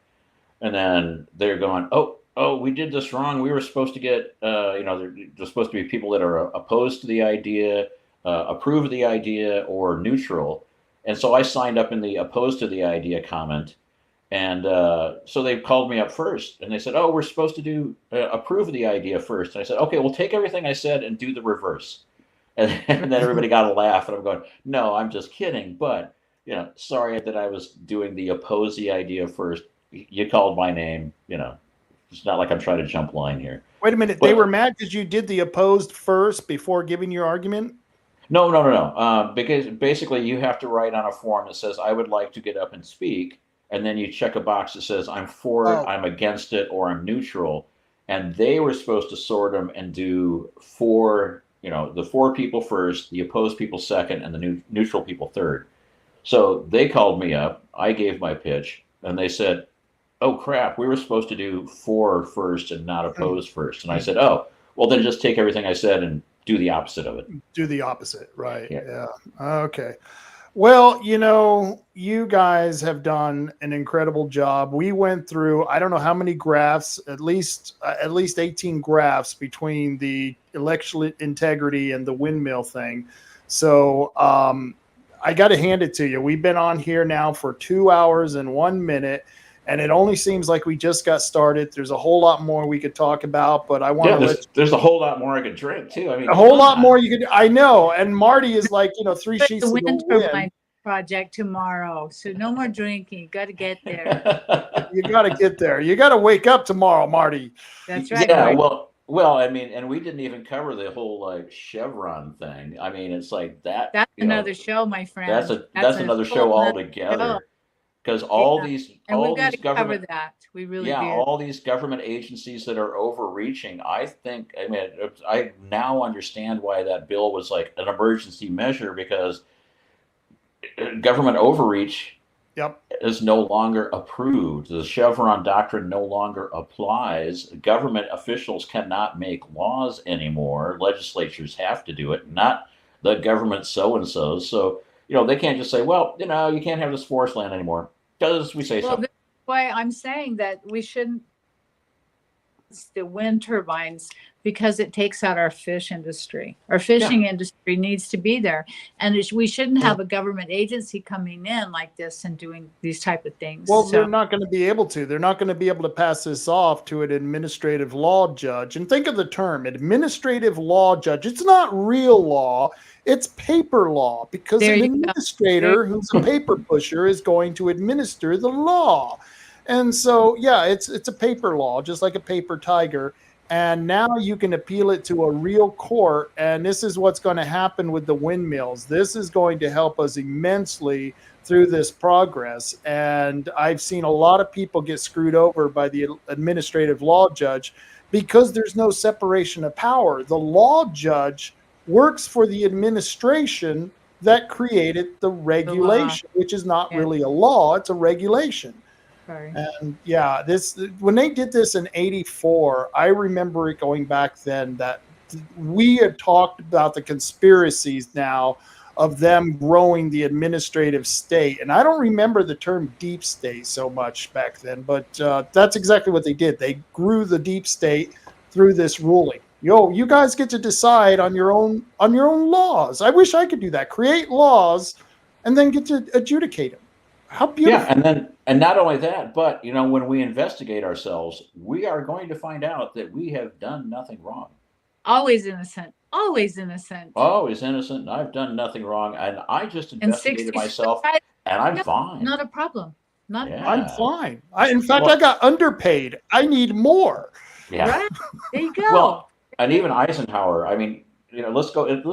And then they're going, oh, we did this wrong. We were supposed to get, there's supposed to be people that are opposed to the idea, approve of the idea, or neutral. And so I signed up in the opposed to the idea comment. And so they called me up first, and they said, oh, we're supposed to do approve of the idea first. And I said, okay, well, take everything I said and do the reverse. And then everybody got a laugh, and I'm going, no, I'm just kidding. But, sorry that I was doing the oppose the idea first. You called my name, it's not like I'm trying to jump line here. Wait a minute. They were mad because you did the opposed first before giving your argument? No. Because basically you have to write on a form that says, I would like to get up and speak. And then you check a box that says, I'm for it, I'm against it, or I'm neutral. And they were supposed to sort them and do the for people first, the opposed people second, and the neutral people third. So they called me up. I gave my pitch, and they said, oh, crap, we were supposed to do for first and not oppose first. And I said, oh, well, then just take everything I said and do the opposite of it. Do the opposite, right. Yeah. Okay. Well, you guys have done an incredible job. We went through, I don't know how many graphs, at least 18 graphs between the election integrity and the windmill thing. So I got to hand it to you. We've been on here now for 2 hours and 1 minute, and it only seems like we just got started. There's a whole lot more we could talk about, but I want to there's a whole lot more I could drink too. I mean, a whole lot more you could. I know. And Marty is like, 3 sheets of the wind wind. turbine project tomorrow, so no more drinking. You got to get there. You got to get there. You got to wake up tomorrow, Marty. That's right. Yeah. Marty. Well, I mean, and we didn't even cover the whole Chevron thing. I mean, it's like that. That's another show, my friend. That's another show altogether. Because all these government cover that. We really do. All these government agencies that are overreaching. I now understand why that bill was like an emergency measure, because government overreach is no longer approved. The Chevron doctrine no longer applies. Government officials cannot make laws anymore. Legislatures have to do it, not the government so-and-so. So, they can't just say, well, you can't have this forest land anymore because we say so. That's why I'm saying that we shouldn't the wind turbines, because it takes out our fish industry. Our fishing industry needs to be there. And we shouldn't have a government agency coming in like this and doing these type of things. Well, they're not going to be able to. They're not going to be able to pass this off to an administrative law judge. And think of the term, administrative law judge. It's not real law. It's paper law, because an administrator who's a paper pusher is going to administer the law. And so, it's a paper law, just like a paper tiger. And now you can appeal it to a real court. And this is what's going to happen with the windmills. This is going to help us immensely through this progress. And I've seen a lot of people get screwed over by the administrative law judge because there's no separation of power. The law judge works for the administration that created the regulation, which is not really a law, it's a regulation. Sorry. And when they did this in '84, I remember it going back then that we had talked about the conspiracies now of them growing the administrative state. And I don't remember the term deep state so much back then, but that's exactly what they did. They grew the deep state through this ruling. You guys get to decide on your own laws. I wish I could do that. Create laws and then get to adjudicate them. How beautiful. Yeah, and not only that, but when we investigate ourselves, we are going to find out that we have done nothing wrong. Always innocent. always innocent. Always innocent, and I've done nothing wrong, and I just And investigated 60 myself, and I'm fine. Not a problem. Not a Yeah. problem. I'm fine. In fact, Well- I got underpaid. I need more. Yeah. Right. There you go. Well, and even Eisenhower, I mean, let's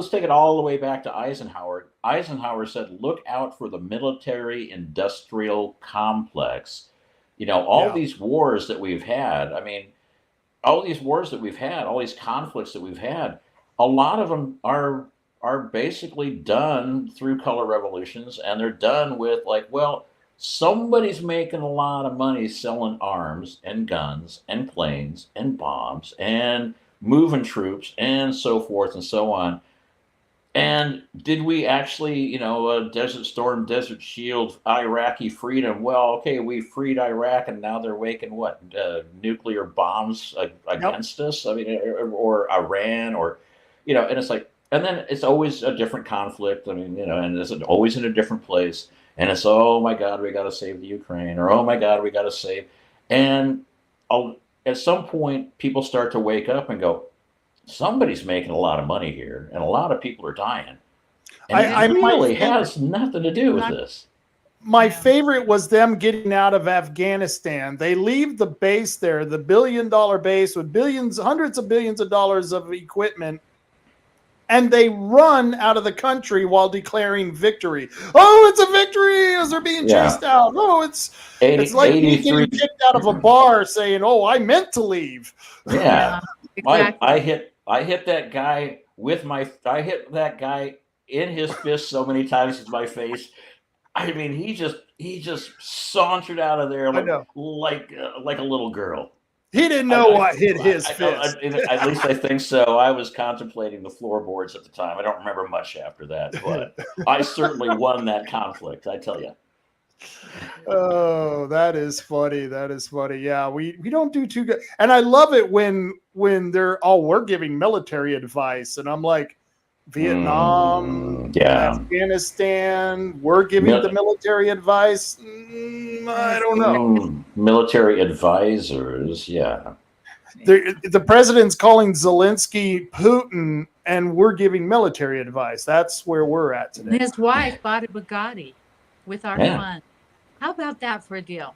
take it all the way back to Eisenhower. Eisenhower said, look out for the military industrial complex. All these wars that we've had, I mean, all these wars that we've had, all these conflicts that we've had, a lot of them are basically done through color revolutions, and they're done with somebody's making a lot of money selling arms and guns and planes and bombs and moving troops and so forth and so on. And did we actually, Desert Storm, Desert Shield, Iraqi freedom? Well, okay, we freed Iraq, and now they're making nuclear bombs against us? I mean, or Iran, or, and it's like, and then it's always a different conflict. I mean, and it's always in a different place. And it's, oh my God, we got to save the Ukraine, or oh my God, we got to save. And at some point, people start to wake up and go, somebody's making a lot of money here, and a lot of people are dying. And it really has nothing to do with this. My favorite was them getting out of Afghanistan. They leave the base there, the $1 billion base with hundreds of billions of dollars of equipment, and they run out of the country while declaring victory. Oh, it's a victory as they're being chased out. Oh, it's like me getting kicked out of a bar saying, oh, I meant to leave. Yeah. Exactly. I hit that guy I hit that guy in his fist so many times in my face. I mean, he just sauntered out of there like a little girl. He didn't know what hit his fist. At least I think so. I was contemplating the floorboards at the time. I don't remember much after that, but I certainly won that conflict, I tell you. Oh, that is funny. That is funny. Yeah, we don't do too good. And I love it when we're giving military advice, and I'm like, Vietnam, Afghanistan, we're giving the military advice. I don't know. Military advisors, yeah. The president's calling Zelensky Putin, and we're giving military advice. That's where we're at today. His wife bought a Bugatti with our funds. How about that for a deal?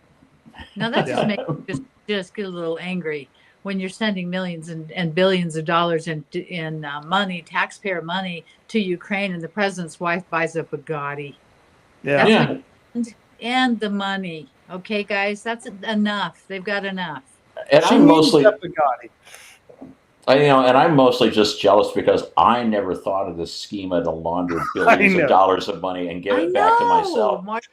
Now that just makes me just get a little angry when you're sending millions and billions of dollars in money, taxpayer money, to Ukraine, and the president's wife buys a Bugatti. Yeah. And the money. Okay, guys, that's enough. They've got enough. And I'm mostly I'm mostly just jealous because I never thought of this schema to launder billions of dollars of money and give it back to myself. Marty,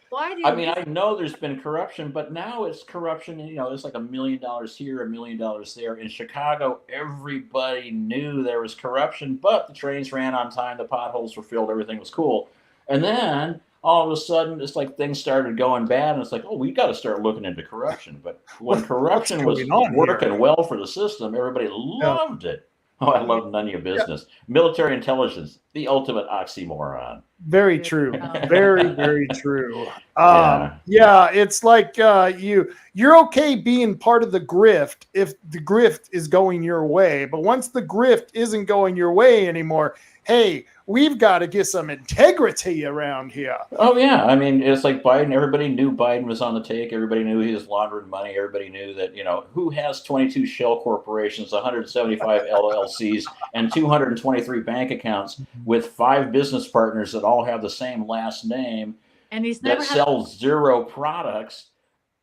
I know there's been corruption, but now it's corruption. It's like $1 million here, $1 million there. In Chicago, everybody knew there was corruption, but the trains ran on time, the potholes were filled, everything was cool. And then all of a sudden, it's like things started going bad, and it's like, oh, we got to start looking into corruption. But when corruption was working well for the system, everybody loved it. Oh, I love none of your business. Military intelligence, the ultimate oxymoron. Very true. Very, very true. It's like you're okay being part of the grift if the grift is going your way. But once the grift isn't going your way anymore, hey, we've got to get some integrity around here. Oh, yeah. I mean, it's like Biden. Everybody knew Biden was on the take. Everybody knew he was laundering money. Everybody knew that, who has 22 shell corporations, 175 LLCs, and 223 bank accounts with 5 business partners that all have the same last name, and he's never sells 0 products.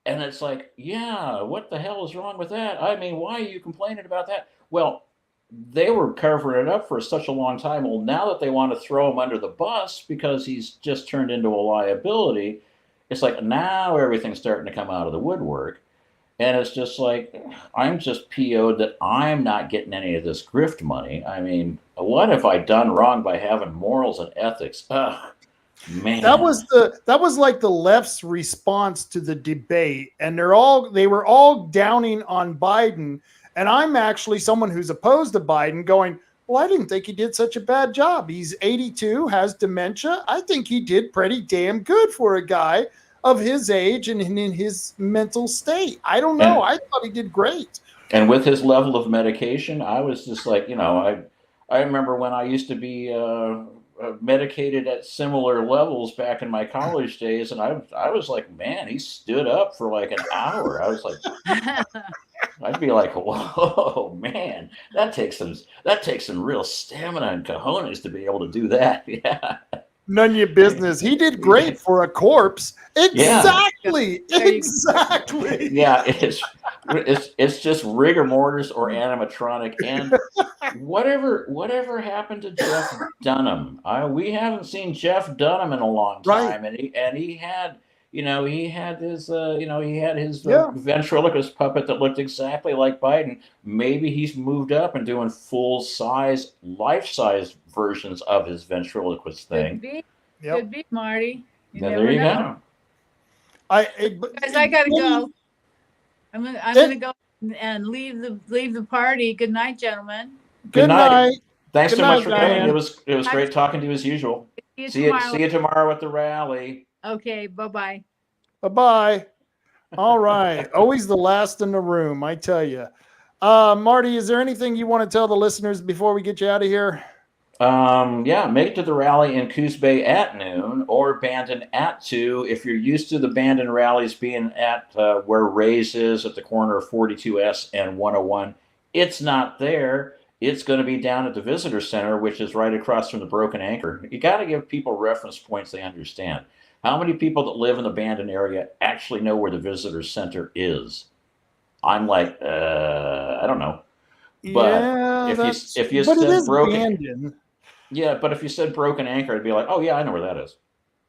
And it's like, yeah, what the hell is wrong with that? I mean, why are you complaining about that? Well, they were covering it up for such a long time. Well, now that they want to throw him under the bus because he's just turned into a liability, it's like now everything's starting to come out of the woodwork. And it's just like, I'm just PO'd that I'm not getting any of this grift money. I mean, what have I done wrong by having morals and ethics? Ugh, man. That was like the left's response to the debate. And they were all downing on Biden. And I'm actually someone who's opposed to Biden going, well, I didn't think he did such a bad job. He's 82, has dementia. I think he did pretty damn good for a guy of his age and in his mental state. I don't know. I thought he did great. And with his level of medication, I was just like, I remember when I used to be medicated at similar levels back in my college days, and I was like, man, he stood up for like an hour. I was like, I'd be like, whoa, man, that takes some real stamina and cojones to be able to do that. Yeah. None of your business. He did great for a corpse. Yeah. Exactly. Exactly. Yeah, it's just rigor mortis or animatronic. And whatever happened to Jeff Dunham? We haven't seen Jeff Dunham in a long time, Right. and he had his ventriloquist puppet that looked exactly like Biden. Maybe he's moved up and doing full size, life size versions of his ventriloquist thing. Could be, Marty. Now, there you go. Guys, I gotta go. I'm gonna go and leave the party. Good night, gentlemen. Good night. Thanks so much for coming. Diane. It was great talking to you as usual. See you tomorrow at the rally. Okay, bye-bye. Bye-bye. All right. Always the last in the room, I tell you. Marty, is there anything you want to tell the listeners before we get you out of here? Make it to the rally in Coos Bay at noon or Bandon at 2. If you're used to the Bandon rallies being at where Ray's is at the corner of 42S and 101, it's not there. It's going to be down at the Visitor Center, which is right across from the Broken Anchor. You got to give people reference points they understand. How many people that live in the Bandon area actually know where the Visitor Center is? I'm like, I don't know. But if you said Broken, but if you said Broken Anchor, I'd be like, oh yeah, I know where that is.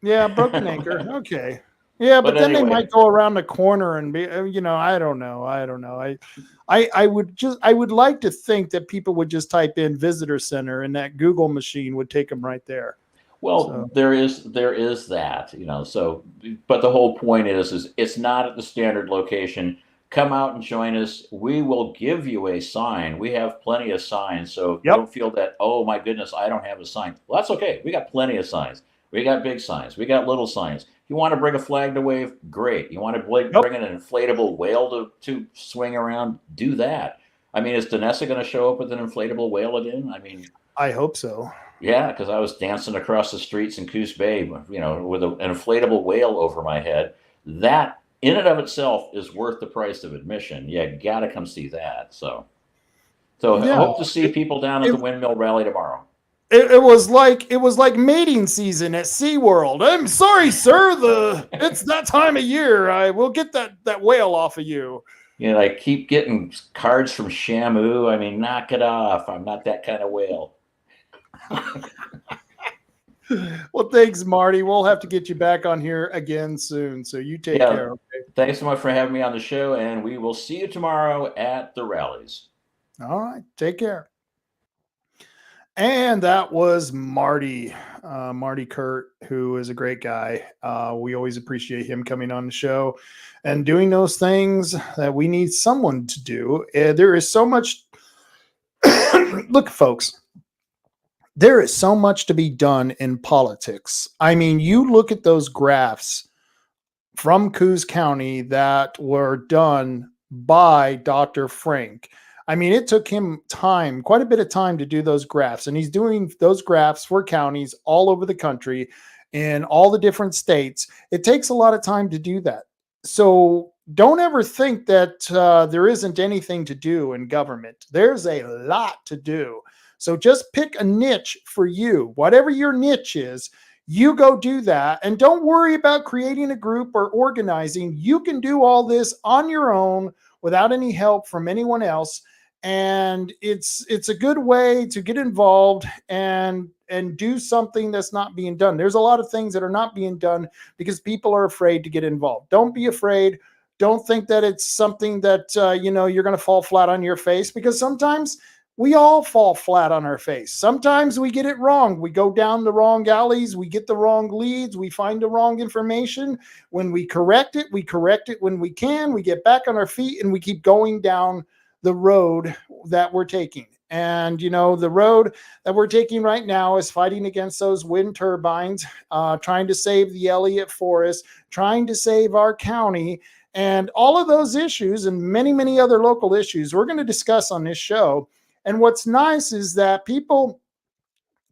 Yeah, Broken Anchor. Okay. Yeah, but then anyway, they might go around the corner and be, I don't know. I would like to think that people would just type in Visitor Center and that Google machine would take them right there. Well, there is that, so, but the whole point is it's not at the standard location. Come out and join us. We will give you a sign. We have plenty of signs. So don't feel that, oh my goodness, I don't have a sign. Well, that's okay. We got plenty of signs. We got big signs. We got little signs. If you want to bring a flag to wave, great. You want to bring an inflatable whale to swing around, do that. I mean, is Danessa going to show up with an inflatable whale again? I mean, I hope so. Yeah, because I was dancing across the streets in Coos Bay, with an inflatable whale over my head. That in and of itself is worth the price of admission. You got to come see that. So I hope to see people down at the Windmill Rally tomorrow. It was like mating season at SeaWorld. I'm sorry, sir. It's that time of year. I will get that whale off of you. I keep getting cards from Shamu. I mean, knock it off. I'm not that kind of whale. Well, thanks, Marty. We'll have to get you back on here again soon. So you take care. Okay? Thanks so much for having me on the show, and we will see you tomorrow at the rallies. All right. Take care. And that was Marty Kuhrt, who is a great guy. We always appreciate him coming on the show and doing those things that we need someone to do. There is so much. Look, folks. There is so much to be done in politics. I mean, you look at those graphs from Coos County that were done by Dr. Frank. I mean, it took him time, quite a bit of time to do those graphs. And he's doing those graphs for counties all over the country in all the different states. It takes a lot of time to do that. So don't ever think that there isn't anything to do in government. There's a lot to do. So just pick a niche for you. Whatever your niche is, you go do that. And don't worry about creating a group or organizing. You can do all this on your own without any help from anyone else. And it's a good way to get involved and do something that's not being done. There's a lot of things that are not being done because people are afraid to get involved. Don't be afraid. Don't think that it's something that, you're going to fall flat on your face, because sometimes we all fall flat on our face. Sometimes we get it wrong. We go down the wrong alleys. We get the wrong leads. We find the wrong information. When we correct it when we can. We get back on our feet and we keep going down the road that we're taking. And, the road that we're taking right now is fighting against those wind turbines, trying to save the Elliott Forest, trying to save our county, and all of those issues and many, many other local issues we're going to discuss on this show. And what's nice is that people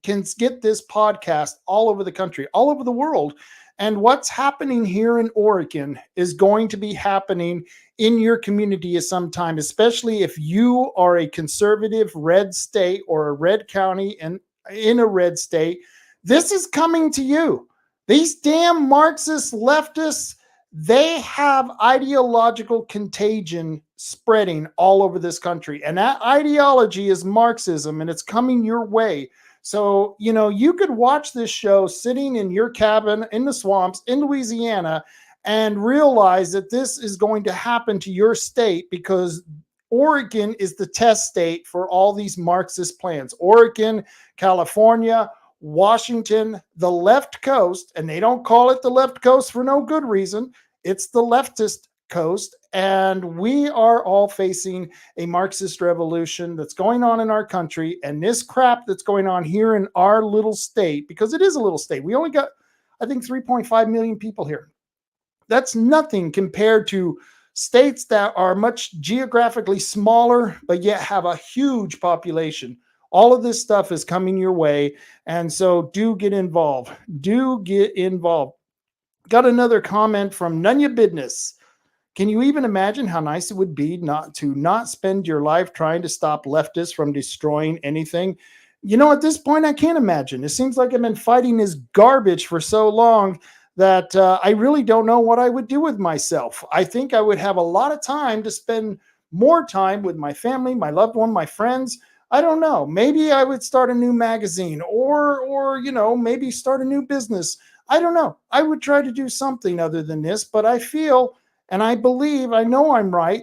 can get this podcast all over the country, all over the world. And what's happening here in Oregon is going to be happening in your community at some time, especially if you are a conservative red state or a red county and in a red state. This is coming to you. These damn Marxist leftists, they have ideological contagion spreading all over this country. And that ideology is Marxism, and it's coming your way. So, you could watch this show sitting in your cabin in the swamps in Louisiana and realize that this is going to happen to your state, because Oregon is the test state for all these Marxist plans. Oregon, California, Washington, the left coast, and they don't call it the left coast for no good reason. It's the leftist coast, and we are all facing a Marxist revolution that's going on in our country. And this crap that's going on here in our little state, because it is a little state, we only got, I think, 3.5 million people here. That's nothing compared to states that are much geographically smaller, but yet have a huge population. All of this stuff is coming your way. And so do get involved. Do get involved. Got another comment from Nunya Business. Can you even imagine how nice it would be not spend your life trying to stop leftists from destroying anything? At this point, I can't imagine. It seems like I've been fighting this garbage for so long that I really don't know what I would do with myself. I think I would have a lot of time to spend more time with my family, my loved one, my friends. I don't know. Maybe I would start a new magazine or maybe start a new business. I don't know. I would try to do something other than this, but I feel and I believe, I know I'm right,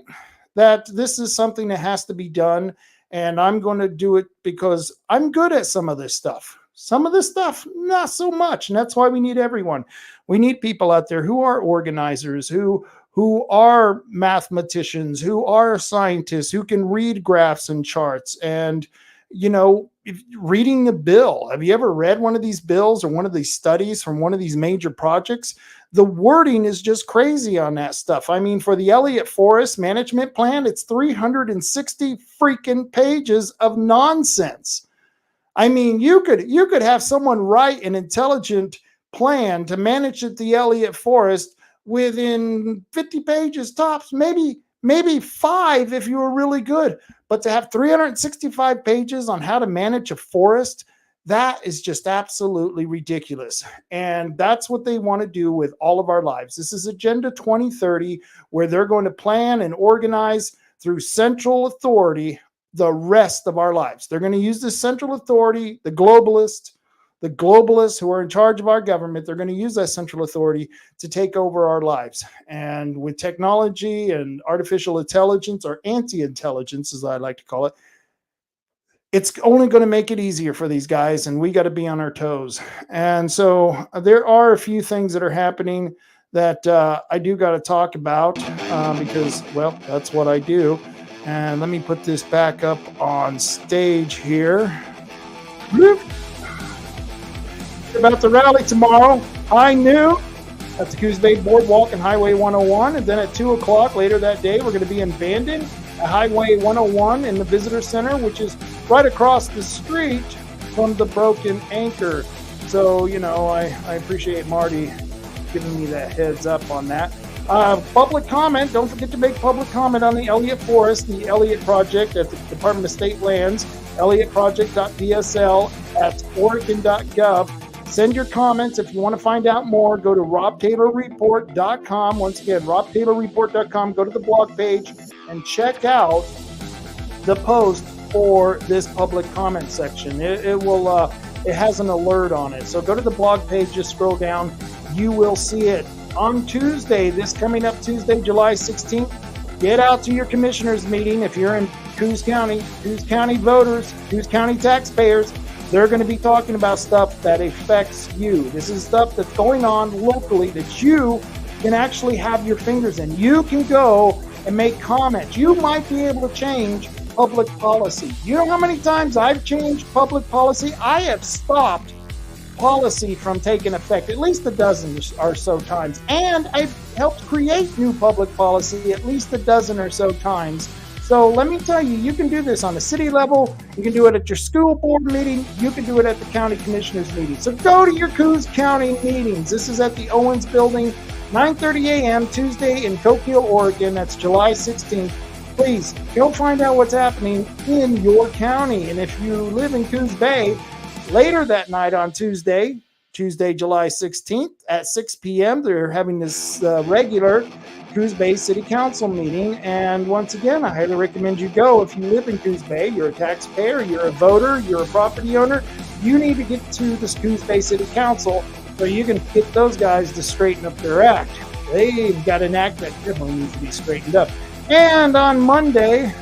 that this is something that has to be done, and I'm going to do it because I'm good at some of this stuff. Some of this stuff, not so much, and that's why we need everyone. We need people out there who are organizers, who are mathematicians, who are scientists, who can read graphs and charts, and reading the bill. Have you ever read one of these bills or one of these studies from one of these major projects? The wording is just crazy on that stuff. I mean, for the Elliott Forest Management Plan, it's 360 freaking pages of nonsense. I mean, you could have someone write an intelligent plan to manage the Elliott Forest within 50 pages tops, maybe 5 if you were really good. But to have 365 pages on how to manage a forest, that is just absolutely ridiculous. And that's what they want to do with all of our lives. This is Agenda 2030, where they're going to plan and organize through central authority the rest of our lives. They're going to use this central authority, the globalists who are in charge of our government. They're going to use that central authority to take over our lives. And with technology and artificial intelligence, or anti-intelligence, as I like to call it, it's only going to make it easier for these guys, and we got to be on our toes. And so there are a few things that are happening that I do got to talk about because, well, that's what I do. And let me put this back up on stage here. We're about to rally tomorrow, high noon, at the Coos Bay Boardwalk and Highway 101. And then at 2 o'clock later that day, we're going to be in Bandon at Highway 101 in the Visitor Center, which is right across the street from the Broken Anchor. So, I appreciate Marty giving me that heads up on that. Public comment. Don't forget to make public comment on the Elliott Forest, the Elliott Project at the Department of State Lands, elliottproject.psl@oregon.gov. Send your comments. If you want to find out more, go to robtaylorreport.com. Once again, robtaylorreport.com. Go to the blog page and check out the post for this public comment section. It has an alert on it. So go to the blog page, just scroll down. You will see it. On Tuesday, this coming up Tuesday, July 16th, get out to your commissioners meeting. If you're in Coos County voters, Coos County taxpayers, they're going to be talking about stuff that affects you. This is stuff that's going on locally that you can actually have your fingers in. You can go and make comments. You might be able to change public policy. You know how many times I've changed public policy? I have stopped policy from taking effect at least a dozen or so times, and I've helped create new public policy at least a dozen or so times So let me tell you, you can do this on the city level. You can do it at your school board meeting. You can do it at the county commissioners meeting. So go to your Coos County meetings. This is at the Owens Building, 9:30 a.m. Tuesday in Coquille, Oregon. That's July 16th. Please go find out what's happening in your county. And if you live in Coos Bay, later that night on Tuesday, July 16th at 6 p.m., they're having this regular Coos Bay City Council meeting. And once again, I highly recommend you go. If you live in Coos Bay, you're a taxpayer, you're a voter, you're a property owner, you need to get to this Coos Bay City Council so you can get those guys to straighten up their act. They've got an act that definitely needs to be straightened up. And on Monday,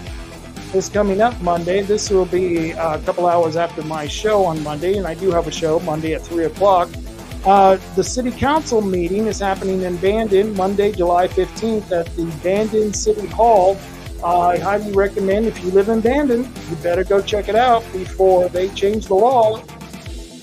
this coming up Monday, this will be a couple hours after my show on Monday, and I do have a show Monday at 3 o'clock. The City Council meeting is happening in Bandon, Monday, July 15th at the Bandon City Hall. I highly recommend, if you live in Bandon, you better go check it out before they change the law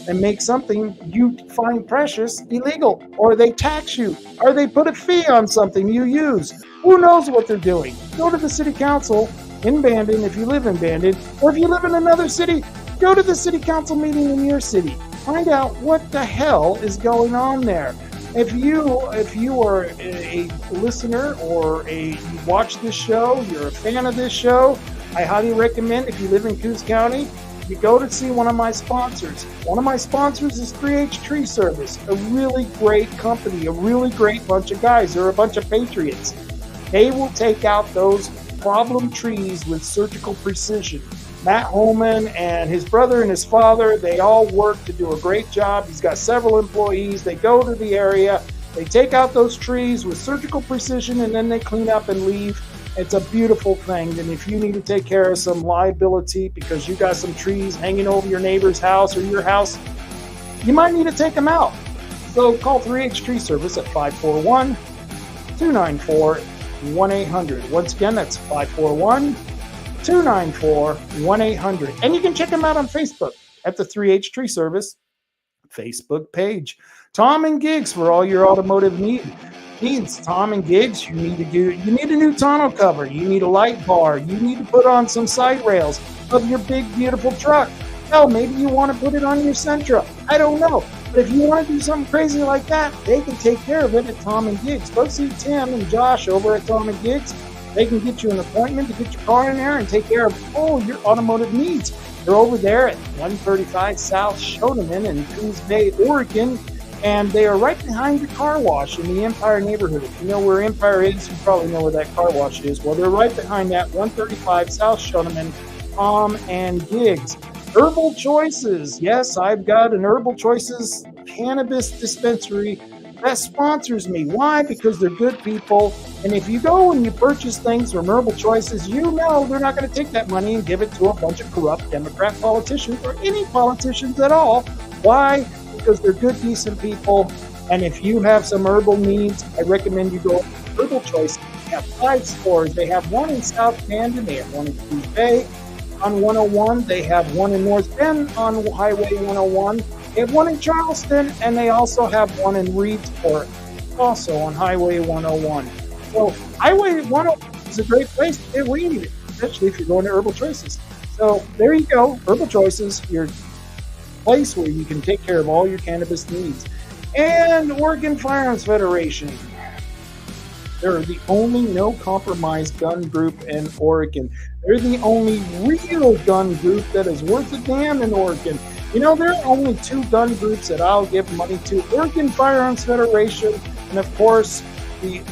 and make something you find precious illegal, or they tax you, or they put a fee on something you use. Who knows what they're doing? Go to the City Council in Bandon if you live in Bandon, or if you live in another city, go to the City Council meeting in your city. Find out what the hell is going on there. If you are a listener or you watch this show, you're a fan of this show, I highly recommend, if you live in Coos County, you go to see one of my sponsors. One of my sponsors is 3H Tree Service, a really great company, a really great bunch of guys. They're a bunch of patriots. They will take out those problem trees with surgical precision. Matt Holman and his brother and his father, they all work to do a great job. He's got several employees. They go to the area, they take out those trees with surgical precision, and then they clean up and leave. It's a beautiful thing. And if you need to take care of some liability because you got some trees hanging over your neighbor's house or your house, you might need to take them out. So call 3H Tree Service at 541-294-1800. Once again, that's 541-294-1800. And you can check them out on Facebook at the 3H Tree Service Facebook page. Tom and Gigs for all your automotive needs. Tom and Gigs, you need a new tonneau cover, you need a light bar, you need to put on some side rails of your big beautiful truck. Hell, maybe you want to put it on your Sentra. I don't know. But if you want to do something crazy like that, they can take care of it at Tom and Gigs. Go see Tim and Josh over at Tom and Gigs. They can get you an appointment to get your car in there and take care of all your automotive needs. They're over there at 135 South Shoneman in Coos Bay, Oregon. And they are right behind the car wash in the Empire neighborhood. If you know where Empire is, you probably know where that car wash is. Well, they're right behind that, 135 South Shoneman, Tom and Gigs. Herbal Choices. Yes, I've got an Herbal Choices cannabis dispensary that sponsors me. Why? Because they're good people. And if you go and you purchase things from Herbal Choices, you know they're not going to take that money and give it to a bunch of corrupt Democrat politicians or any politicians at all. Why? Because they're good, decent people. And if you have some herbal needs, I recommend you go to Herbal Choice. They have 5 stores. They have one in South Bandon. They have one in Coos Bay on 101. They have one in North Bend on Highway 101. They have one in Charleston, and they also have one in Reedsport, also on Highway 101. So Highway 101 is a great place to get weed, especially if you're going to Herbal Choices. So there you go, Herbal Choices, your place where you can take care of all your cannabis needs. And Oregon Firearms Federation. They're the only no-compromise gun group in Oregon. They're the only real gun group that is worth a damn in Oregon. You know, there are only 2 gun groups that I'll give money to. Oregon Firearms Federation and, of course, the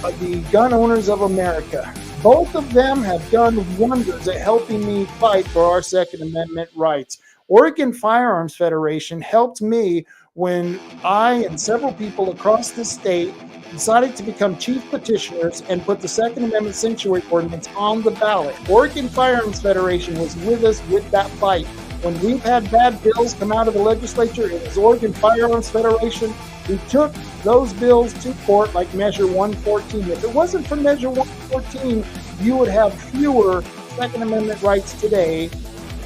Gun Owners of America. Both of them have done wonders at helping me fight for our Second Amendment rights. Oregon Firearms Federation helped me when I and several people across the state decided to become chief petitioners and put the Second Amendment sanctuary ordinance on the ballot. Oregon Firearms Federation was with us with that fight. When we've had bad bills come out of the legislature, it was Oregon Firearms Federation who took those bills to court, like Measure 114. If it wasn't for Measure 114, you would have fewer Second Amendment rights today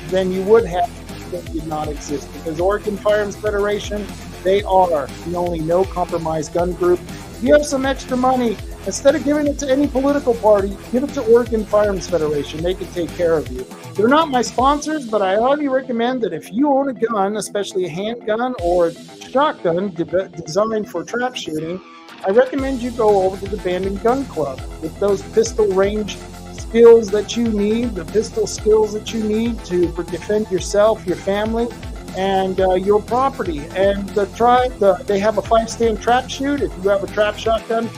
than you would have that did not exist. Because Oregon Firearms Federation, they are the only no-compromise gun group. If you have some extra money, Instead of giving it to any political party, give it to Oregon Firearms Federation. They can take care of you. They're not my sponsors, but I highly recommend that if you own a gun, especially a handgun or a shotgun designed for trap shooting, I recommend you go over to the Bandon Gun Club with those pistol range skills that you need, the pistol skills that you need to defend yourself, your family, and your property. And they have a 5-stand trap shoot. If you have a trap shotgun,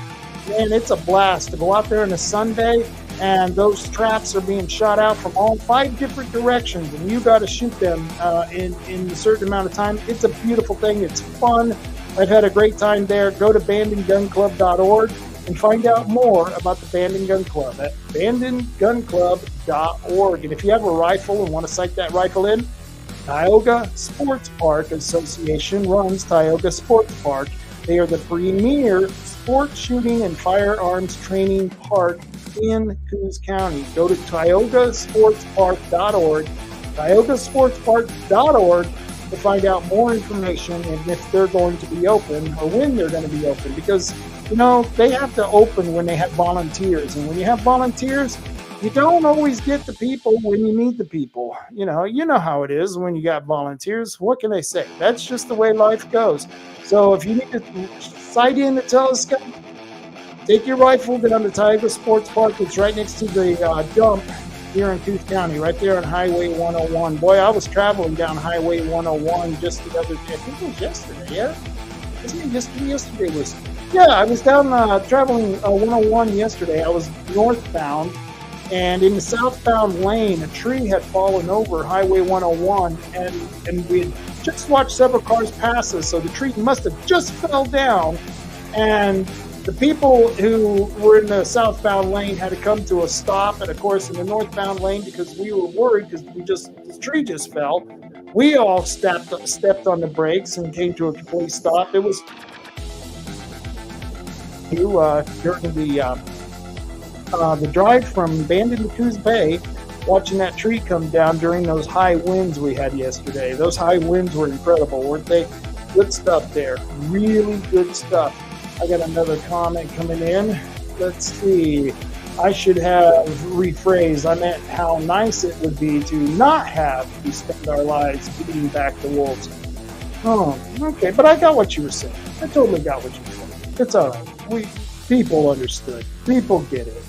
man, it's a blast to go out there on a Sunday, and those traps are being shot out from all 5 different directions, and you got to shoot them in a certain amount of time. It's a beautiful thing. It's fun. I've had a great time there. Go to bandongunclub.org and find out more about the Bandon Gun Club at bandongunclub.org. And if you have a rifle and want to sight that rifle in, Tioga Sports Park Association runs Tioga Sports Park. They are the premier sport shooting and firearms training park in Coos County. Go to tiogasportspark.org, tiogasportspark.org to find out more information and if they're going to be open or when they're going to be open. Because, they have to open when they have volunteers. And when you have volunteers, you don't always get the people when you need the people. You know how it is when you got volunteers. What can I say? That's just the way life goes. So if you need to sight in the telescope, take your rifle down to Tioga Sports Park. It's right next to the dump here in Kuhrt County, right there on Highway 101. Boy, I was traveling down Highway 101 just the other day. I think it was yesterday, yeah? Wasn't it yesterday? Yesterday was... Yeah, I was down traveling 101 yesterday. I was northbound, and in the southbound lane, a tree had fallen over Highway 101, and we had just watched several cars pass us, so the tree must have just fell down, and the people who were in the southbound lane had to come to a stop, and of course in the northbound lane, because we were worried because the tree just fell, we all stepped on the brakes and came to a complete stop. It was during the drive from Bandon to Coos Bay, watching that tree come down during those high winds we had yesterday. Those high winds were incredible, weren't they? Good stuff there. Really good stuff. I got another comment coming in. Let's see. I should have rephrased. I meant how nice it would be to not have to spend our lives beating back the wolves. Oh, okay. But I got what you were saying. I totally got what you were saying. It's all right. People understood. People get it.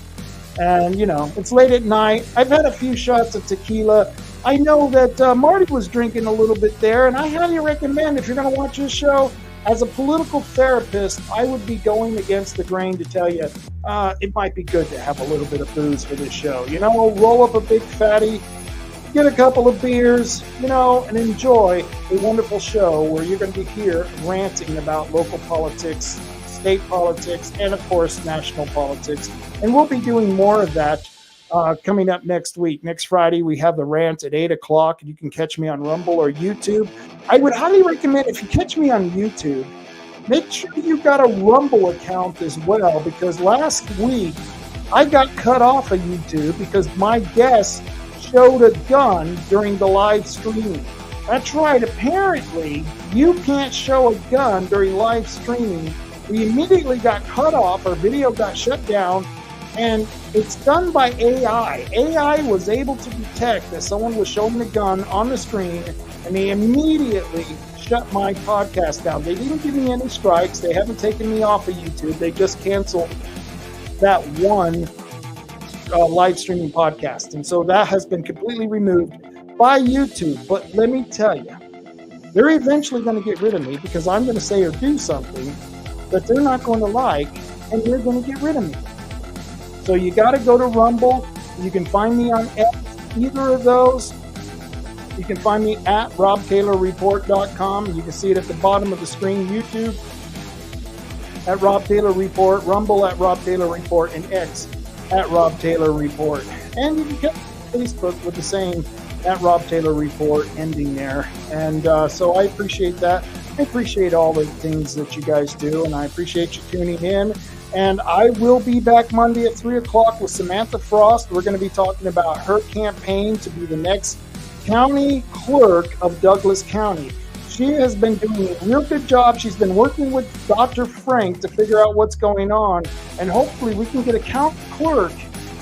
And, it's late at night. I've had a few shots of tequila. I know that Marty was drinking a little bit there, and I highly recommend, if you're going to watch this show, as a political therapist, I would be going against the grain to tell you it might be good to have a little bit of booze for this show. Roll up a big fatty, get a couple of beers, and enjoy a wonderful show where you're going to be here ranting about local politics, state politics, and of course national politics. And we'll be doing more of that coming up next week. Next Friday we have the Rant at 8 o'clock, and you can catch me on Rumble or YouTube. I would highly recommend, if you catch me on YouTube, make sure you got a Rumble account as well, because last week I got cut off of YouTube because my guest showed a gun during the live streaming. That's right, apparently you can't show a gun during live streaming. We immediately got cut off, our video got shut down, and it's done by AI. AI was able to detect that someone was showing the gun on the screen, and they immediately shut my podcast down. They didn't give me any strikes. They haven't taken me off of YouTube. They just canceled that one live streaming podcast. And so that has been completely removed by YouTube. But let me tell you, they're eventually going to get rid of me because I'm going to say or do something that they're not going to like, and they're going to get rid of me. So you got to go to Rumble. You can find me on either of those. You can find me at robtaylorreport.com. You can see it at the bottom of the screen. YouTube at Rob Taylor Report, Rumble at Rob Taylor Report, and X at Rob Taylor Report. And you can get Facebook with the same at Rob Taylor Report ending there. And so I appreciate that. I appreciate all the things that you guys do, and I appreciate you tuning in. And I will be back Monday at 3 o'clock with Samantha Frost. We're going to be talking about her campaign to be the next county clerk of Douglas County. She has been doing a real good job. She's been working with Dr. Frank to figure out what's going on, and hopefully we can get a county clerk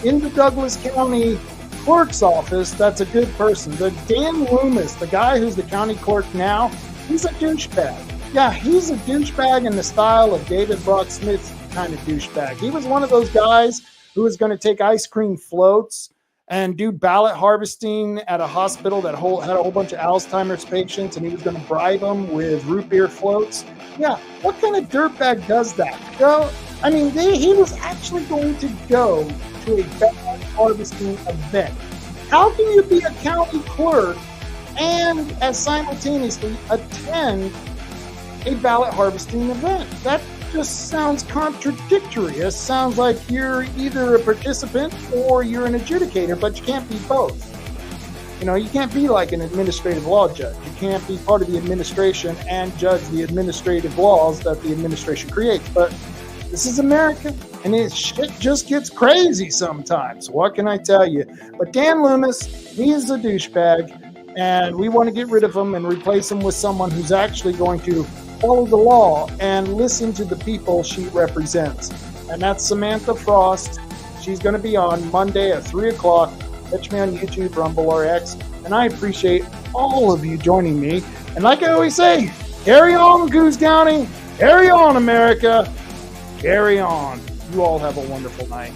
in the Douglas County clerk's office that's a good person. The Dan Loomis, the guy who's the county clerk now, he's a douchebag. Yeah, he's a douchebag in the style of David Brock Smith's kind of douchebag. He was one of those guys who was going to take ice cream floats and do ballot harvesting at a hospital that had a whole bunch of Alzheimer's patients, and he was going to bribe them with root beer floats. Yeah, what kind of dirtbag does that? I mean, he was actually going to go to a ballot harvesting event. How can you be a county clerk and as simultaneously attend a ballot harvesting event? That just sounds contradictory. It sounds like you're either a participant or you're an adjudicator, but you can't be both. You know, you can't be like an administrative law judge. You can't be part of the administration and judge the administrative laws that the administration creates. But this is America, and shit just gets crazy sometimes. What can I tell you? But Dan Loomis, he's a douchebag, and we want to get rid of him and replace him with someone who's actually going to follow the law and listen to the people she represents. And that's Samantha Frost. She's going to be on Monday at 3 o'clock. Catch me on YouTube, Rumble RX. And I appreciate all of you joining me. And like I always say, carry on, Goose County. Carry on, America. Carry on. You all have a wonderful night.